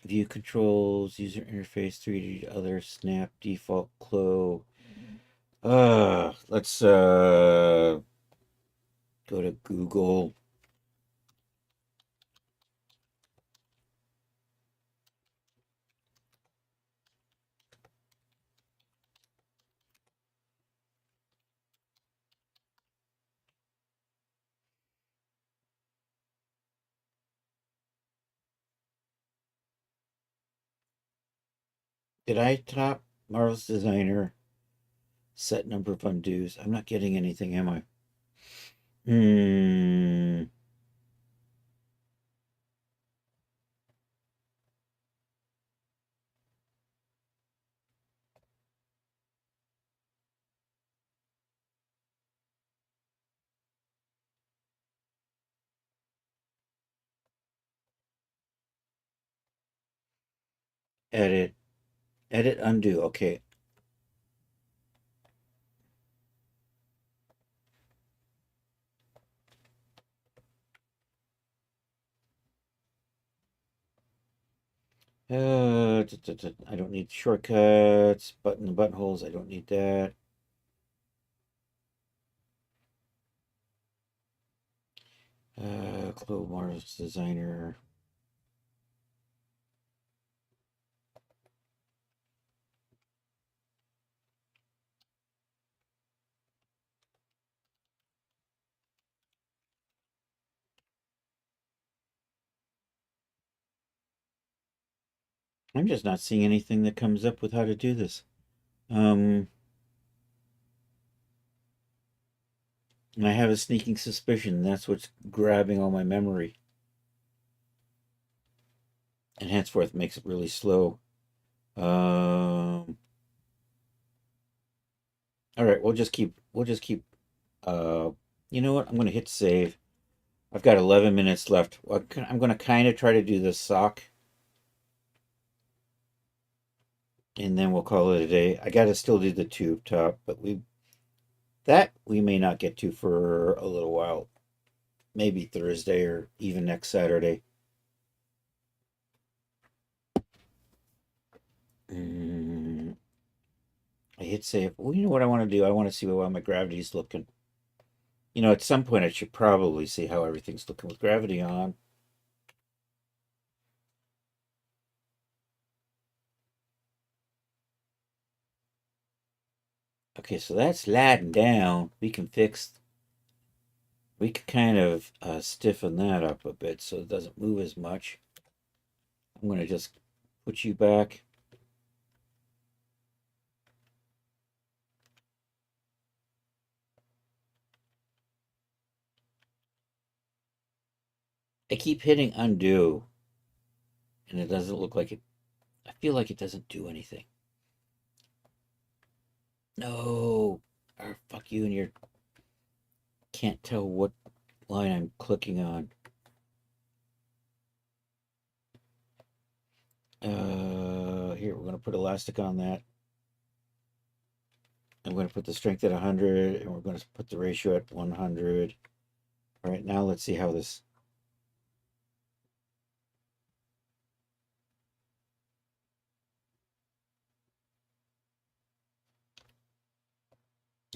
View controls, user interface, 3D, other, snap, default, Clo. Let's go to Google. Did I top Marvel's Designer set number of undos? I'm not getting anything, am I? Hmm. Edit. Edit undo. Okay. I don't need shortcuts. Button the buttonholes. I don't need that. Clone Mars Designer. I'm just not seeing anything that comes up with how to do this. And I have a sneaking suspicion that's what's grabbing all my memory. And henceforth makes it really slow. All right, we'll just keep you know what? I'm going to hit save. I've got 11 minutes left. I'm going to kind of try to do this sock and then we'll call it a day. I got to still do the tube top, but we may not get to for a little while. Maybe Thursday or even next Saturday. Mm, I hit save. Well, you know what I want to do? I want to see how my gravity's looking. At some point I should probably see how everything's looking with gravity on. Okay, so that's laden down. We can kind of stiffen that up a bit so it doesn't move as much. I'm going to just put you back. I keep hitting undo, and it doesn't look like it. I feel like it doesn't do anything. No. Or fuck you and your can't tell what line I'm clicking on. Here, we're going to put elastic on that. I'm going to put the strength at 100, and we're going to put the ratio at 100. All right, now let's see how this.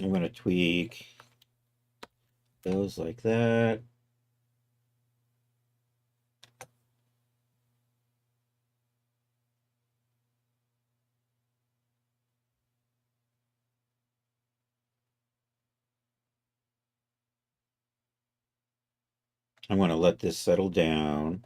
I'm going to tweak those like that. I'm going to let this settle down.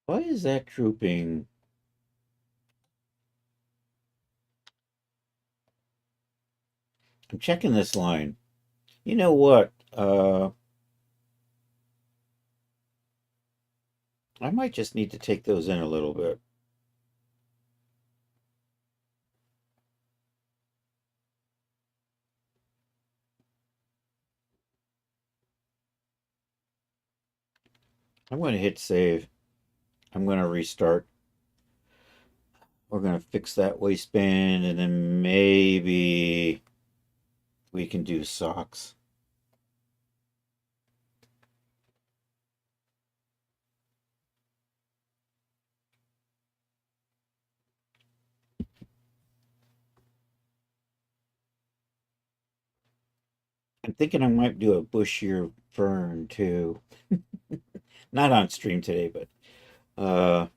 Why is that drooping? I'm checking this line. You know what? I might just need to take those in a little bit. I'm going to hit save. I'm going to restart. We're going to fix that waistband, and then maybe we can do socks. I'm thinking I might do a bushier fern too. Not on stream today, but uh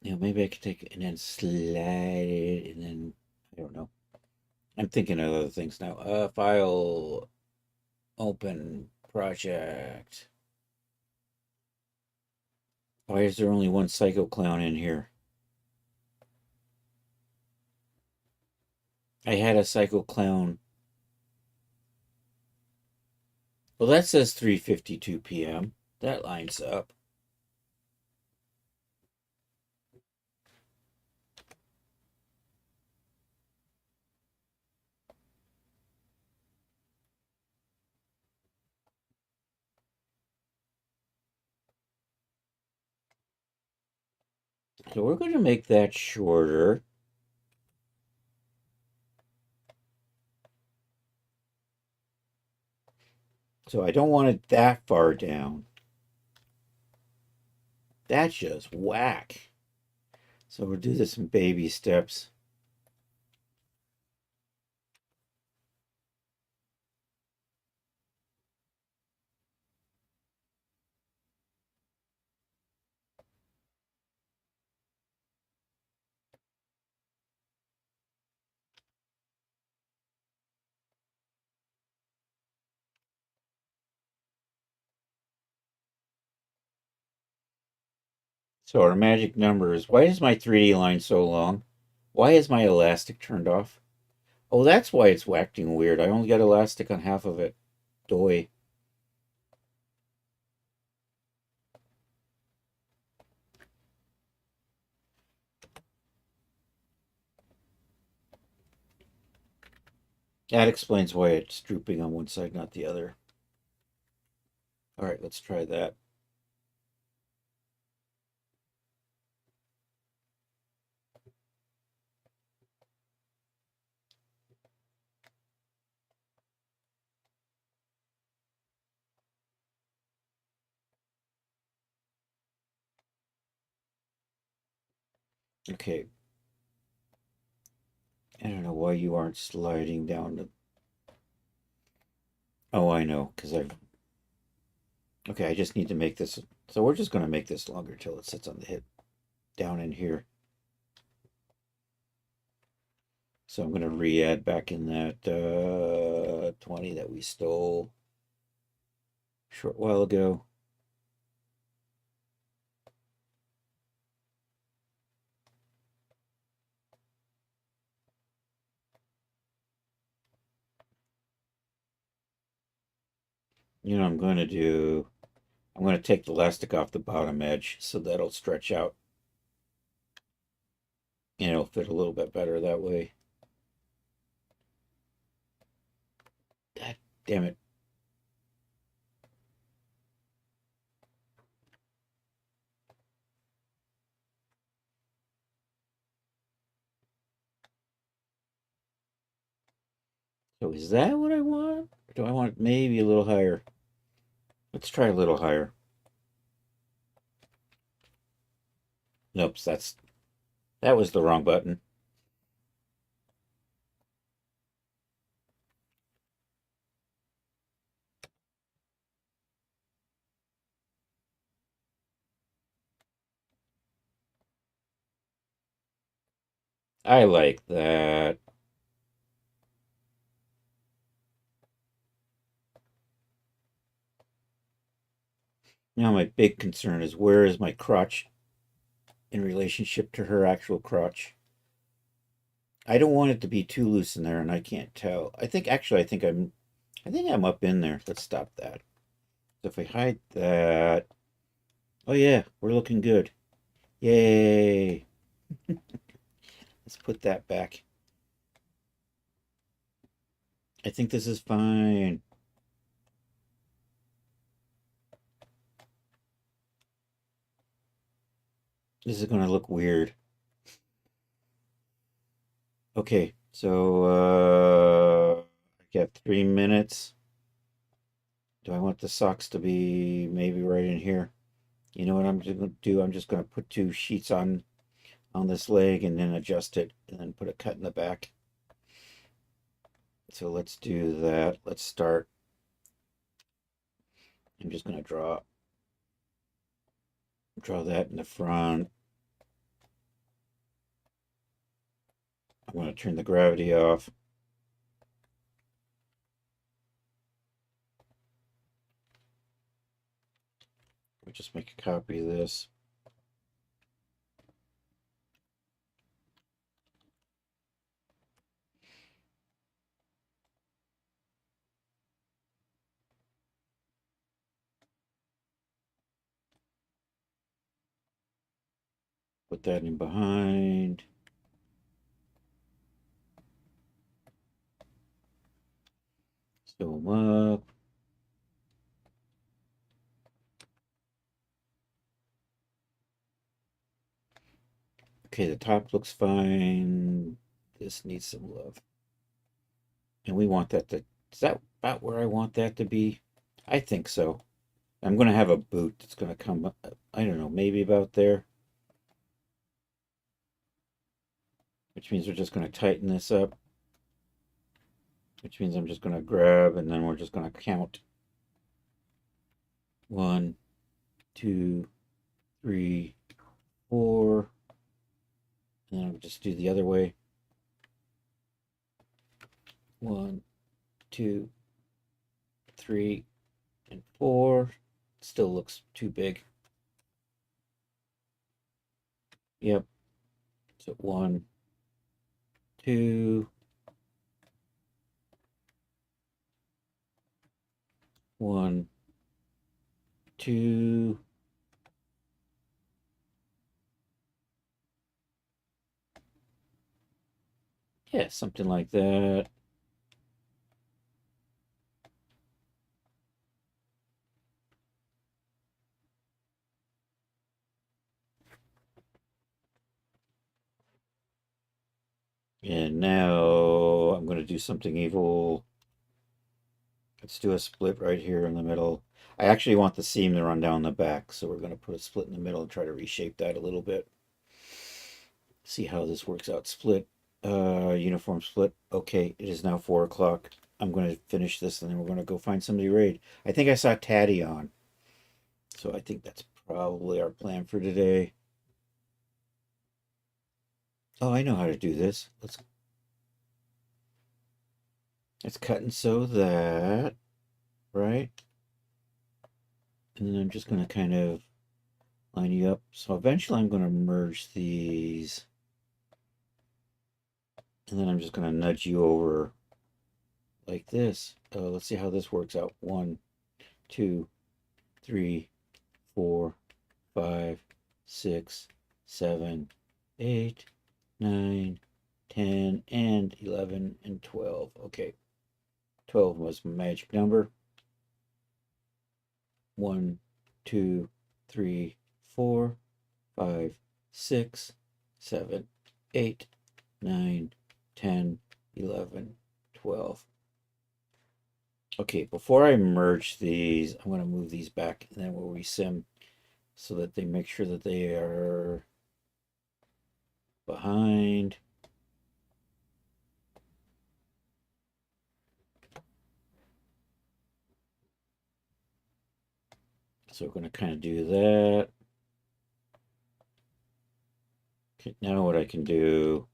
maybe I could take it and then slide it and then I don't know. I'm thinking of other things now. File open project. Why is there only one psycho clown in here? I had a psycho clown. Well, that says 3:52 p.m. That lines up. So we're going to make that shorter. So I don't want it that far down. That's just whack. So we'll do this in baby steps. So our magic number is, why is my 3D line so long? Why is my elastic turned off? Oh, that's why it's acting weird. I only got elastic on half of it. Doy. That explains why it's drooping on one side, not the other. All right, let's try that. Okay. I don't know why you aren't sliding down the... Oh, I know, because I've... Okay, I just need to make this... So we're just going to make this longer till it sits on the hip down in here. So I'm going to re-add back in that 20 that we stole a short while ago. You know what I'm going to do? I'm going to take the elastic off the bottom edge so that'll stretch out. And it'll fit a little bit better that way. God damn it. So is that what I want? Or do I want it maybe a little higher? Let's try a little higher. Nope, that was the wrong button. I like that. Now my big concern is, where is my crotch in relationship to her actual crotch? I don't want it to be too loose in there, and I can't tell. I think I'm up in there. Let's stop that. So if I hide that, oh yeah, we're looking good. Yay! Let's put that back. I think this is fine. This is going to look weird. Okay, so I got 3 minutes. Do I want the socks to be maybe right in here? You know what I'm going to do? I'm just going to put two sheets on this leg and then adjust it and then put a cut in the back. So let's do that. Let's start. I'm just going to draw that in the front. I'm going to turn the gravity off. We'll just make a copy of this. Put that in behind. Sew them up. Okay, the top looks fine. This needs some love. And we want that to, is that about where I want that to be? I think so. I'm going to have a boot that's going to come up, I don't know, maybe about there. Which means we're just going to tighten this up. Which means I'm just going to grab and then we're just going to count. 1, 2, 3, 4. And then I'll just do the other way. 1, 2, 3, and 4. Still looks too big. Yep. So 1, 2, 1, 2. Yeah, something like that. And now I'm going to do something evil. Let's do a split right here in the middle. I actually want the seam to run down the back, so we're going to put a split in the middle and try to reshape that a little bit. See how this works out. Split, uniform split. Okay, it is now 4 o'clock. I'm going to finish this and then we're going to go find somebody to raid. I think I saw Taddy on. So I think that's probably our plan for today. Oh, I know how to do this. Let's cut and sew that, right? And then I'm just going to kind of line you up. So eventually I'm going to merge these. And then I'm just going to nudge you over like this. Let's see how this works out. 1, 2, 3, 4, 5, 6, 7, 8, 9, 10, and 11, and 12. Okay. 12 was my magic number. 1, 2, 3, 4, 5, 6, 7, 8, 9, 10, 11, 12. Okay, before I merge these, I'm going to move these back and then we'll resim so that they make sure that they are behind. So we're going to kind of do that. Okay, now what I can do,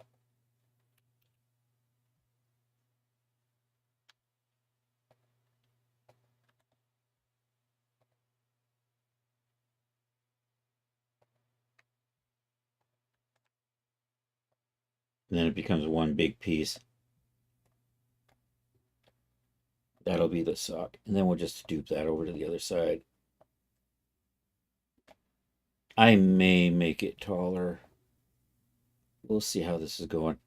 and then it becomes one big piece. That'll be the sock. And then we'll just dupe that over to the other side. I may make it taller. We'll see how this is going.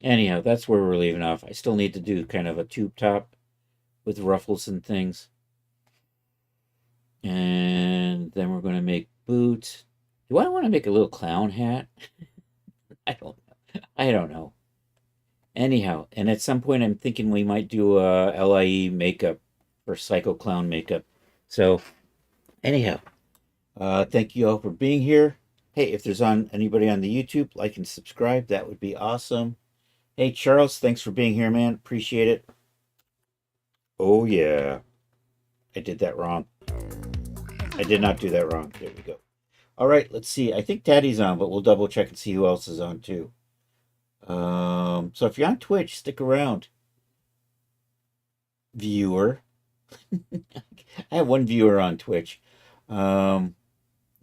Anyhow, that's where we're leaving off. I still need to do kind of a tube top with ruffles and things. And then we're going to make boots. Do I want to make a little clown hat? I don't know. Anyhow, and at some point I'm thinking we might do a LIE makeup for Psycho Clown makeup. So, anyhow, thank you all for being here. Hey, if there's anybody on the YouTube, like and subscribe. That would be awesome. Hey, Charles, thanks for being here, man. Appreciate it. Oh, yeah. I did that wrong. I did not do that wrong. There we go. All right, let's see. I think Daddy's on, but we'll double check and see who else is on too. So if you're on Twitch, stick around. Viewer. I have one viewer on Twitch. You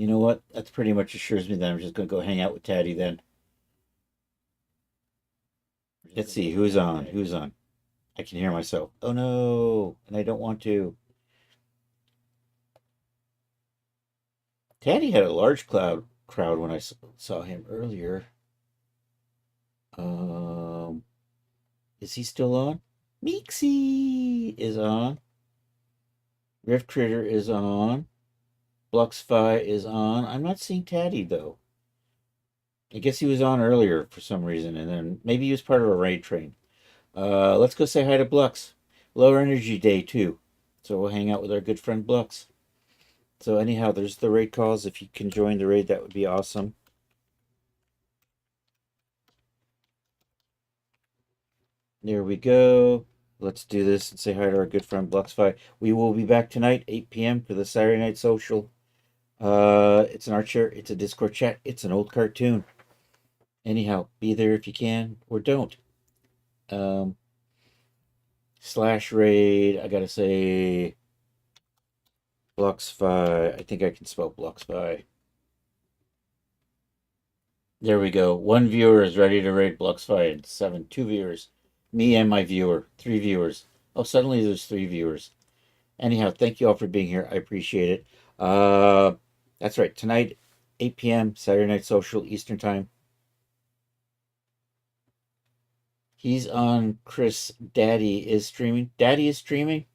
know what? That's pretty much assures me that I'm just going to go hang out with Taddy then. Let's see, who's on? Who's on? I can hear myself. Oh no, and I don't want to. Taddy had a large crowd when I saw him earlier. Is he still on? Meeksy is on. Rift Critter is on. Bluxfy is on. I'm not seeing Taddy though. I guess he was on earlier for some reason, and then maybe he was part of a raid train. Let's go say hi to Blux. Lower energy day too, so we'll hang out with our good friend Blux. So anyhow, there's the raid calls. If you can join the raid, that would be awesome. There we go. Let's do this and say hi to our good friend Bluxfy. We will be back tonight, 8 p.m. for the Saturday Night Social. It's an art share. It's a Discord chat. It's an old cartoon. Anyhow, be there if you can or don't. Slash raid. I gotta say, Bluxfy. I think I can spell Bluxfy. There we go. One viewer is ready to raid Bluxfy and 7. 2 viewers. Me and my viewer. 3 viewers. Oh, suddenly there's 3 viewers. Anyhow, thank you all for being here. I appreciate it. That's right. Tonight, 8 p.m. Saturday Night Social Eastern Time. He's on Chris. Daddy is streaming. Daddy is streaming?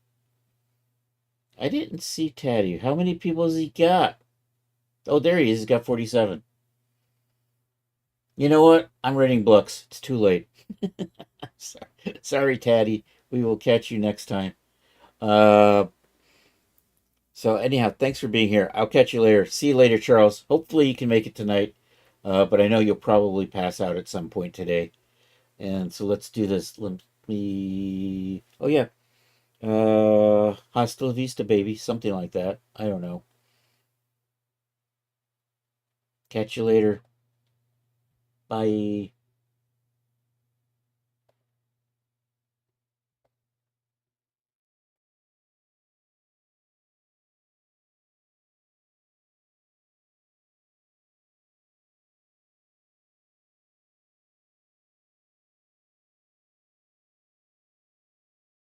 I didn't see Taddy. How many people has he got? Oh, there he is. He's got 47. You know what? I'm raiding Blux. It's too late. Sorry, Taddy. We will catch you next time. So anyhow, thanks for being here. I'll catch you later. See you later, Charles. Hopefully you can make it tonight. But I know you'll probably pass out at some point today. And so let's do this. Let me... Oh, yeah. Hasta la vista, baby. Something like that. I don't know. Catch you later. Bye.